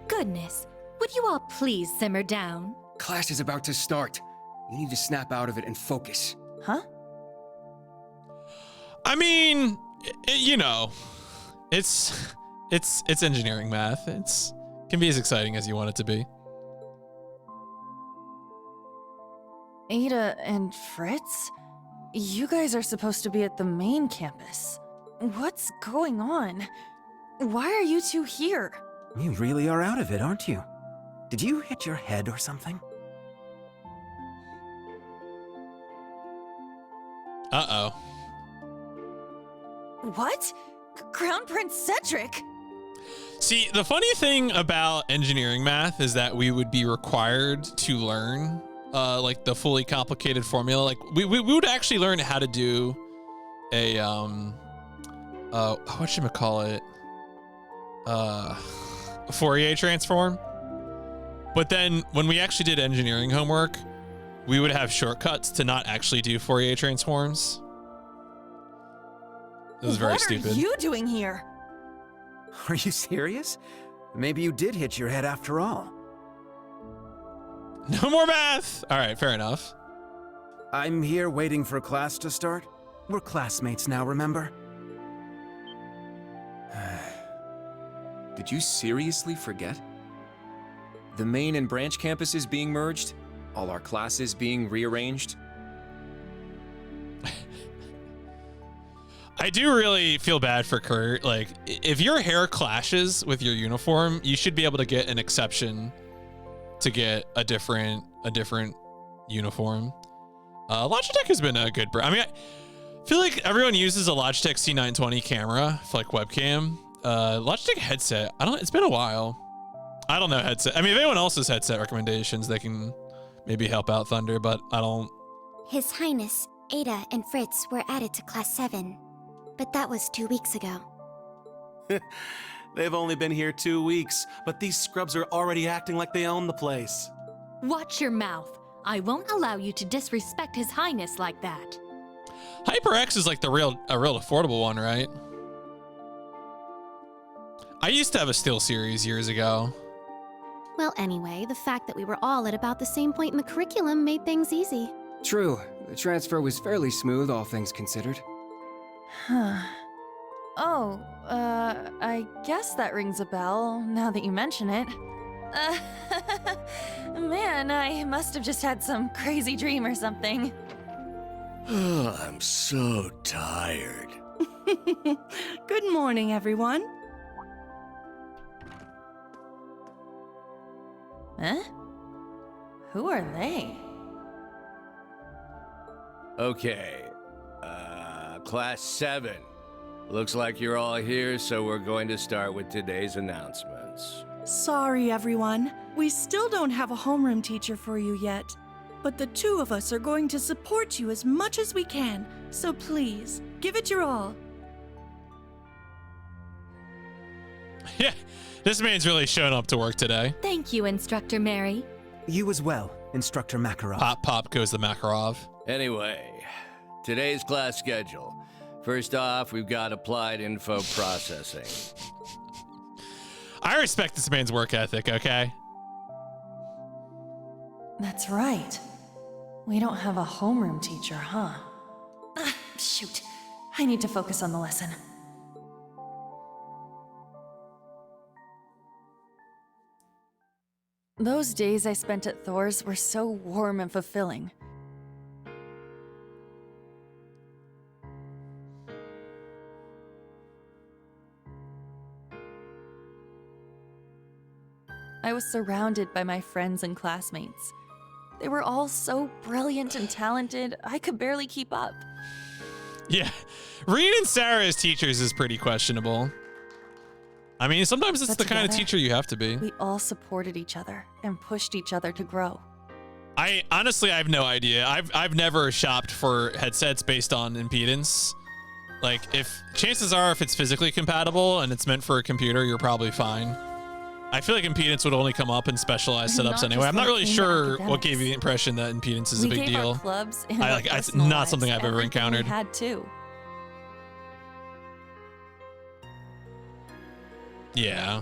[SPEAKER 4] Goodness, would you all please simmer down?
[SPEAKER 17] Class is about to start. You need to snap out of it and focus.
[SPEAKER 3] Huh?
[SPEAKER 1] I mean, you know, it's engineering math. It's can be as exciting as you want it to be.
[SPEAKER 3] Ada and Fritz? You guys are supposed to be at the main campus. What's going on? Why are you two here?
[SPEAKER 11] You really are out of it, aren't you? Did you hit your head or something?
[SPEAKER 1] Uh-oh.
[SPEAKER 3] What? Crown Prince Cedric?
[SPEAKER 1] See, the funny thing about engineering math is that we would be required to learn like the fully complicated formula. Like we would actually learn how to do a whatchamacallit? Fourier transform. But then when we actually did engineering homework, we would have shortcuts to not actually do Fourier transforms. It was very stupid.
[SPEAKER 3] What are you doing here?
[SPEAKER 11] Are you serious? Maybe you did hit your head after all.
[SPEAKER 1] No more math! All right, fair enough.
[SPEAKER 11] I'm here waiting for class to start. We're classmates now, remember?
[SPEAKER 8] Did you seriously forget? The main and branch campuses being merged? All our classes being rearranged?
[SPEAKER 1] I do really feel bad for Kurt. Like, if your hair clashes with your uniform, you should be able to get an exception to get a different uniform. Logitech has been a good brand. I mean, I feel like everyone uses a Logitech C920 camera for like webcam. Logitech headset, it's been a while. I don't know headset. I mean, if anyone else has headset recommendations, they can maybe help out Thunder, but I don't.
[SPEAKER 22] His Highness, Ada, and Fritz were added to Class 7. But that was 2 weeks ago.
[SPEAKER 13] They've only been here 2 weeks, but these scrubs are already acting like they own the place.
[SPEAKER 4] Watch your mouth. I won't allow you to disrespect His Highness like that.
[SPEAKER 1] HyperX is like a real affordable one, right? I used to have a SteelSeries years ago.
[SPEAKER 22] Well, anyway, the fact that we were all at about the same point in the curriculum made things easy.
[SPEAKER 17] True. The transfer was fairly smooth, all things considered.
[SPEAKER 3] Huh. Oh, I guess that rings a bell, now that you mention it. Man, I must have just had some crazy dream or something.
[SPEAKER 23] I'm so tired.
[SPEAKER 6] Good morning, everyone.
[SPEAKER 3] Huh? Who are they?
[SPEAKER 23] Okay, Class 7. Looks like you're all here, so we're going to start with today's announcements.
[SPEAKER 6] Sorry, everyone. We still don't have a homeroom teacher for you yet. But the two of us are going to support you as much as we can, so please, give it your all.
[SPEAKER 1] Yeah, this man's really shown up to work today.
[SPEAKER 4] Thank you, Instructor Mary.
[SPEAKER 11] You as well, Instructor Makarov.
[SPEAKER 1] Pop goes the Makarov.
[SPEAKER 23] Anyway, today's class schedule. First off, we've got applied info processing.
[SPEAKER 1] I respect this man's work ethic, okay?
[SPEAKER 6] That's right. We don't have a homeroom teacher, huh? Shoot. I need to focus on the lesson.
[SPEAKER 4] Those days I spent at Thor's were so warm and fulfilling. I was surrounded by my friends and classmates. They were all so brilliant and talented, I could barely keep up.
[SPEAKER 1] Yeah, Reed and Sarah as teachers is pretty questionable. I mean, sometimes it's
[SPEAKER 4] But
[SPEAKER 1] the kind of
[SPEAKER 4] together,
[SPEAKER 1] teacher you have to be.
[SPEAKER 4] We all supported each other and pushed each other to grow.
[SPEAKER 1] I honestly, I have no idea. I've never shopped for headsets based on impedance. Like, if chances are, if it's physically compatible and it's meant for a computer, you're probably fine. I feel like impedance would only come up in specialized setups anyway. I'm not really sure what gave you the impression that impedance is a big deal.
[SPEAKER 4] Our clubs and
[SPEAKER 1] It's not something I've ever encountered.
[SPEAKER 4] We had too.
[SPEAKER 1] Yeah,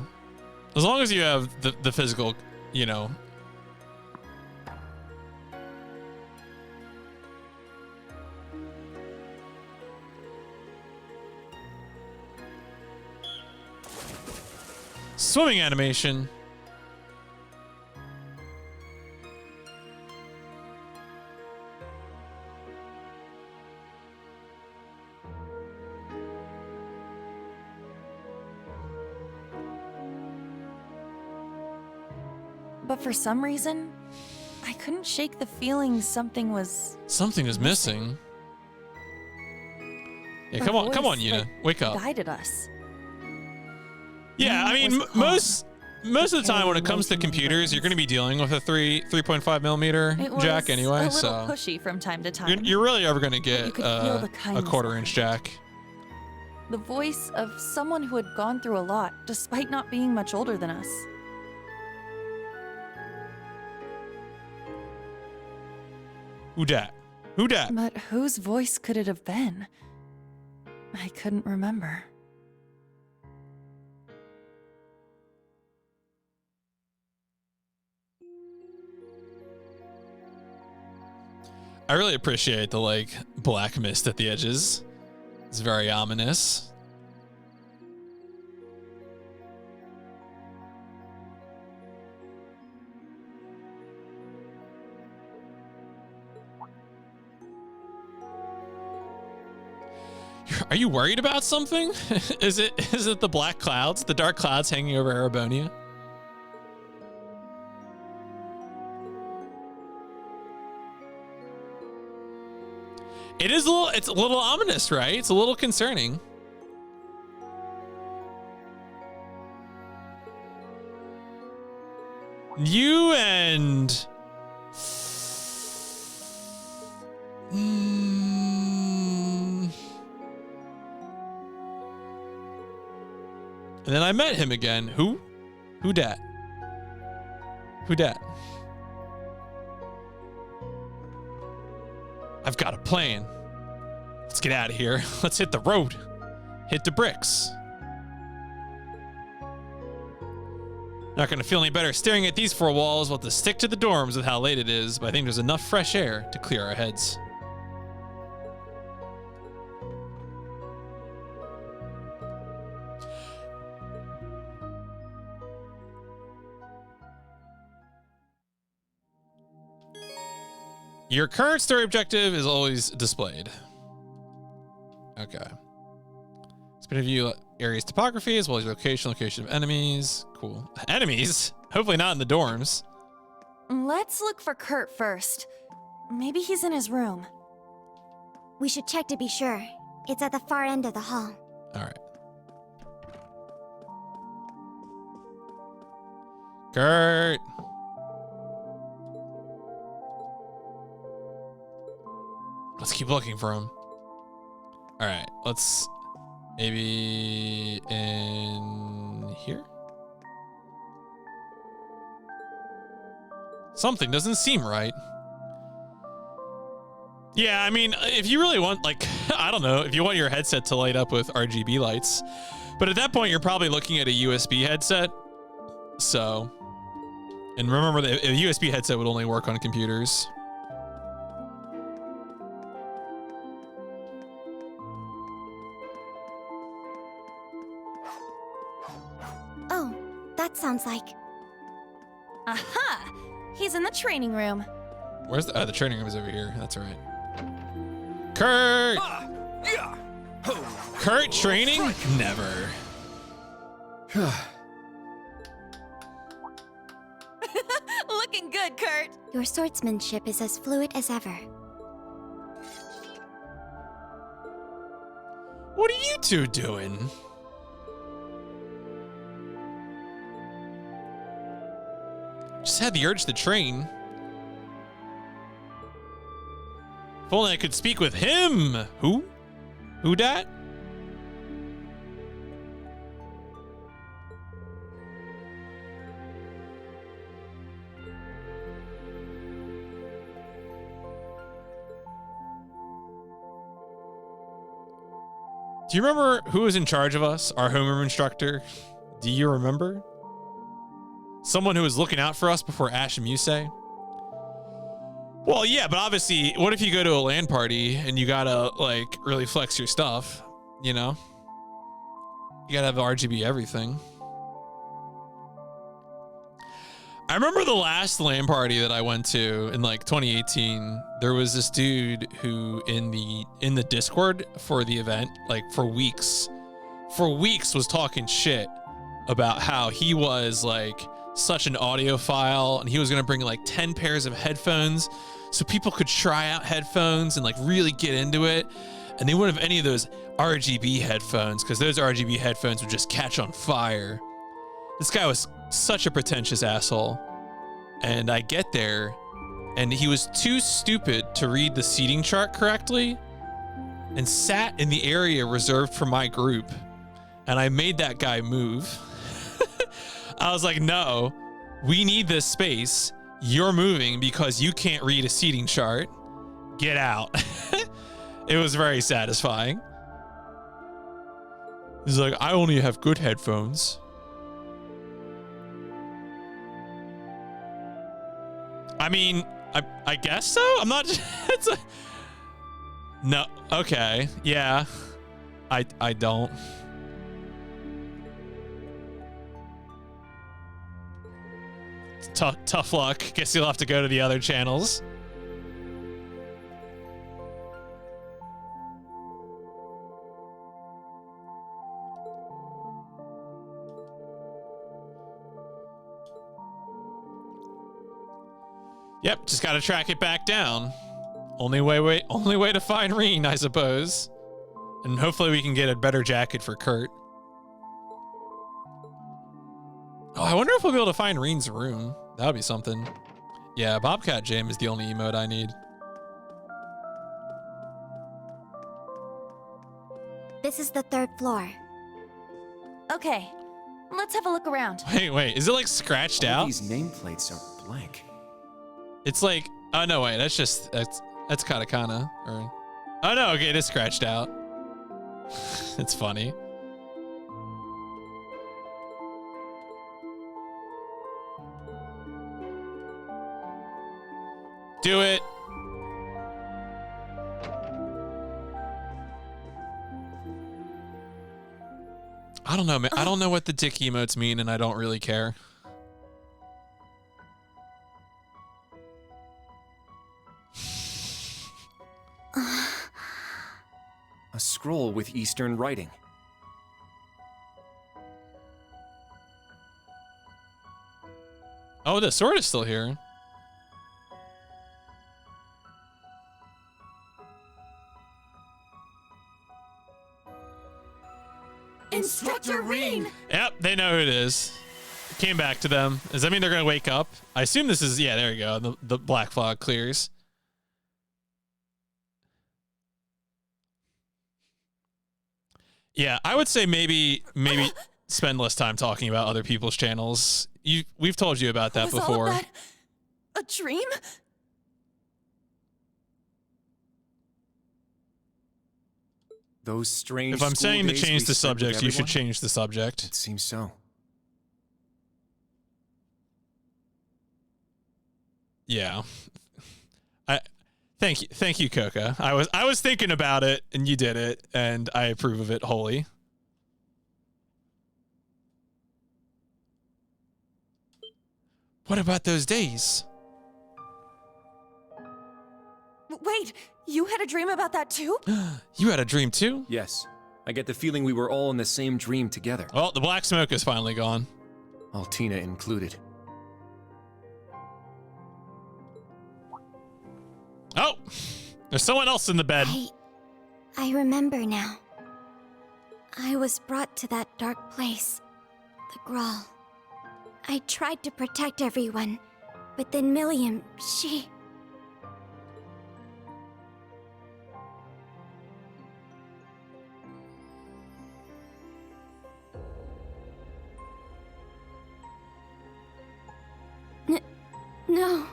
[SPEAKER 1] as long as you have the physical, you know. Swimming animation.
[SPEAKER 4] But for some reason, I couldn't shake the feeling something was
[SPEAKER 1] missing. Yeah, come on, Yuna, wake up.
[SPEAKER 4] Guided us.
[SPEAKER 1] Yeah, I mean, most of the time when it comes to computers, you're going to be dealing with a 3.5 millimeter jack anyway.
[SPEAKER 4] It was a little
[SPEAKER 1] So
[SPEAKER 4] pushy from time to time.
[SPEAKER 1] you're really ever going to get
[SPEAKER 4] could feel the
[SPEAKER 1] a
[SPEAKER 4] kindness
[SPEAKER 1] 1/4-inch jack.
[SPEAKER 4] The voice of someone who had gone through a lot, despite not being much older than us.
[SPEAKER 1] Who dat? Who dat?
[SPEAKER 4] But whose voice could it have been? I couldn't remember.
[SPEAKER 1] I really appreciate the like black mist at the edges. It's very ominous. Are you worried about something? Is it the black clouds, the dark clouds hanging over Erebonia? It's a little ominous, right? It's a little concerning. You and and then I met him again. Who? Who dat? Who dat? I've got a plan. Let's get out of here. Let's hit the road. Hit the bricks. Not gonna feel any better staring at these four walls. We'll have to stick to the dorms with how late it is, but I think there's enough fresh air to clear our heads. Your current story objective is always displayed. Okay. It's going to view area's topography as well as your location of enemies. Cool. Enemies? Hopefully not in the dorms.
[SPEAKER 4] Let's look for Kurt first. Maybe he's in his room.
[SPEAKER 14] We should check to be sure. It's at the far end of the hall.
[SPEAKER 1] All right. Kurt. Let's keep looking for him. All right, let's maybe in here. Something doesn't seem right. Yeah, I mean, if you really want, like, I don't know, if you want your headset to light up with RGB lights, but at that point, you're probably looking at a USB headset. So, and remember, a USB headset would only work on computers.
[SPEAKER 14] Oh, that sounds like...
[SPEAKER 22] Aha! He's in the training room.
[SPEAKER 1] Where's the training room is over here. That's right. Kurt! Kurt training? Never.
[SPEAKER 22] Looking good, Kurt.
[SPEAKER 14] Your swordsmanship is as fluid as ever.
[SPEAKER 1] What are you two doing? Just had the urge to train. If only I could speak with him. Who? Who dat? Do you remember who was in charge of us? Our homeroom instructor? Do you remember? Someone who was looking out for us before Ash and Musei? Well, yeah, but obviously, what if you go to a LAN party and you gotta, like, really flex your stuff, you know? You gotta have RGB everything. I remember the last LAN party that I went to in, like, 2018. There was this dude who, in the Discord for the event, like, for weeks was talking shit about how he was, like, such an audiophile, and he was gonna bring, like, 10 pairs of headphones so people could try out headphones and, like, really get into it. And they wouldn't have any of those RGB headphones, because those RGB headphones would just catch on fire. This guy was such a pretentious asshole. And I get there, and he was too stupid to read the seating chart correctly and sat in the area reserved for my group. And I made that guy move. I was like, no, we need this space. You're moving because you can't read a seating chart. Get out. It was very satisfying. He's like, I only have good headphones. I mean, I guess so? I'm not... It's a, no, okay, yeah. I don't. Tough luck. Guess you'll have to go to the other channels. Yep, just gotta track it back down. Only way to find Reen, I suppose. And hopefully we can get a better jacket for Kurt. Oh, I wonder if we'll be able to find Reen's room. That would be something. Yeah, Bobcat Jam is the only emote I need.
[SPEAKER 14] This is the 3rd floor.
[SPEAKER 22] Okay, let's have a look around.
[SPEAKER 1] Wait, is it like scratched out?
[SPEAKER 8] These nameplates are blank.
[SPEAKER 1] It's like, oh no, wait, that's katakana. Or, oh no, okay, it is scratched out. It's funny. Do it. I don't know, man. I don't know what the dick emotes mean, and I don't really care.
[SPEAKER 8] A scroll with Eastern writing.
[SPEAKER 1] Oh, the sword is still here.
[SPEAKER 22] Instructor Reen!
[SPEAKER 1] Yep, they know who it is. It came back to them. Does that mean they're going to wake up? I assume this is, yeah, there you go. The black fog clears. Yeah, I would say maybe spend less time talking about other people's channels. We've told you about that before.
[SPEAKER 22] All of that a dream?
[SPEAKER 8] Those strange.
[SPEAKER 1] If I'm saying to
[SPEAKER 8] days
[SPEAKER 1] change
[SPEAKER 8] we
[SPEAKER 1] the
[SPEAKER 8] spent with
[SPEAKER 1] subject, you should
[SPEAKER 8] everyone?
[SPEAKER 1] change the subject.
[SPEAKER 8] It seems so.
[SPEAKER 1] Yeah. Thank you, Coca. I was thinking about it, and you did it, and I approve of it wholly. What about those days?
[SPEAKER 9] Wait, you had a dream about that too?
[SPEAKER 1] You had a dream too?
[SPEAKER 8] Yes. I get the feeling we were all in the same dream together.
[SPEAKER 1] Well, the black smoke is finally gone.
[SPEAKER 8] Altina included.
[SPEAKER 1] Oh! There's someone else in the bed.
[SPEAKER 14] I remember now. I was brought to that dark place, the Grawl. I tried to protect everyone, but then Milliam, she... No.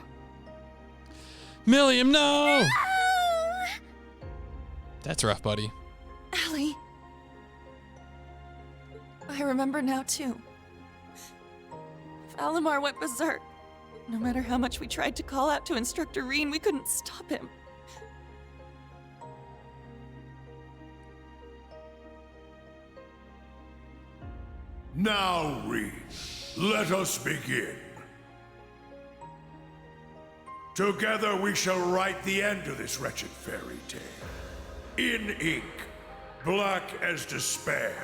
[SPEAKER 1] Milliam, no! That's rough, buddy.
[SPEAKER 9] Allie. I remember now too. Valimar went berserk. No matter how much we tried to call out to Instructor Rean, we couldn't stop him.
[SPEAKER 10] Now, Rean, let us begin. Together we shall write the end of this wretched fairy tale. In ink, black as despair.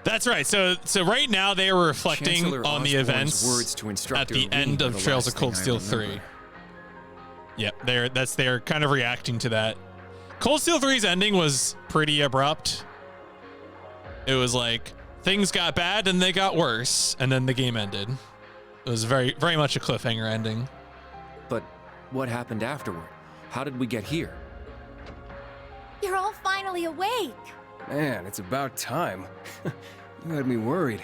[SPEAKER 1] That's right. So right now they are reflecting
[SPEAKER 8] Chancellor
[SPEAKER 1] on the
[SPEAKER 8] Osborne's
[SPEAKER 1] events
[SPEAKER 8] words to
[SPEAKER 1] at
[SPEAKER 8] Instructor
[SPEAKER 1] the
[SPEAKER 8] Rean
[SPEAKER 1] end
[SPEAKER 8] were
[SPEAKER 1] of
[SPEAKER 8] the
[SPEAKER 1] Trails of
[SPEAKER 8] last
[SPEAKER 1] Cold
[SPEAKER 8] thing I
[SPEAKER 1] Steel 3.
[SPEAKER 8] remember.
[SPEAKER 1] Yep, they're kind of reacting to that. Cold Steel 3's ending was pretty abrupt. It was like things got bad and they got worse, and then the game ended. It was very, very much a cliffhanger ending.
[SPEAKER 8] But what happened afterward? How did we get here?
[SPEAKER 22] You're all finally awake.
[SPEAKER 17] Man, it's about time. You had me worried.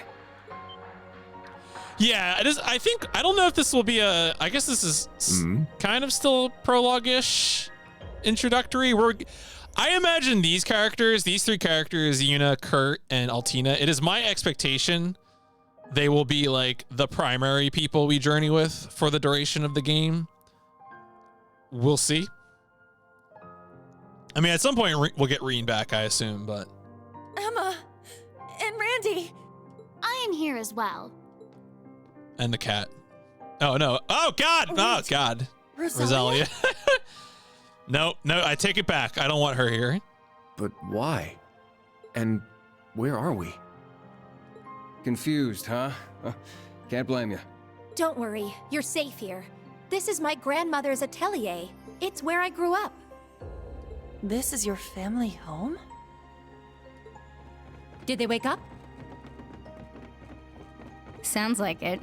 [SPEAKER 1] Yeah, I don't know if this will be I guess this is kind of still prologue-ish introductory. I imagine these three characters, Yuna, Kurt, and Altina, it is my expectation they will be like the primary people we journey with for the duration of the game. We'll see. I mean, at some point we'll get Rean back, I assume, but...
[SPEAKER 9] Emma and Randy.
[SPEAKER 22] I am here as well.
[SPEAKER 1] And the cat. Oh, no. Oh, God. Oh, God.
[SPEAKER 9] Rosalia?
[SPEAKER 1] No, I take it back. I don't want her here.
[SPEAKER 8] But why? And where are we?
[SPEAKER 17] Confused, huh? Can't blame you.
[SPEAKER 22] Don't worry, you're safe here. This is my grandmother's atelier. It's where I grew up.
[SPEAKER 9] This is your family home?
[SPEAKER 4] Did they wake up? Sounds like it.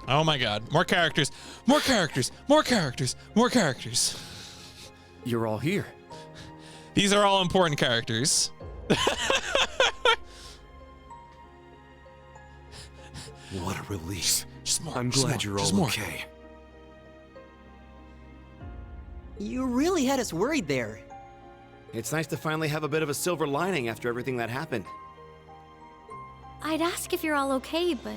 [SPEAKER 1] Oh my God. More characters. More characters. More characters. More characters.
[SPEAKER 8] You're all here.
[SPEAKER 1] These are all important characters.
[SPEAKER 18] What a relief.
[SPEAKER 1] I'm
[SPEAKER 18] glad you're all okay.
[SPEAKER 24] You really had us worried there.
[SPEAKER 13] It's nice to finally have a bit of a silver lining after everything that happened.
[SPEAKER 14] I'd ask if you're all okay, but...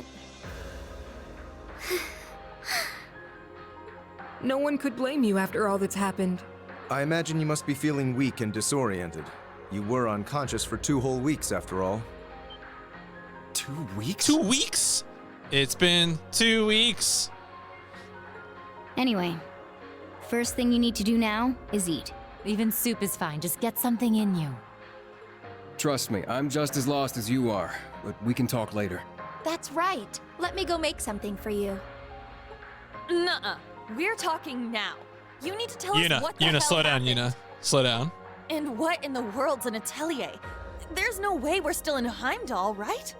[SPEAKER 7] No one could blame you after all that's happened.
[SPEAKER 25] I imagine you must be feeling weak and disoriented. You were unconscious for 2 whole weeks, after all.
[SPEAKER 8] 2 weeks?
[SPEAKER 1] 2 weeks? It's been 2 weeks.
[SPEAKER 4] Anyway, first thing you need to do now is eat.
[SPEAKER 15] Even soup is fine. Just get something in you.
[SPEAKER 17] Trust me, I'm just as lost as you are, but we can talk later.
[SPEAKER 22] That's right. Let me go make something for you.
[SPEAKER 9] Nuh-uh. We're talking now. You need to tell us what the hell
[SPEAKER 1] slow down,
[SPEAKER 9] happened.
[SPEAKER 1] Yuna. Slow down.
[SPEAKER 9] And what in the world's an atelier? There's no way we're still in Heimdall, right?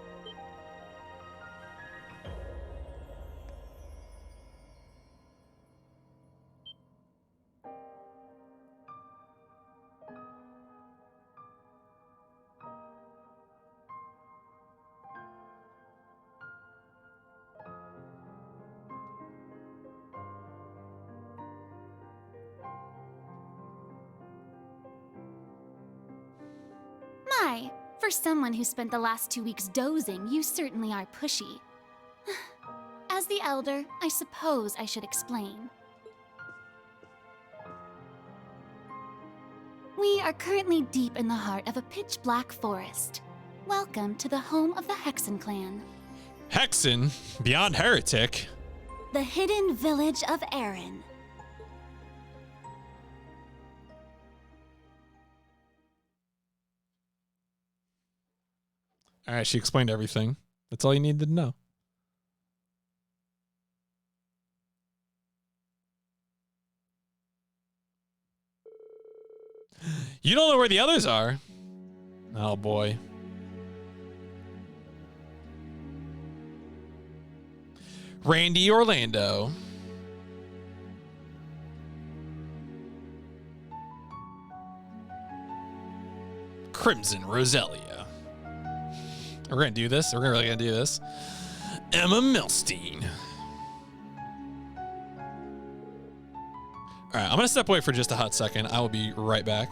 [SPEAKER 22] For someone who spent the last 2 weeks dozing, you certainly are pushy. As the elder, I suppose I should explain. We are currently deep in the heart of a pitch-black forest. Welcome to the home of the Hexen clan.
[SPEAKER 1] Hexen? Beyond heretic?
[SPEAKER 22] The hidden village of Erin.
[SPEAKER 1] All right, she explained everything. That's all you needed to know. You don't know where the others are? Oh, boy. Randy Orlando. Crimson Roselia. We're gonna do this. We're really gonna do this. Emma Milstein. All right, I'm gonna step away for just a hot second. I will be right back.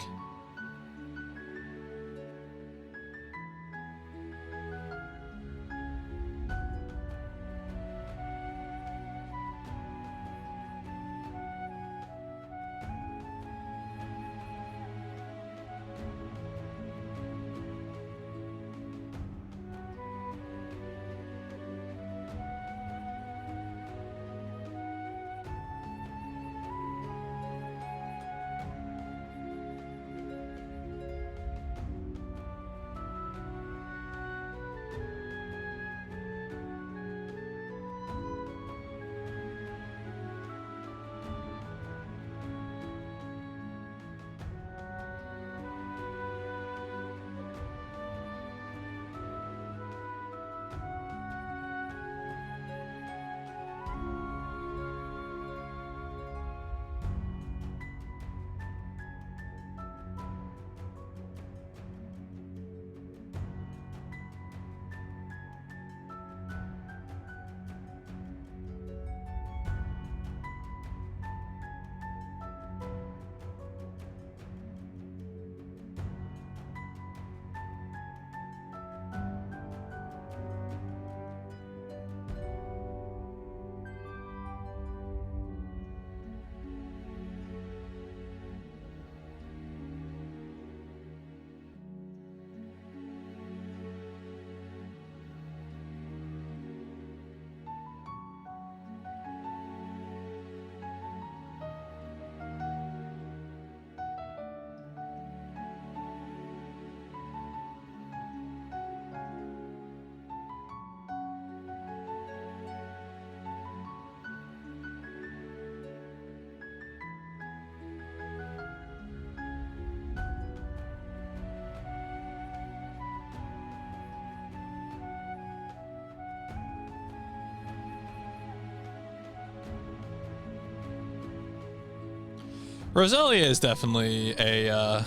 [SPEAKER 1] Roselia is definitely a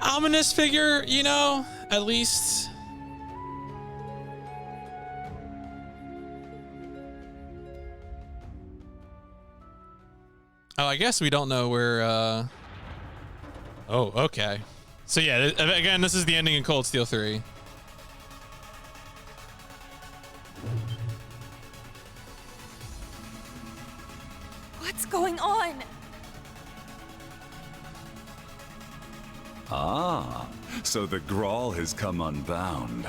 [SPEAKER 1] ominous figure, you know, at least. Oh, I guess we don't know where, oh, okay. So yeah, again, this is the ending in Cold Steel 3.
[SPEAKER 9] What's going on?
[SPEAKER 2] Ah, so the Grawl has come unbound.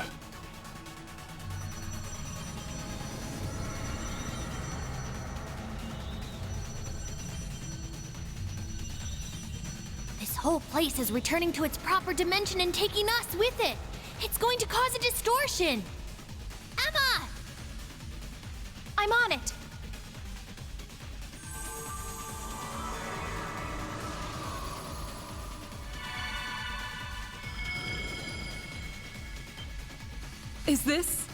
[SPEAKER 22] This whole place is returning to its proper dimension and taking us with it. It's going to cause a distortion. Emma! I'm on it.
[SPEAKER 9] Is this?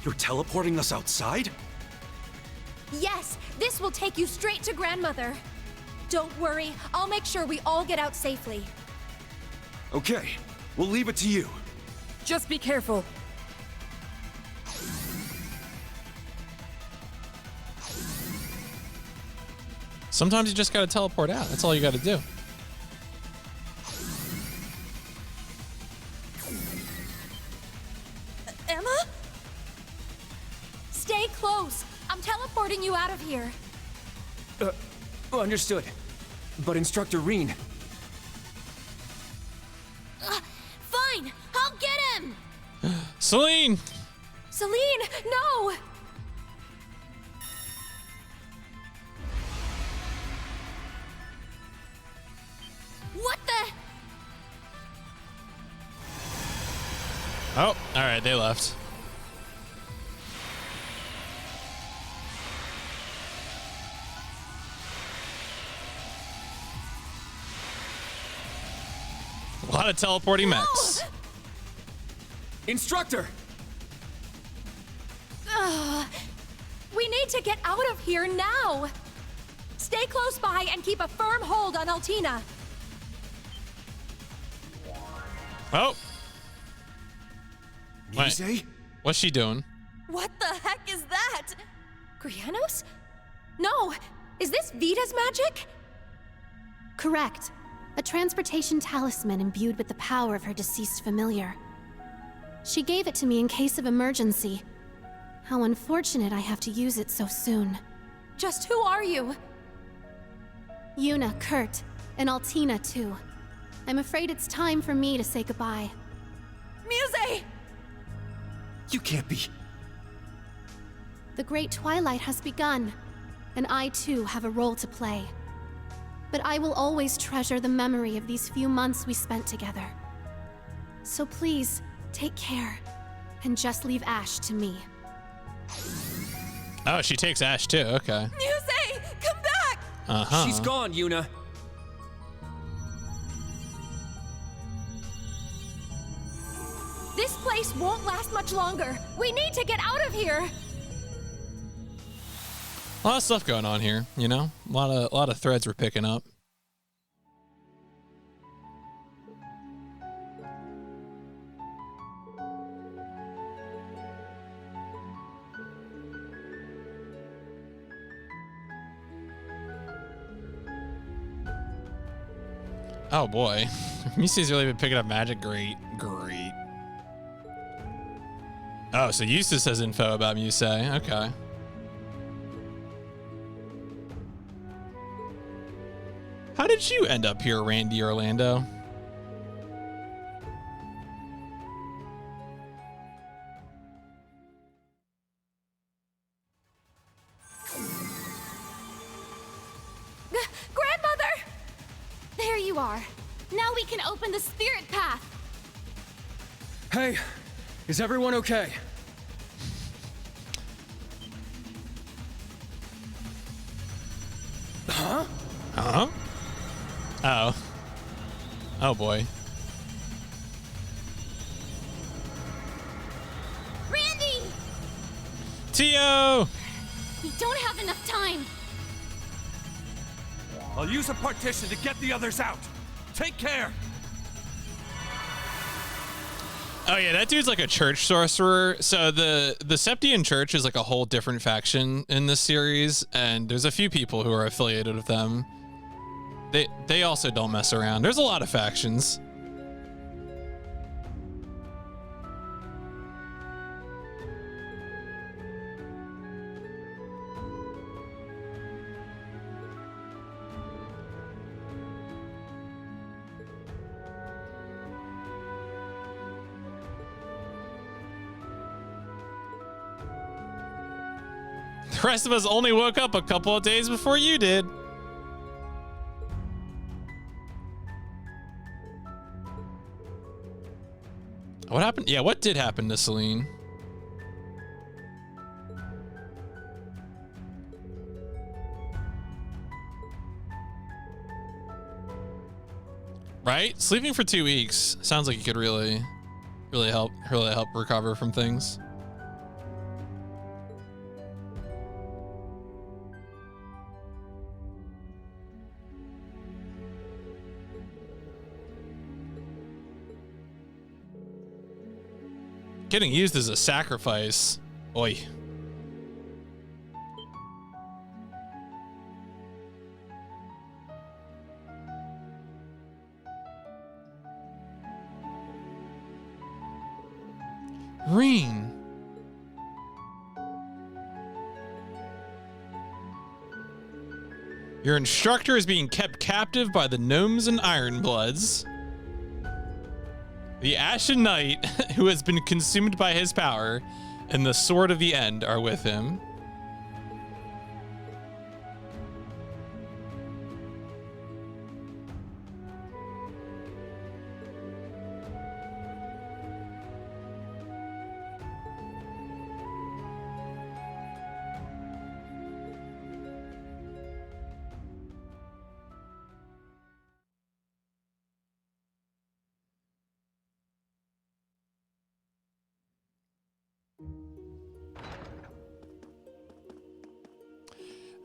[SPEAKER 13] You're teleporting us outside?
[SPEAKER 22] Yes, this will take you straight to Grandmother. Don't worry, I'll make sure we all get out safely.
[SPEAKER 2] Okay, we'll leave it to you.
[SPEAKER 9] Just be careful.
[SPEAKER 1] Sometimes you just gotta teleport out. That's all you gotta do.
[SPEAKER 4] close. I'm teleporting you out of here.
[SPEAKER 8] Understood. But Instructor Reen...
[SPEAKER 4] Fine, I'll get him!
[SPEAKER 1] Celine!
[SPEAKER 4] Celine, no! What the?
[SPEAKER 1] Oh, alright, they left. A lot of teleporting mechs.
[SPEAKER 8] Instructor!
[SPEAKER 4] We need to get out of here now! Stay close by and keep a firm hold on Altina.
[SPEAKER 1] Oh.
[SPEAKER 8] Mise?
[SPEAKER 1] What's she doing?
[SPEAKER 4] What the heck is that? Grianos? No! Is this Vita's magic?
[SPEAKER 5] Correct. A transportation talisman imbued with the power of her deceased familiar. She gave it to me in case of emergency. How unfortunate I have to use it so soon.
[SPEAKER 4] Just who are you?
[SPEAKER 5] Yuna, Kurt, and Altina too. I'm afraid it's time for me to say goodbye.
[SPEAKER 4] Muse!
[SPEAKER 8] You can't be...
[SPEAKER 5] The Great Twilight has begun, and I too have a role to play. But I will always treasure the memory of these few months we spent together. So please, take care, and just leave Ash to me.
[SPEAKER 1] Oh, she takes Ash too, okay.
[SPEAKER 4] Muse! Come back!
[SPEAKER 1] Uh-huh.
[SPEAKER 8] She's gone, Yuna.
[SPEAKER 4] This place won't last much longer. We need to get out of here.
[SPEAKER 1] A lot of stuff going on here, you know? A lot of threads we're picking up. Oh boy. Muse's really been picking up magic. Great. Oh, so Eustace has info about Muse. Okay. How did you end up here, Randy Orlando?
[SPEAKER 4] Grandmother!
[SPEAKER 5] There you are. Now we can open the spirit path.
[SPEAKER 17] Hey, is everyone okay? Huh?
[SPEAKER 1] Huh? Oh. Oh boy.
[SPEAKER 5] Randy!
[SPEAKER 1] Tio!
[SPEAKER 5] We don't have enough time.
[SPEAKER 18] I'll use a partition to get the others out. Take care.
[SPEAKER 1] Oh yeah, that dude's like a church sorcerer. So the Septian Church is like a whole different faction in this series, and there's a few people who are affiliated with them. They also don't mess around. There's a lot of factions. The rest of us only woke up a couple of days before you did. What happened? Yeah, what did happen to Celine? Right? Sleeping for 2 weeks sounds like you could really help recover from things. Getting used as a sacrifice. Oi. Reen. Your instructor is being kept captive by the Gnomes and Ironbloods. The Ashen Knight, who has been consumed by his power, and the Sword of the End are with him.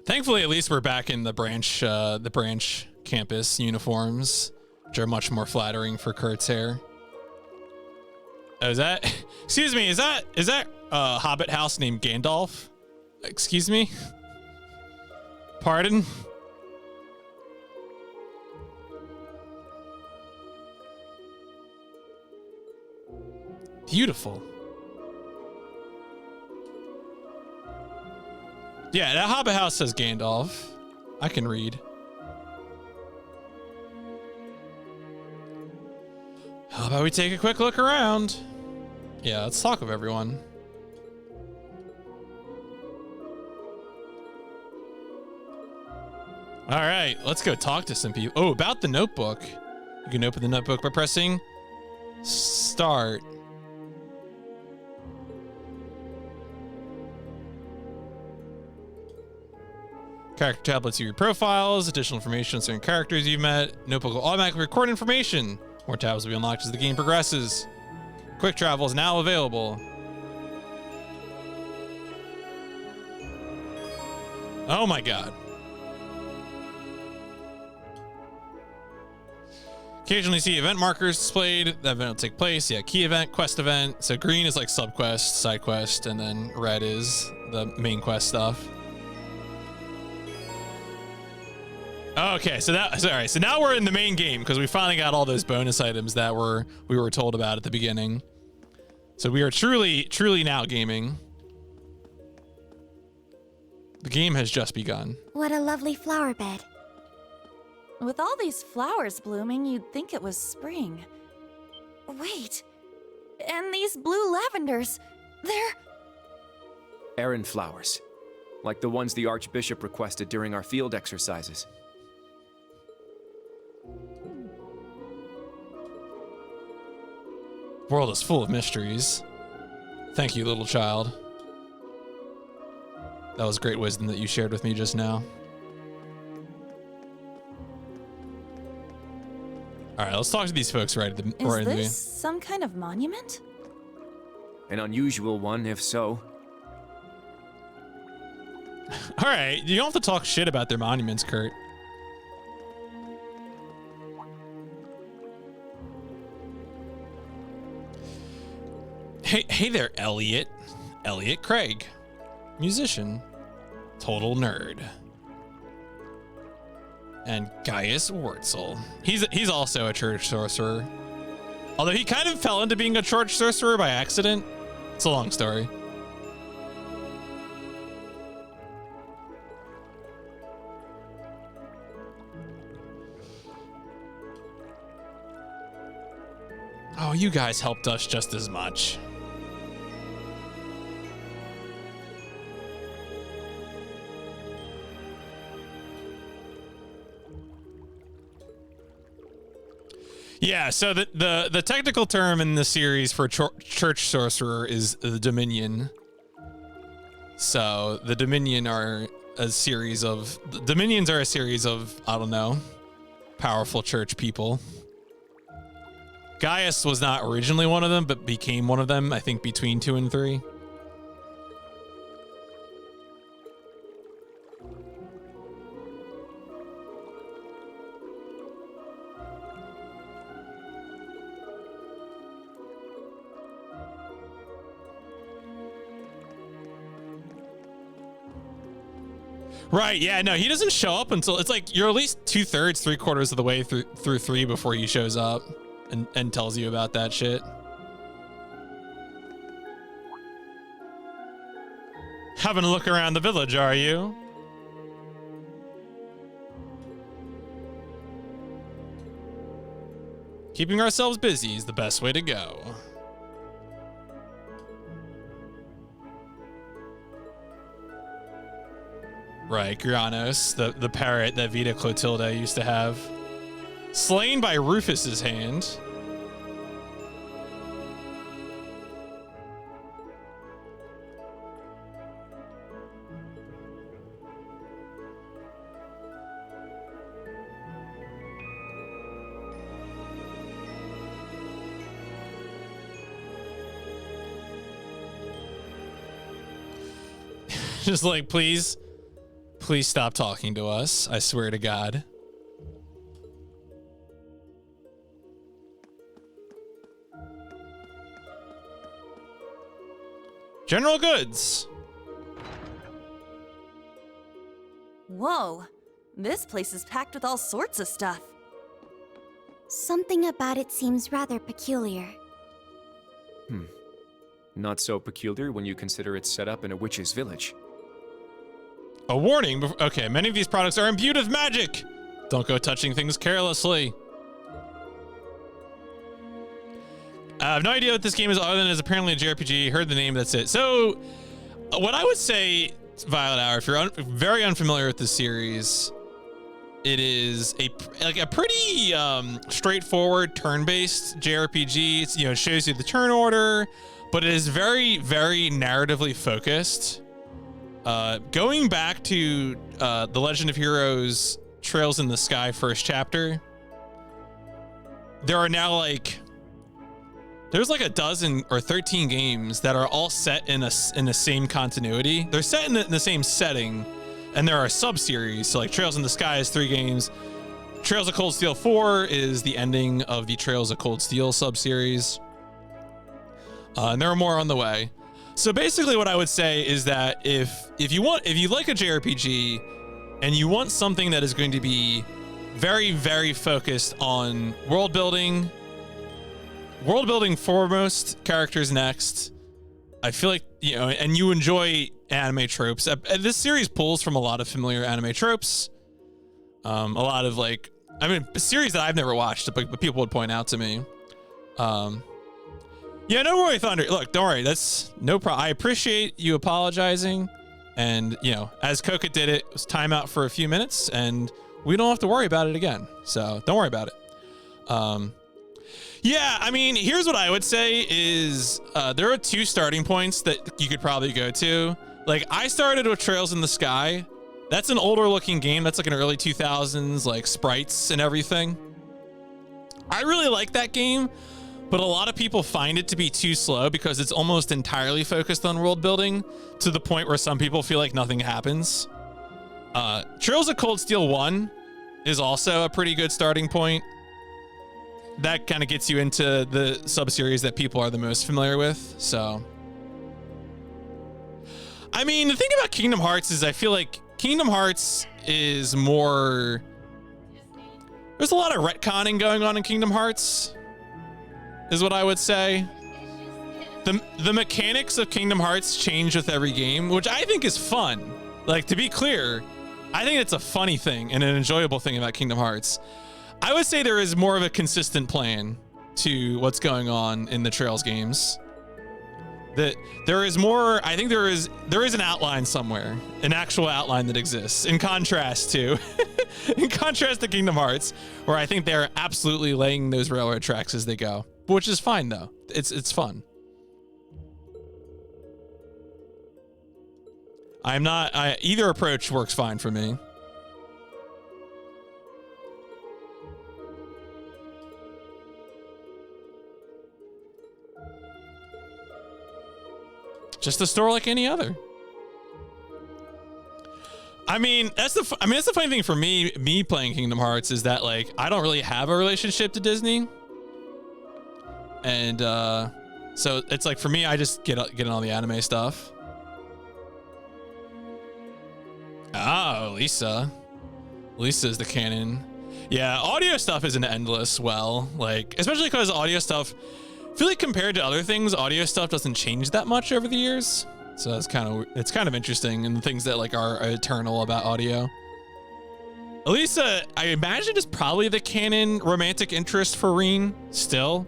[SPEAKER 1] Thankfully, at least we're back in the branch campus uniforms, which are much more flattering for Kurt's hair. Oh, is that? Excuse me. Is that a Hobbit house named Gandalf? Excuse me. Pardon. Beautiful. Yeah, that Hobbit house says Gandalf. I can read. How about we take a quick look around? Yeah, let's talk with everyone. All right, let's go talk to some people. Oh, about the notebook. You can open the notebook by pressing start. Character tablets of your profiles, additional information on certain characters you've met. Notebook will automatically record information. More tabs will be unlocked as the game progresses. Quick travel is now available. Oh my god. Occasionally see event markers displayed. That event will take place. Yeah, key event, quest event. So green is like sub quest, side quest, and then red is the main quest stuff. Okay, so now we're in the main game because we finally got all those bonus items that we were told about at the beginning. So we are truly now gaming. The game has just begun.
[SPEAKER 14] What a lovely flower bed.
[SPEAKER 9] With all these flowers blooming, you'd think it was spring. Wait, and these blue lavenders, they're...
[SPEAKER 8] Errand flowers, like the ones the Archbishop requested during our field exercises.
[SPEAKER 1] The world is full of mysteries. Thank you, little child. That was great wisdom that you shared with me just now. All right, let's talk to these folks right at the
[SPEAKER 9] Is this some kind of monument?
[SPEAKER 8] An unusual one, if so.
[SPEAKER 1] All right, you don't have to talk shit about their monuments, Kurt. Hey there, Elliot. Elliot Craig, musician, total nerd. And Gaius Wurtzel. He's also a church sorcerer. Although he kind of fell into being a church sorcerer by accident. It's a long story. Oh, you guys helped us just as much. Yeah, so the technical term in the series for church sorcerer is the Dominion. So the Dominion are a series of Dominions are a series of, I don't know, powerful church people. Gaius was not originally one of them, but became one of them, I think, between 2 and 3. Right, yeah, no, he doesn't show up until it's like you're at least 2/3, 3/4 of the way through 3 before he shows up and tells you about that shit. Having a look around the village, are you? Keeping ourselves busy is the best way to go. Right, Grianos, the parrot that Vita Clotilde used to have. Slain by Rufus's hand. Just like, please stop talking to us. I swear to God. General goods.
[SPEAKER 9] Whoa, this place is packed with all sorts of stuff.
[SPEAKER 14] Something about it seems rather peculiar.
[SPEAKER 8] Not so peculiar when you consider it's set up in a witch's village.
[SPEAKER 1] A warning. Okay, many of these products are imbued with magic. Don't go touching things carelessly. I have no idea what this game is other than it's apparently a JRPG. Heard the name, that's it. So, what I would say, Violet Hour, if you're very unfamiliar with this series, it is a pretty straightforward turn-based JRPG. It's, it shows you the turn order, but it is very, very narratively focused. Going back to The Legend of Heroes Trails in the Sky first chapter, there are now there's like a dozen or 13 games that are all set in the same continuity. They're set in the same setting, and there are sub-series. So like Trails in the Sky is 3 games. Trails of Cold Steel 4 is the ending of the Trails of Cold Steel sub-series. And there are more on the way. So basically what I would say is that if you like a JRPG and you want something that is going to be very, very focused on world building foremost, characters next, I feel like, and you enjoy anime tropes. This series pulls from a lot of familiar anime tropes. A lot of a series that I've never watched, but people would point out to me. Yeah, no worry, Thunder. Look, don't worry. That's no problem. I appreciate you apologizing. And, as Coca did it was timeout for a few minutes, and we don't have to worry about it again. So don't worry about it. Yeah, I mean, here's what I would say is there are 2 starting points that you could probably go to. Like, I started with Trails in the Sky. That's an older looking game. That's like an early 2000s, like sprites and everything. I really like that game. But a lot of people find it to be too slow because it's almost entirely focused on world building to the point where some people feel like nothing happens. Trails of Cold Steel 1 is also a pretty good starting point. That kind of gets you into the sub-series that people are the most familiar with. So, I mean, the thing about Kingdom Hearts is I feel like Kingdom Hearts is more... There's a lot of retconning going on in Kingdom Hearts, is what I would say. The mechanics of Kingdom Hearts change with every game, which I think is fun. Like, to be clear, I think it's a funny thing and an enjoyable thing about Kingdom Hearts. I would say there is more of a consistent plan to what's going on in the Trails games. That there is more, I think there is an outline somewhere, an actual outline that exists, in contrast to Kingdom Hearts, where I think they're absolutely laying those railroad tracks as they go. Which is fine though. It's fun. Either approach works fine for me. Just a store like any other. I mean, that's the funny thing for me playing Kingdom Hearts is that like I don't really have a relationship to Disney. And so it's like for me, I just get in all the anime stuff. Oh, Lisa is the canon. Yeah, audio stuff is an endless well, like especially because audio stuff, I feel like compared to other things, audio stuff doesn't change that much over the years. So it's kind of interesting, and the things that like are eternal about audio. Elisa, I imagine, is probably the canon romantic interest for Rean still.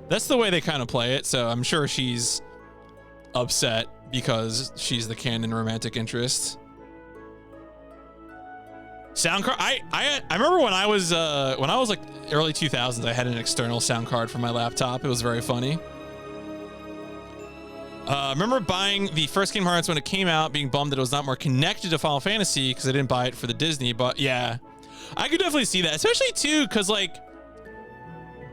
[SPEAKER 1] That's the way they kind of play it, so I'm sure she's upset because she's the canon romantic interest. Sound card. I remember when I was like early 2000s, I had an external sound card for my laptop. It was very funny. I remember buying the first Kingdom Hearts when it came out, being bummed that it was not more connected to Final Fantasy because I didn't buy it for the Disney. But yeah, I could definitely see that, especially too because like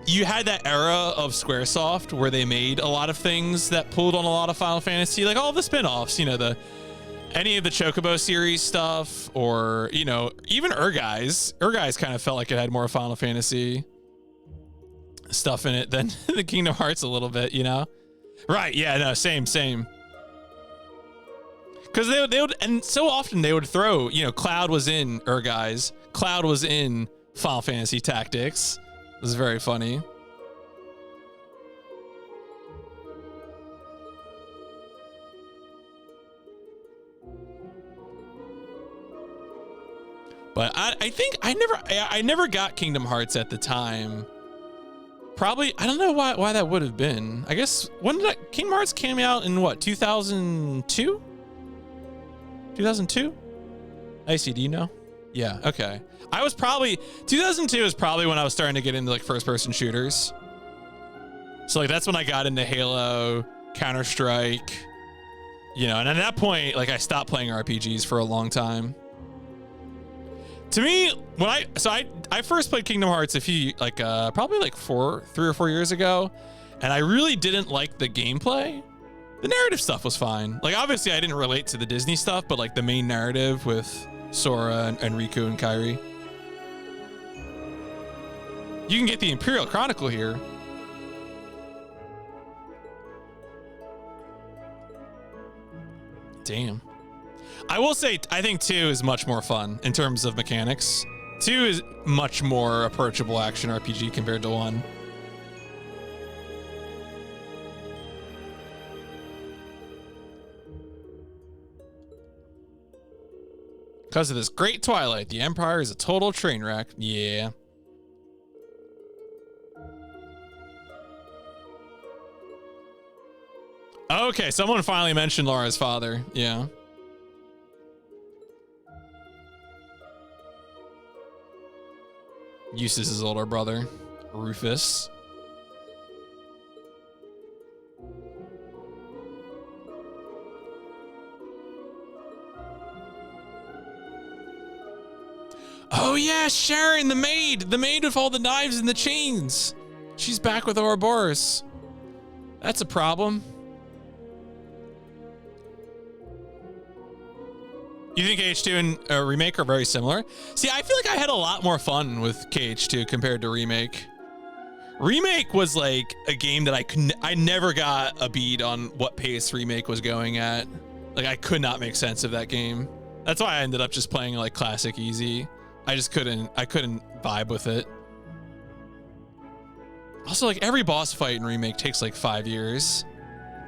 [SPEAKER 1] you had that era of Squaresoft where they made a lot of things that pulled on a lot of Final Fantasy, like all the spin-offs, you know, any of the Chocobo series stuff, or, you know, even Urguys. Urguys kind of felt like it had more Final Fantasy stuff in it than the Kingdom Hearts a little bit, you know? Right, yeah, no, same. Because they would, and so often they would throw, you know, Cloud was in Urguys, Cloud was in Final Fantasy Tactics. It was very funny. But I think I never got Kingdom Hearts at the time. Probably, I don't know why that would have been. I guess, when did Kingdom Hearts came out in what, 2002? 2002? Icy, do you know? Yeah, okay. 2002 is probably when I was starting to get into like first person shooters. So like that's when I got into Halo, Counter-Strike, you know, and at that point, like I stopped playing RPGs for a long time. To me, when I first played Kingdom Hearts probably like 3 or 4 years ago, and I really didn't like the gameplay. The narrative stuff was fine. Like obviously I didn't relate to the Disney stuff, but like the main narrative with Sora and Riku and Kairi. You can get the Imperial Chronicle here. Damn. I will say, I think 2 is much more fun in terms of mechanics. 2 is much more approachable action RPG compared to 1. Because of this great Twilight, the Empire is a total train wreck. Yeah. Okay, someone finally mentioned Laura's father. Yeah. Eustace's older brother, Rufus. Oh yeah, Sharon, the maid with all the knives and the chains. She's back with Ouroboros. That's a problem. You think KH2 and Remake are very similar? See, I feel like I had a lot more fun with KH2 compared to Remake. Remake was like a game that I never got a bead on what pace Remake was going at. Like I could not make sense of that game. That's why I ended up just playing like classic easy. I couldn't vibe with it. Also, like every boss fight in Remake takes like 5 years.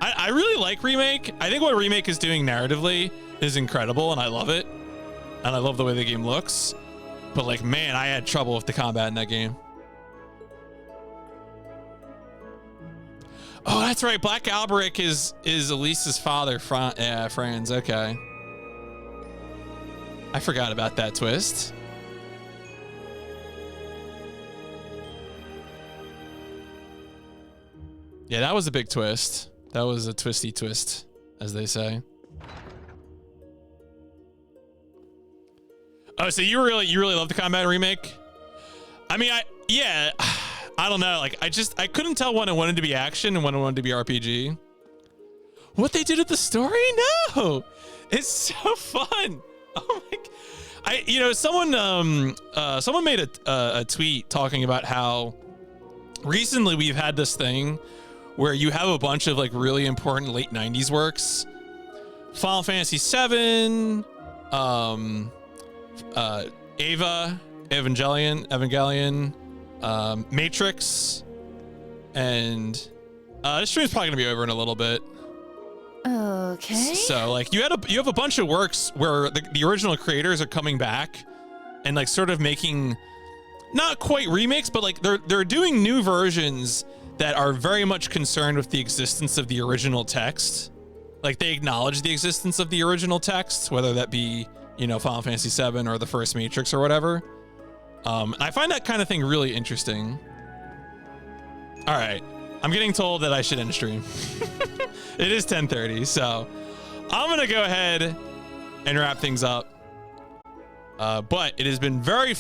[SPEAKER 1] I really like Remake. I think what Remake is doing narratively is incredible, and I love it. And I love the way the game looks. But like, man, I had trouble with the combat in that game. Oh, that's right. Black Alberic is Elisa's father, Franz. Okay. I forgot about that twist. Yeah, that was a big twist. That was a twisty twist, as they say. Oh, so you really love the combat Remake? I mean, I don't know. Like, I couldn't tell when it wanted to be action and when it wanted to be RPG. What they did with the story? No, it's so fun. Oh my! Someone made a tweet talking about how recently we've had this thing where you have a bunch of like really important late 90s works. Final Fantasy VII, Evangelion, Matrix, and this stream's probably gonna be over in a little bit.
[SPEAKER 9] Okay.
[SPEAKER 1] So like you have a bunch of works where the original creators are coming back and like sort of making not quite remakes, but like they're doing new versions that are very much concerned with the existence of the original text. Like they acknowledge the existence of the original text, whether that be, you know, Final Fantasy VII or the first Matrix or whatever. I find that kind of thing really interesting. All right, I'm getting told that I should end stream. It is 10:30, so I'm gonna go ahead and wrap things up. But it has been very